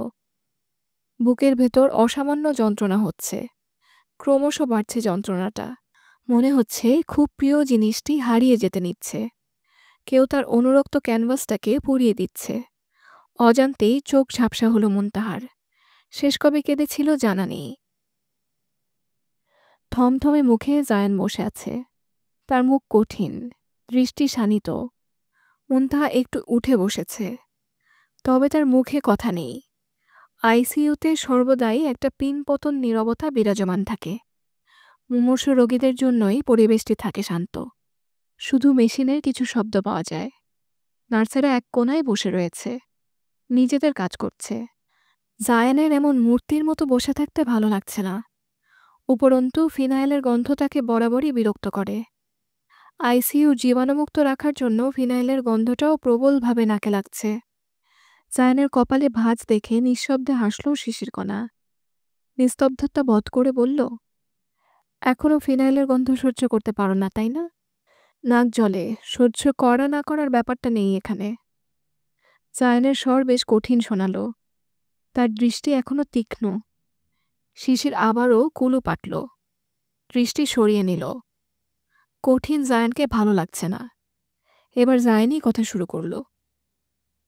বুকের ভেতর অসামান্য যন্ত্রণা হচ্ছে। ক্রমশ বাড়ছে যন্ত্রণাটা। মনে হচ্ছে খুব প্রিয় জিনিসটি হারিয়ে যেতে নিচ্ছে। কেউ তার অনুরক্ত ক্যানভাসটাকে পুড়িয়ে দিচ্ছে। অজান্তেই চোখ ঝাপসা হলো মুনতাহার। শেষ কবে কেঁদেছিল জানা নেই। থমথমে মুখে জায়ান বসে আছে। তার মুখ কঠিন, দৃষ্টি শানিত। মুনতাহা একটু উঠে বসেছে, তবে তার মুখে কথা নেই। আইসিইউতে সর্বদাই একটা পিনপতন নীরবতা বিরাজমান থাকে। মুমূর্ষু রোগীদের জন্যই পরিবেশটি থাকে শান্ত। শুধু মেশিনের কিছু শব্দ পাওয়া যায়। নার্সেরা এক কোনায় বসে রয়েছে, নিজেদের কাজ করছে। জায়ানের এমন মূর্তির মতো বসে থাকতে ভালো লাগছে না। উপরন্তু ফিনাইলের গন্ধ তাকে বরাবরই বিরক্ত করে। আইসিইউ জীবাণুমুক্ত রাখার জন্য ফিনাইলের গন্ধটাও প্রবলভাবে নাকে লাগছে। জায়ানের কপালে ভাঁজ দেখে নিঃশব্দে হাসল শিশিরকণা। নিস্তব্ধতা বধ করে বলল, এখনও ফিনাইলের গন্ধ সহ্য করতে পারো না, তাই না? নাক জ্বলে, সহ্য করা না করার ব্যাপারটা নেই এখানে। জায়ানের স্বর বেশ কঠিন শোনালো। তার দৃষ্টি এখনো তীক্ষ্ণ। শিশির আবারও কুলু পাটল, দৃষ্টি সরিয়ে নিল। কঠিন জায়ানকে ভালো লাগছে না। এবার জায়ানই কথা শুরু করল।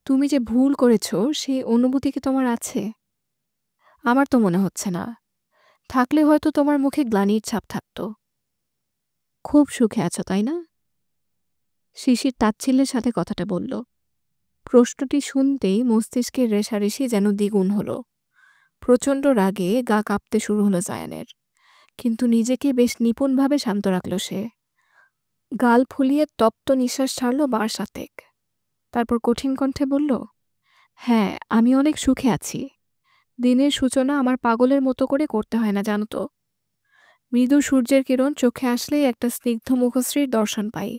তুমি যে ভুল করেছ সেই অনুভূতি কি তোমার আছে? আমার তো মনে হচ্ছে না। থাকলে হয়তো তোমার মুখে গ্লানির ছাপ থাকত। খুব সুখে আছো, তাই না? শিশির তাচ্ছিল্যের সাথে কথাটা বলল। প্রশ্নটি শুনতেই মস্তিষ্কের রেশারেশি যেন দ্বিগুণ হল। প্রচণ্ড রাগে গা কাঁপতে শুরু হলো জায়ানের, কিন্তু নিজেকে বেশ নিপুণভাবে শান্ত রাখল সে। গাল ফুলিয়ে তপ্ত নিঃশ্বাস ছাড়ল বার সাতেক। তারপর কঠিন কণ্ঠে বলল, হ্যাঁ, আমি অনেক সুখে আছি। দিনের সূচনা আমার পাগলের মতো করে করতে হয় না, জানো তো। মৃদু সূর্যের কিরণ চোখে আসলেই একটা স্নিগ্ধ মুখশ্রীর দর্শন পাই।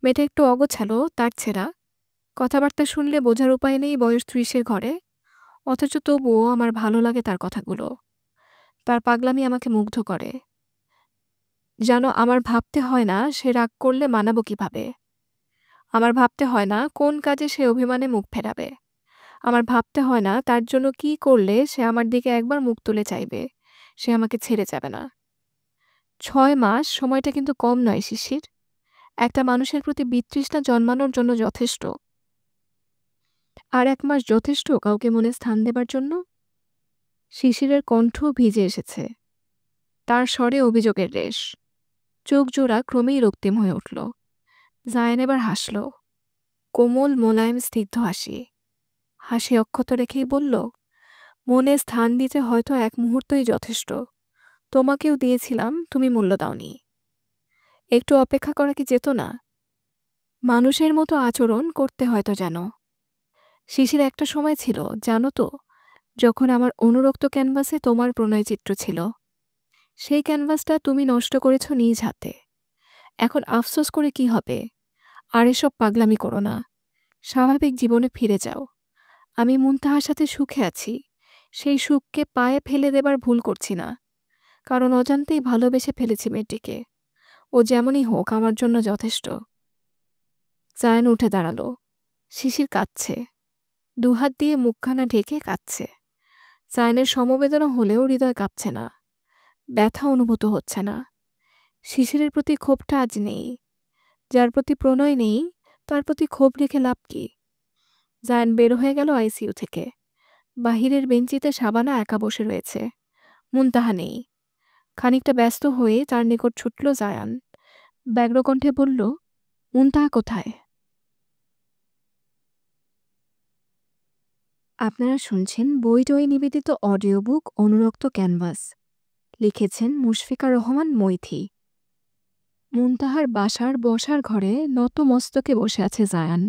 মেয়েটা একটু অগোছালো, তার ছেঁড়া। কথাবার্তা শুনলে বোঝার উপায় নেই বয়স ৩০-এর ঘরে, অথচ তবুও আমার ভালো লাগে তার কথাগুলো। তার পাগলামি আমাকে মুগ্ধ করে। যেন আমার ভাবতে হয় না সে রাগ করলে মানাবো কিভাবে। আমার ভাবতে হয় না কোন কাজে সে অভিমানে মুখ ফেরাবে। আমার ভাবতে হয় না তার জন্য কি করলে সে আমার দিকে একবার মুখ তুলে চাইবে, সে আমাকে ছেড়ে যাবে না। ৬ মাস সময়টা কিন্তু কম নয় শিশির। একটা মানুষের প্রতি বিতৃষ্ণা জন্মানোর জন্য যথেষ্ট। আর ১ মাস যথেষ্ট কাউকে মনে স্থান দেবার জন্য? শিশিরের কণ্ঠ ভিজে এসেছে, তার স্বরে অভিযোগের রেশ। চোখ জোড়া ক্রমেই রক্তিম হয়ে উঠল। জায়ান এবার হাসল, কোমল মোলায়েম স্নিগ্ধ হাসি। হাসি অক্ষত রেখেই বলল, মনে স্থান দিতে হয়তো ১ মুহূর্তই যথেষ্ট। তোমাকেও দিয়েছিলাম, তুমি মূল্য দাওনি। একটু অপেক্ষা করা কি যেত না? মানুষের মতো আচরণ করতে হয়তো জানো। শিশির একটা সময় ছিল, জানো তো, যখন আমার অনুরক্ত ক্যানভাসে তোমার প্রণয়চিত্র ছিল। সেই ক্যানভাসটা তুমি নষ্ট করেছ নিজ হাতে। এখন আফসোস করে কি হবে? আর এসব পাগলামি করো না। স্বাভাবিক জীবনে ফিরে যাও। আমি মুনতাহার সাথে সুখে আছি। সেই সুখকে পায়ে ফেলে দেবার ভুল করছি না, কারণ অজান্তেই ভালোবেসে ফেলেছি মেয়েটিকে। ও যেমনই হোক আমার জন্য যথেষ্ট। জায়ান উঠে দাঁড়াল। শিশির কাঁদছে, দুহাত দিয়ে মুখখানা ঢেকে কাঁদছে। জায়ানের সমবেদনা হলেও হৃদয় কাঁপছে না, ব্যথা অনুভূত হচ্ছে না। শিশিরের প্রতি ক্ষোভটা আজ নেই। যার প্রতি প্রণয় নেই তার প্রতি ক্ষোভ রেখে লাভ কি? জায়ান বের হয়ে গেল আইসিইউ থেকে। বাহিরের বেঞ্চিতে শাবানা একা বসে রয়েছে, মুনতাহা নেই। খানিকটা ব্যস্ত হয়ে তার নিকট ছুটল জায়ান। ব্যগ্রকণ্ঠে বলল, মুনতাহা কোথায়? আপনারা শুনছেন বইটই নিবেদিত অডিও বুক অনুরক্ত ক্যানভাস। লিখেছেন মুশফিকা রহমান মৈথি। মুনতাহার বাসার বসার ঘরে নত মস্তকে বসে আছে জায়ান।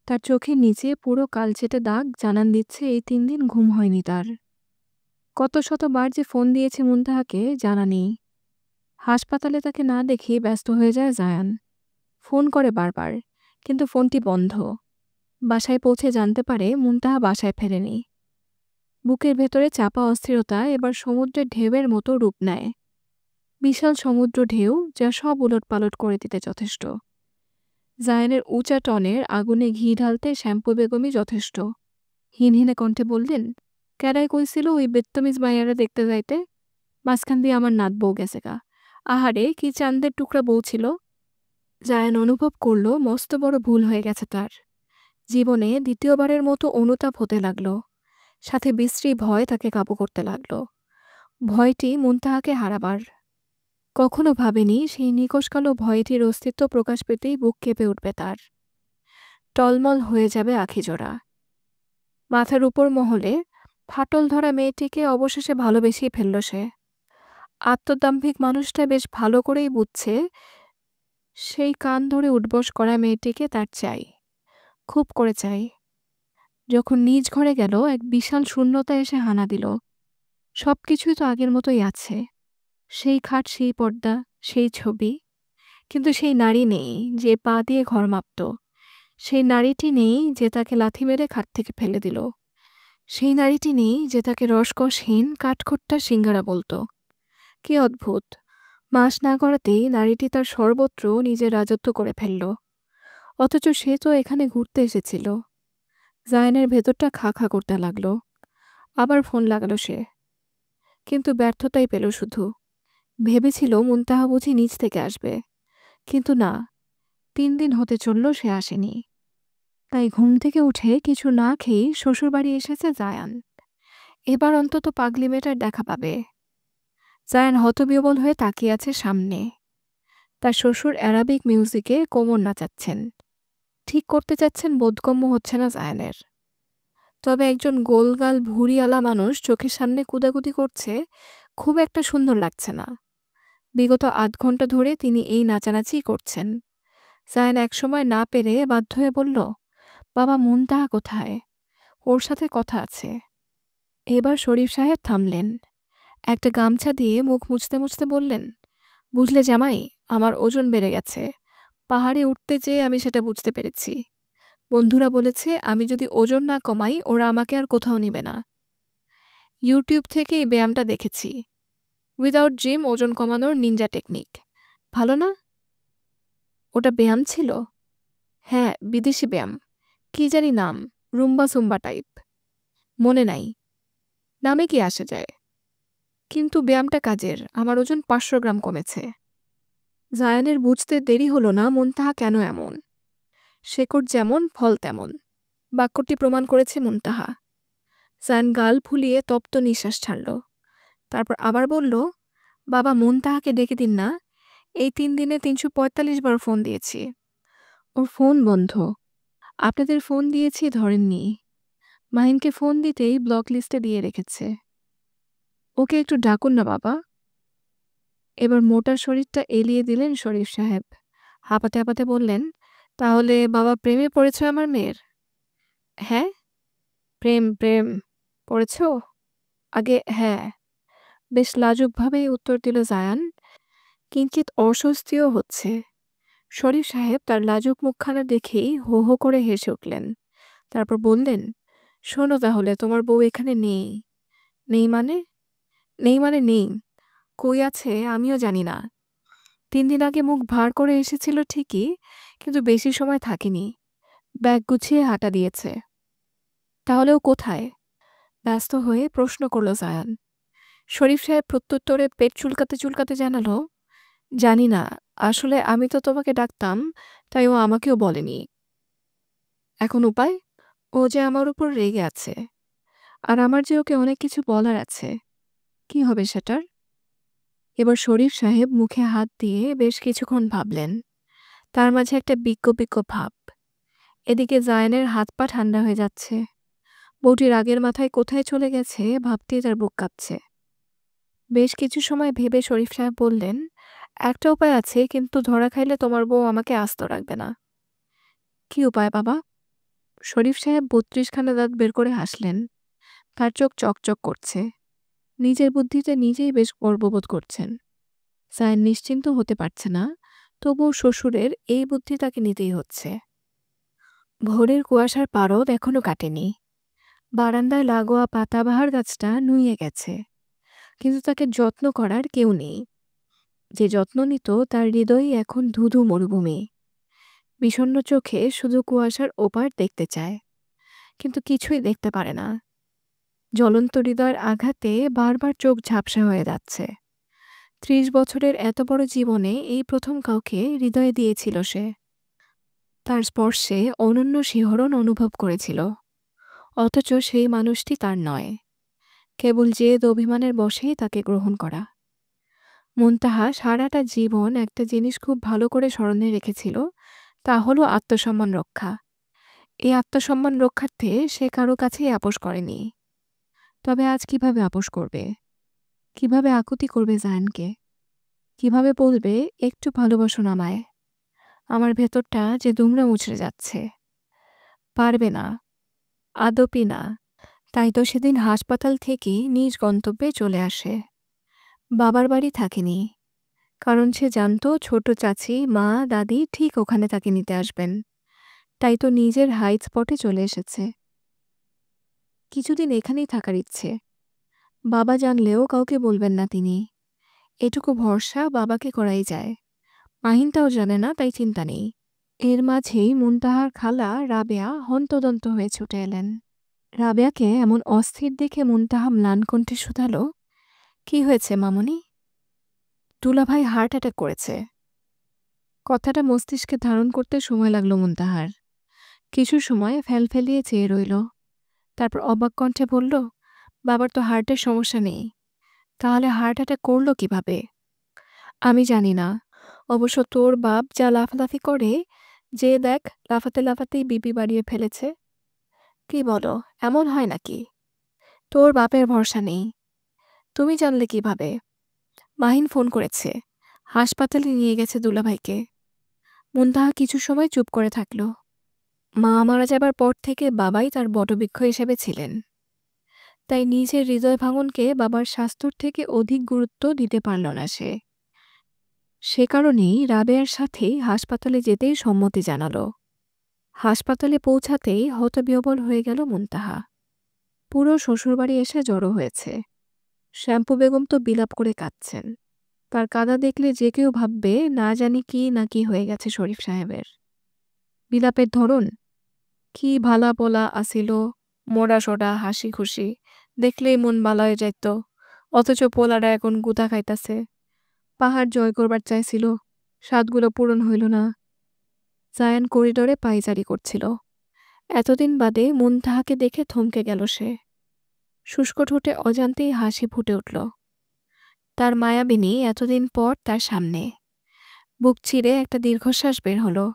তার চোখের নিচে পুরো কালচেটে দাগ জানান দিচ্ছে এই ৩ দিন ঘুম হয়নি তার। কত শতবার যে ফোন দিয়েছে মুনতাহাকে জানা নেই। হাসপাতালে তাকে না দেখে ব্যস্ত হয়ে যায় জায়ান। ফোন করে বারবার, কিন্তু ফোনটি বন্ধ। বাসায় পৌঁছে জানতে পারে মুনতাহা বাসায় ফেরেনি। বুকের ভেতরে চাপা অস্থিরতা এবার সমুদ্রের ঢেউয়ের মতো রূপ নেয়। বিশাল সমুদ্র ঢেউ যা সব উলটপালট করে দিতে যথেষ্ট। জায়ানের উঁচা টনের আগুনে ঘি ঢালতে শ্যাম্পু বেগমই যথেষ্ট। হিনহিনে কণ্ঠে বললেন, ক্যারাই কইছিল ওই বেত্তমিজ মাইয়ারা দেখতে যাইতে? মাঝখান দিয়ে আমার নাত বউ গেছে গা। আহারে কি চান্দের টুকরা বউ ছিল। জায়ান অনুভব করল মস্ত বড় ভুল হয়ে গেছে তার। জীবনে দ্বিতীয়বারের মতো অনুতাপ হতে লাগল। সাথে বিশ্রী ভয় তাকে কাবু করতে লাগল। ভয়টি মুনতাহাকে হারাবার। কখনো ভাবেনি সেই নিকষ কালো ভয়টির অস্তিত্ব প্রকাশ পেতেই বুক কেঁপে উঠবে তার। টলমল হয়ে যাবে আখিজোড়া। মাথার উপর মহলে ফাটল ধরা মেয়েটিকে অবশেষে ভালোবেসেই ফেলল সে। আত্মদাম্ভিক মানুষটা বেশ ভালো করেই বুঝছে সেই কান ধরে উঠবস করা মেয়েটিকে তার চাই, খুব করে চাই। যখন নিজ ঘরে গেল এক বিশাল শূন্যতা এসে হানা দিল। সবকিছুই তো আগের মতোই আছে, সেই খাট, সেই পর্দা, সেই ছবি, কিন্তু সেই নারী নেই যে পা দিয়ে ঘর মাপত, সেই নারীটি নেই যে তাকে লাথি মেরে খাট থেকে ফেলে দিল, সেই নারীটি নেই যে তাকে রসকসহীন কাঠখোট্টা সিঙ্গারা বলতো। কি অদ্ভুত! মাস না গড়াতেই নারীটি তার সর্বত্র নিজের রাজত্ব করে ফেলল। অথচ সে তো এখানে ঘুরতে এসেছিল। জায়ানের ভেতরটা খা খা করতে লাগলো। আবার ফোন লাগালো সে, কিন্তু ব্যর্থতাই পেল শুধু। ভেবেছিল মুনতাহা বুঝি নিজ থেকে আসবে, কিন্তু না, 3 দিন হতে চলল সে আসেনি। তাই ঘুম থেকে উঠে কিছু না খেয়েই শ্বশুরবাড়ি এসেছে জায়ান। এবার অন্তত পাগলি মেয়েটার দেখা পাবে। জায়ান হতবিহ্বল হয়ে তাকিয়ে আছে সামনে। তার শ্বশুর অ্যারাবিক মিউজিকে কোমর নাচাচ্ছেন। ঠিক করতে চাচ্ছেন, বোধগম্য হচ্ছে না জায়ানের। তবে একজন গোলগাল ভুঁড়িওয়ালা মানুষ চোখের সামনে কুদাকুদি করছে, খুব একটা সুন্দর লাগছে না। বিগত 8 ঘন্টা ধরে তিনি এই নাচানাচি করছেন। জায়ান একসময় না পেরে বাধ্য হয়ে বলল, বাবা মুনতাহা কোথায়? ওর সাথে কথা আছে। এবার শরীফ সাহেব থামলেন। একটা গামছা দিয়ে মুখ মুছতে মুছতে বললেন, বুঝলে জামাই, আমার ওজন বেড়ে গেছে। পাহাড়ে উঠতে যেয়ে আমি সেটা বুঝতে পেরেছি। বন্ধুরা বলেছে আমি যদি ওজন না কমাই ওরা আমাকে আর কোথাও নিবে না। ইউটিউব থেকে এই ব্যায়ামটা দেখেছি, উইদাউট জিম ওজন কমানোর নিনজা টেকনিক। ভালো না? ওটা ব্যায়াম ছিল? হ্যাঁ, বিদেশি ব্যায়াম, কি জানি নাম, রুম্বা সুম্বা টাইপ। মনে নাই, নামে কি আসে যায়। কিন্তু ব্যায়ামটা কাজের, আমার ওজন 500 গ্রাম কমেছে। জায়ানের বুঝতে দেরি হলো না মুনতাহা কেন এমন। শেকড় যেমন ফল তেমন, বাক্যটি প্রমাণ করেছে মুনতাহা। জায়ান গাল ফুলিয়ে তপ্ত নিঃশ্বাস ছাড়ল। তারপর আবার বলল, বাবা মুনতাহাকে ডেকে দিন না, এই 3 দিনে 345 বার ফোন দিয়েছি। ওর ফোন বন্ধ। আপনাদের ফোন দিয়েছি ধরেননি। মাহিনকে ফোন দিতেই ব্লক লিস্টে দিয়ে রেখেছে। ওকে একটু ডাকুন না বাবা। এবার মোটা শরীরটা এলিয়ে দিলেন শরীফ সাহেব। হাঁপাতে হাঁপাতে বললেন, তাহলে বাবা প্রেমে পড়েছ আমার মেয়ের? হ্যাঁ, প্রেম প্রেম পড়েছ? আগে হ্যাঁ। বেশ লাজুকভাবেই উত্তর দিল জায়ান। কিঞ্চিত অস্বস্তিও হচ্ছে। শরীফ সাহেব তার লাজুক মুখখানা দেখেই হো হো করে হেসে উঠলেন। তারপর বললেন, শোনো তাহলে, তোমার বউ এখানে নেই। নেই মানে? নেই মানে নেই। কই আছে আমিও জানি না। 3 দিন আগে মুখ ভার করে এসেছিল ঠিকই, কিন্তু বেশি সময় থাকেনি। ব্যাগ গুছিয়ে হাঁটা দিয়েছে। তাহলে ও কোথায়? ব্যস্ত হয়ে প্রশ্ন করল জায়ান। শরীফ সাহেব প্রত্যুত্তরে পেট চুলকাতে চুলকাতে জানালো, জানি না, আসলে আমি তো তোমাকে ডাকতাম, তাই ও আমাকেও বলেনি। এখন উপায়? ও যে আমার উপর রেগে আছে, আর আমার যে ওকে অনেক কিছু বলার আছে। কি হবে সেটার? এবার শরীফ সাহেব মুখে হাত দিয়ে বেশ কিছুক্ষণ ভাবলেন। তার মাঝে একটা বিজ্ঞ বিজ্ঞ ভাব। এদিকে জায়ানের হাত পা ঠান্ডা হয়ে যাচ্ছে। বউটি রাগের মাথায় কোথায় চলে গেছে ভাবতেই তার বুক কাঁপছে। বেশ কিছু সময় ভেবে শরীফ সাহেব বললেন, একটা উপায় আছে, কিন্তু ধরা খাইলে তোমার বউ আমাকে আস্ত রাখবে না। কি উপায় বাবা? শরীফ সাহেব 32খানা দাঁত বের করে হাসলেন। তার চোখ চকচক করছে। নিজের বুদ্ধিতে নিজেই বেশ গর্ববোধ করছেন। জায়ান নিশ্চিন্ত হতে পারছে না, তবুও শ্বশুরের এই বুদ্ধি তাকে নিতেই হচ্ছে। ভোরের কুয়াশার পারদ এখনো কাটেনি। বারান্দায় লাগোয়া পাতাবাহার গাছটা নুয়ে গেছে, কিন্তু তাকে যত্ন করার কেউ নেই। যে যত্ন নিত তার হৃদয় এখন ধুধু মরুভূমি। বিষণ্ণ চোখে শুধু কুয়াশার ওপার দেখতে চায়, কিন্তু কিছুই দেখতে পারে না। জ্বলন্ত হৃদয়ের আঘাতে বারবার চোখ ঝাপসা হয়ে যাচ্ছে। 30 বছরের এত বড় জীবনে এই প্রথম কাউকে হৃদয়ে দিয়েছিল সে। তার স্পর্শে অনন্য শিহরণ অনুভব করেছিল, অথচ সেই মানুষটি তার নয়। কেবল জেদ অভিমানের বশেই তাকে গ্রহণ করা। মুনতাহা সারাটা জীবন একটা জিনিস খুব ভালো করে স্মরণে রেখেছিল, তা হলো আত্মসম্মান রক্ষা। এই আত্মসম্মান রক্ষার্থে সে কারো কাছেই আপোস করেনি। তবে আজ কিভাবে আপোস করবে? কিভাবে আকুতি করবে জায়ানকে? কিভাবে বলবে, একটু ভালোবাসুন আমায়? আমার ভেতরটা যে দুমড়ে মুচড়ে যাচ্ছে। পারবে না, আদপি না। তাই তো সেদিন হাসপাতাল থেকে নিজ গন্তব্যে চলে আসে। বাবার বাড়ি থাকেনি, কারণ সে জানত ছোট চাচি, মা, দাদি ঠিক ওখানে তাকে নিতে আসবেন। তাই তো নিজের হাইড স্পটে চলে এসেছে। কিছুদিন এখানেই থাকার ইচ্ছে। বাবা জানলেও কাউকে বলবেন না তিনি। এটুকু ভরসা বাবাকে করাই যায়। মাহিনটাও জানে না, তাই চিন্তা নেই। এর মাঝেই মুনতাহার খালা রাবেয়া হন্তদন্ত হয়ে ছুটে এলেন। রাবেয়াকে এমন অস্থির দেখে মুনতাহা ম্লান কণ্ঠে শুধালো, কি হয়েছে মামুনি? দুলাভাই হার্ট অ্যাটাক করেছে। কথাটা মস্তিষ্কে ধারণ করতে সময় লাগলো মুনতাহার। কিছু সময় ফেলফেলিয়ে চেয়ে রইল। তারপর অবাক কণ্ঠে বলল, বাবার তো হার্টের সমস্যা নেই, তাহলে হার্ট অ্যাটাক করল কিভাবে? আমি জানি না। অবশ্য তোর বাপ যা লাফালাফি করে, যে দেখ লাফাতে লাফাতেই বিপি বাড়িয়ে ফেলেছে। কি বলো, এমন হয় নাকি? তোর বাপের ভরসা নেই। তুমি জানলে কিভাবে? মাহিন ফোন করেছে, হাসপাতালে নিয়ে গেছে দুলাভাইকে। মুনতাহা কিছু সময় চুপ করে থাকল। মা মারা যাবার পর থেকে বাবাই তার বটবৃক্ষ হিসেবে ছিলেন। তাই নিজের হৃদয় ভাঙনকে বাবার স্বাস্থ্যর থেকে অধিক গুরুত্ব দিতে পারল না সে। সে কারণেই রাবেয়ার সাথেই হাসপাতালে যেতেই সম্মতি জানাল। হাসপাতালে পৌঁছাতেই হতবিহ্বল হয়ে গেল মুনতাহা। পুরো শ্বশুরবাড়ি এসে জড়ো হয়েছে। শ্যাম্পু বেগম তো বিলাপ করে কাঁদছেন। তার কাঁদা দেখলে যে কেউ ভাববে না জানি কি না কি হয়ে গেছে শরীফ সাহেবের। বিলাপের ধরন কি ভালা পোলা আসিল, মোড়া সোডা হাসি খুশি, দেখলেই মন বালা হয়ে যাইত। অথচ পোলারা এখন গুতা খাইতাছে। পাহাড় জয় করবার চাইছিল, স্বাদগুলো পূরণ হইল না। জায়ান করিডোরে পায়চারি করছিল। এতদিন বাদে মুনতাহাকে দেখে থমকে গেল সে। শুষ্ক ঠোঁটে অজান্তেই হাসি ফুটে উঠল। তার মায়াবিনী এতদিন পর তার সামনে। বুক চিরে একটা দীর্ঘশ্বাস বের হলো।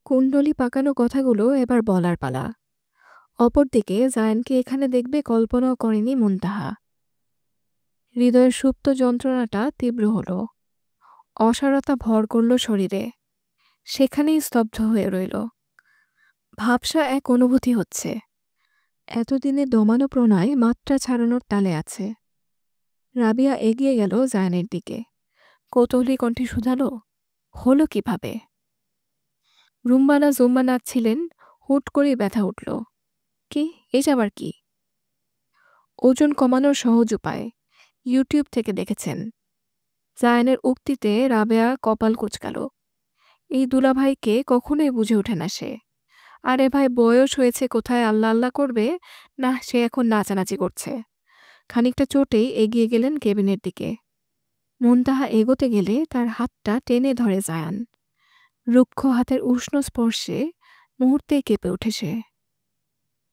কুণ্ডলি পাকানো কথাগুলো এবার বলার পালা। অপরদিকে জায়ানকে এখানে দেখবে কল্পনাও করেনি মুনতাহা। হৃদয়ের সুপ্ত যন্ত্রণাটা তীব্র হল। অসারতা ভর করল শরীরে। সেখানেই স্তব্ধ হয়ে রইল। ভাবসা এক অনুভূতি হচ্ছে। এতদিনে দমানো প্রণয় মাত্রা ছাড়ানোর তালে আছে। রাবিয়া এগিয়ে গেল জায়ানের দিকে। কৌতূহলী কণ্ঠে শুধালো, হলো কিভাবে? রুম্বানা জুম্বা নাচছিলেন, হুট করে ব্যথা উঠল। কি, এই আবার কি? ওজন কমানোর সহজ উপায় ইউটিউব থেকে দেখেছেন। জায়ানের উক্তিতে রাবেয়া কপাল কুঁচকাল। এই দুলাভাইকে কখনোই বুঝে ওঠে না সে। আরে ভাই, বয়স হয়েছে কোথায় আল্লাহ আল্লাহ করবে, না সে এখন নাচানাচি করছে। খানিকটা চোটেই এগিয়ে গেলেন কেবিনের দিকে। মুনতাহা এগোতে গেলে তার হাতটা টেনে ধরে জায়ান। রুক্ষ হাতের উষ্ণ স্পর্শে মুহূর্তেই কেঁপে ওঠে সে।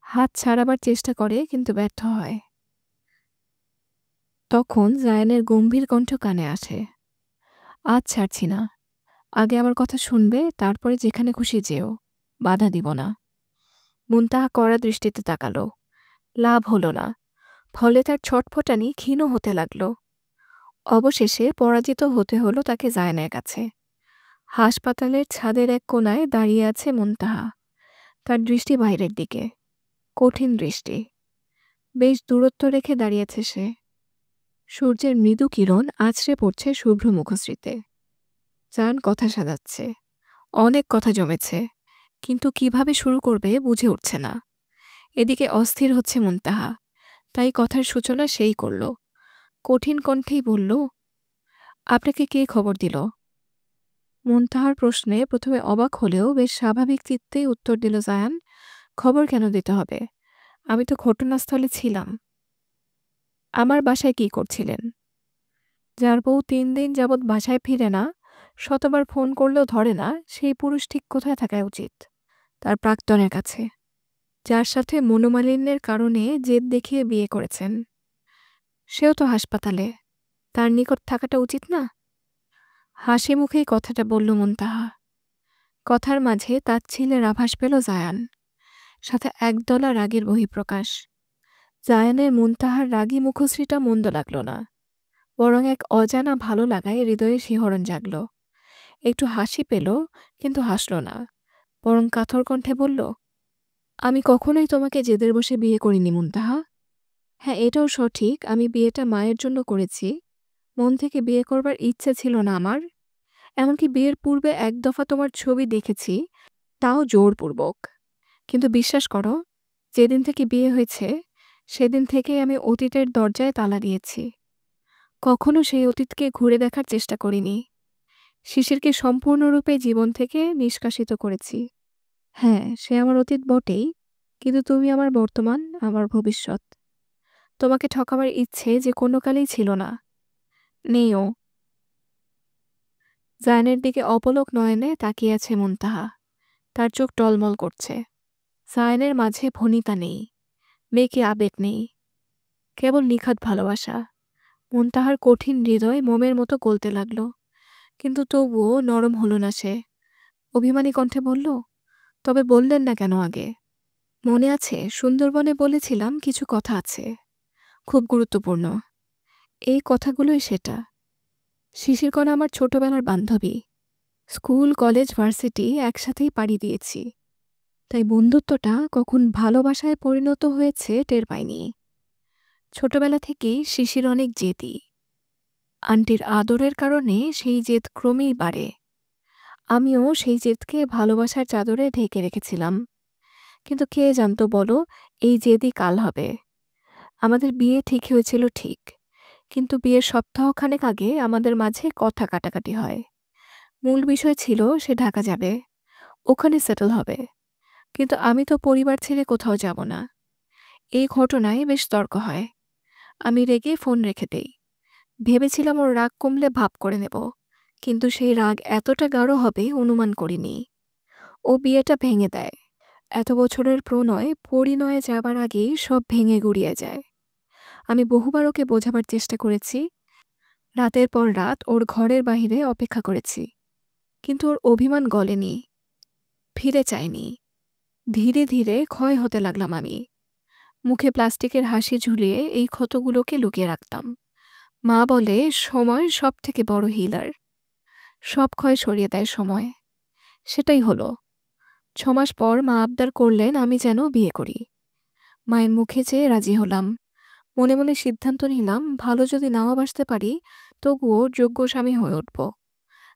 হাত ছাড়াবার চেষ্টা করে, কিন্তু ব্যর্থ হয়। তখন জায়ানের গম্ভীর কণ্ঠ কানে আসে, আজ ছাড়ছি না। আগে আমার কথা শুনবে, তারপরে যেখানে খুশি যেও, বাধা দিব না। মুনতাহা কড়া দৃষ্টিতে তাকালো। লাভ হলো না। ফলে তার ছটফটানি ক্ষীণ হতে লাগল। অবশেষে পরাজিত হতে হলো তাকে জায়ানের কাছে। হাসপাতালের ছাদের এক কোণায় দাঁড়িয়ে আছে মুনতাহা। তার দৃষ্টি বাইরের দিকে, কঠিন দৃষ্টি। বেশ দূরত্ব রেখে দাঁড়িয়েছে সে। সূর্যের মৃদু কিরণ আছড়ে পড়ছে শুভ্র মুখশ্রীতে। জায়ান কথা সাজাচ্ছে। অনেক কথা জমেছে, কিন্তু কিভাবে শুরু করবে বুঝে উঠছে না। এদিকে অস্থির হচ্ছে মুনতাহা, তাই কথার সূচনা সেই করল। কঠিন কণ্ঠেই বলল, আপনাকে কে খবর দিল? মুনতাহার প্রশ্নে প্রথমে অবাক হলেও বেশ স্বাভাবিক চিত্তেই উত্তর দিল জায়ান, খবর কেন দিতে হবে? আমি তো ঘটনাস্থলে ছিলাম। আমার বাসায় কি করছিলেন? যার বউ 3 দিন যাবৎ বাসায় ফিরে না, শতবার ফোন করলেও ধরে না, সেই পুরুষ ঠিক কোথায় থাকা উচিত? তার প্রাক্তনের কাছে, যার সাথে মনোমালিন্যের কারণে জেদ দেখিয়ে বিয়ে করেছেন। সেও তো হাসপাতালে। তার নিকট থাকাটা উচিত না? হাসি মুখেই কথাটা বলল মুনতাহা। কথার মাঝে তাচ্ছিল্যের আভাস পেল জায়ান, সাথে একদলা রাগের বহিঃপ্রকাশ। জায়ানের মুনতাহার রাগী মুখশ্রীটা মন্দ লাগল না, বরং এক অজানা ভালো লাগায় হৃদয়ে শিহরণ জাগল। একটু হাসি পেল, কিন্তু হাসল না, বরং কাতর কণ্ঠে বলল, আমি কখনোই তোমাকে জেদের বসে বিয়ে করিনি মুনতাহা। হ্যাঁ, এটাও সঠিক, আমি বিয়েটা মায়ের জন্য করেছি। মন থেকে বিয়ে করবার ইচ্ছে ছিল না আমার। এমনকি বিয়ের পূর্বে এক দফা তোমার ছবি দেখেছি, তাও জোরপূর্বক। কিন্তু বিশ্বাস করো, যেদিন থেকে বিয়ে হয়েছে সেদিন থেকেই আমি অতীতের দরজায় তালা দিয়েছি। কখনো সেই অতীতকে ঘুরে দেখার চেষ্টা করিনি। শিশিরকে সম্পূর্ণরূপে জীবন থেকে নিষ্কাশিত করেছি। হ্যাঁ, সে আমার অতীত বটেই, কিন্তু তুমি আমার বর্তমান, আমার ভবিষ্যৎ। তোমাকে ঠকাবার ইচ্ছে যে কোনো কালেই ছিল না, নেইও। জায়ানের দিকে অপলক নয়নে তাকিয়ে আছে মুনতাহা। তার চোখ টলমল করছে। জায়ানের মাঝে ভনিতা নেই, মেয়েকে আবেগ নেই, কেবল নিখাদ ভালোবাসা। মুনতাহার কঠিন হৃদয় মোমের মতো গলতে লাগল, কিন্তু তবুও নরম হলো না সে। অভিমানী কণ্ঠে বলল, তবে বললেন না কেন আগে? মনে আছে সুন্দরবনে বলেছিলাম কিছু কথা আছে, খুব গুরুত্বপূর্ণ। এই কথাগুলোই সেটা। শিশিরকণা আমার ছোটবেলার বান্ধবী। স্কুল, কলেজ, ভার্সিটি একসাথেই পাড়ি দিয়েছি। তাই বন্ধুত্বটা কখন ভালোবাসায় পরিণত হয়েছে টের পাইনি। ছোটবেলা থেকেই শিশির অনেক জেদি। আন্টির আদরের কারণে সেই জেদ ক্রমেই বাড়ে। আমিও সেই জেদকে ভালোবাসার চাদরে ঢেকে রেখেছিলাম। কিন্তু কে জানতো বলো, এই জেদই কাল হবে। আমাদের বিয়ে ঠিক হয়েছিল ঠিক, কিন্তু বিয়ের সপ্তাহখানেক আগে আমাদের মাঝে কথা কাটাকাটি হয়। মূল বিষয় ছিল সে ঢাকা যাবে, ওখানে সেটেল হবে। কিন্তু আমি তো পরিবার ছেড়ে কোথাও যাব না। এই ঘটনায় বেশ তর্ক হয়। আমি রেগে ফোন রেখে দেই। ভেবেছিলাম ওর রাগ কমলে ভাব করে নেব, কিন্তু সেই রাগ এতটা গাঢ় হবে অনুমান করিনি। ও বিয়েটা ভেঙে দেয়। এত বছরের প্রণয় পরিণয়ে যাবার আগেই সব ভেঙে গুড়িয়ে যায়। আমি বহুবার ওকে বোঝাবার চেষ্টা করেছি। রাতের পর রাত ওর ঘরের বাহিরে অপেক্ষা করেছি, কিন্তু ওর অভিমান গলেনি, ফিরে চায়নি। ধীরে ধীরে ক্ষয় হতে লাগলাম আমি। মুখে প্লাস্টিকের হাসি ঝুলিয়ে এই ক্ষতগুলোকে লুকিয়ে রাখতাম। মা বলে সময় সব থেকে বড় হিলার, সব ক্ষয় সরিয়ে দেয় সময়। সেটাই হলো। 6 মাস পর মা আবদার করলেন আমি যেন বিয়ে করি। মায়ের মুখে চেয়ে রাজি হলাম। মনে মনে সিদ্ধান্ত নিলাম, ভালো যদি নাও বাসতে পারি, তবুও যোগ্য স্বামী হয়ে উঠব।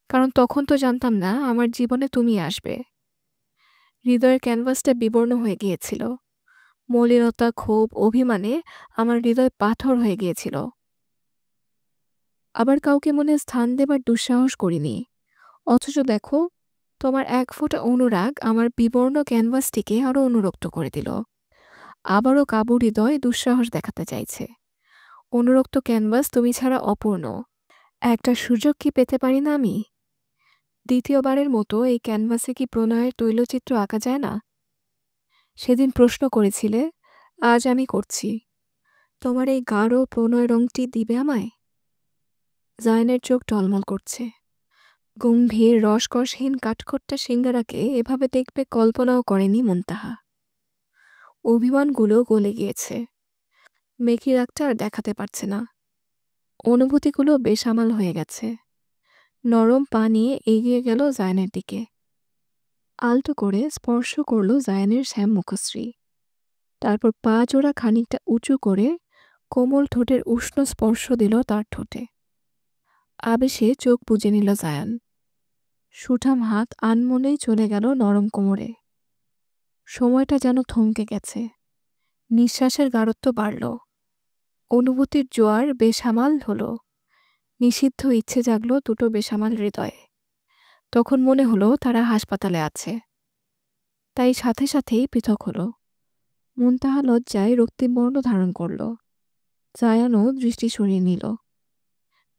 কারণ তখন তো জানতাম না আমার জীবনে তুমি আসবে। হৃদয়ের ক্যানভাসটা বিবর্ণ হয়ে গিয়েছিল। মলিনতা, ক্ষোভ, অভিমানে আমার হৃদয় পাথর হয়ে গিয়েছিল। আবার কাউকে মনে স্থান দেবার দুঃসাহস করিনি। অথচ দেখো, তোমার এক ফোঁটা অনুরাগ আমার বিবর্ণ ক্যানভাসটিকে আরো অনুরক্ত করে দিল। আবারও কাবু হৃদয় দুঃসাহস দেখাতে চাইছে। অনুরক্ত ক্যানভাস তুমি ছাড়া অপূর্ণ। একটা সুযোগ কি পেতে পারি না আমি? দ্বিতীয়বারের মতো এই ক্যানভাসে কি প্রণয়ের তৈলচিত্র আঁকা যায় না? সেদিন প্রশ্ন করেছিলে, আজ আমি করছি। তোমার এই গাঢ় প্রণয় রংটি দিবে আমায়? জায়নের চোখ টলমল করছে। গম্ভীর রসকসহীন কাঠখোট্টা সিঙ্গারাকে এভাবে দেখবে কল্পনাও করেনি মুনতাহা। অভিমানগুলো গলে গিয়েছে। মেকি রাগটা আর দেখাতে পারছে না। অনুভূতিগুলো বেসামাল হয়ে গেছে। নরম পা নিয়ে এগিয়ে গেল জায়নের দিকে। আলতো করে স্পর্শ করল জায়নের শ্যাম মুখশ্রী। তারপর পা জোড়া খানিকটা উঁচু করে কোমল ঠোঁটের উষ্ণ স্পর্শ দিল তার ঠোঁটে। আবেশে চোখ বুজে নিল জায়ান। সুঠাম হাত আনমনেই চলে গেল নরম কোমরে। সময়টা যেন থমকে গেছে। নিঃশ্বাসের গাঢ়ত্ব বাড়ল। অনুভূতির জোয়ার বেসামাল হলো। নিষিদ্ধ ইচ্ছে জাগল দুটো বেসামাল হৃদয়ে। তখন মনে হলো তারা হাসপাতালে আছে। তাই সাথে সাথেই পৃথক হলো। মুনতাহা লজ্জায় রক্তিম বর্ণ ধারণ করল। জায়ানও দৃষ্টি সরিয়ে নিল।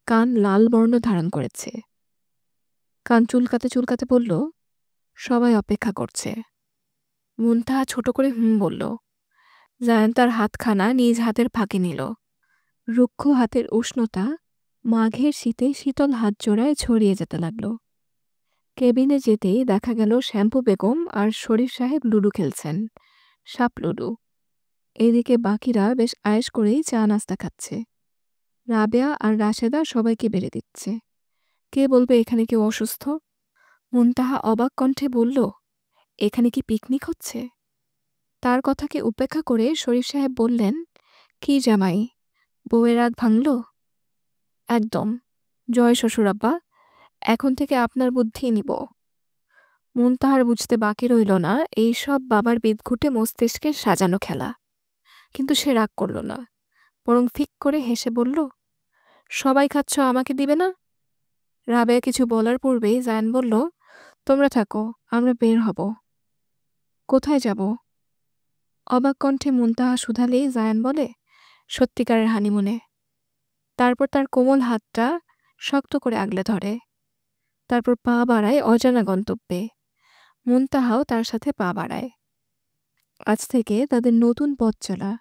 কান লাল বর্ণ ধারণ করেছে। কান চুলকাতে চুলকাতে বলল, সবাই অপেক্ষা করছে। মুনতাহা ছোট করে বলল। জায়ান তার হাতখানা নিজ হাতের ফাঁকে নিল। রুক্ষ হাতের উষ্ণতা মাঘের শীতে শীতল হাত জোড়ায় ছড়িয়ে যেতে লাগলো। কেবিনে যেতেই দেখা গেল শ্যাম্পু বেগম আর শরীফ সাহেব লুডো খেলছেন, সাপ লুডো। এদিকে বাকিরা বেশ আয়েশ করেই চা নাস্তা খাচ্ছে। রাবেয়া আর রাশেদা সবাইকে বেড়ে দিচ্ছে। কে বলবে এখানে কেউ অসুস্থ? মুনতাহা অবাক কণ্ঠে বলল, এখানে কি পিকনিক হচ্ছে? তার কথাকে উপেক্ষা করে শরীফ সাহেব বললেন, কি জামাই, বউয়ের রাত ভাঙল? একদম। জয় শ্বশুরাব্বা, এখন থেকে আপনার বুদ্ধি নিব। মুনতাহার বুঝতে বাকি রইল না এইসব বাবার বিদঘুটে মস্তিষ্কের সাজানো খেলা। কিন্তু সে রাগ করল না, বরং ফিক করে হেসে বলল, সবাই খাচ্ছ, আমাকে দিবে না? রাবেয়া কিছু বলার পূর্বেই জায়ান বলল, তোমরা থাকো, আমরা বের হব। কোথায় যাব? অবাক কণ্ঠে মুনতাহা শুধালেই জায়ান বলে, সত্যিকারের হানিমুনে। তারপর তার কোমল হাতটা শক্ত করে আগলে ধরে। তারপর পা বাড়ায় অজানা গন্তব্যে। মুনতাহাও তার সাথে পা বাড়ায়। আজ থেকে তাদের নতুন পথ চলা,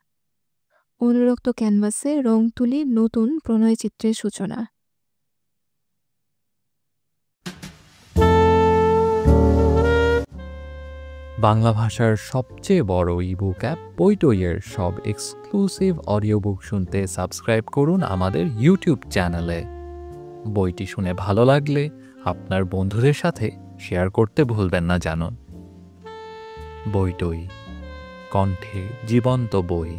অনুরক্ত ক্যানভাসে রং তুলি নতুন প্রণয় চিত্রের সূচনা। বাংলা ভাষার সবচেয়ে বড় ইবুক অ্যাপ বইটইয়ের সব এক্সক্লুসিভ অডিও বুক শুনতে সাবস্ক্রাইব করুন আমাদের ইউটিউব চ্যানেলে। বইটি শুনে ভালো লাগলে আপনার বন্ধুদের সাথে শেয়ার করতে ভুলবেন না জানুন। বইটই, কণ্ঠে জীবন্ত বই।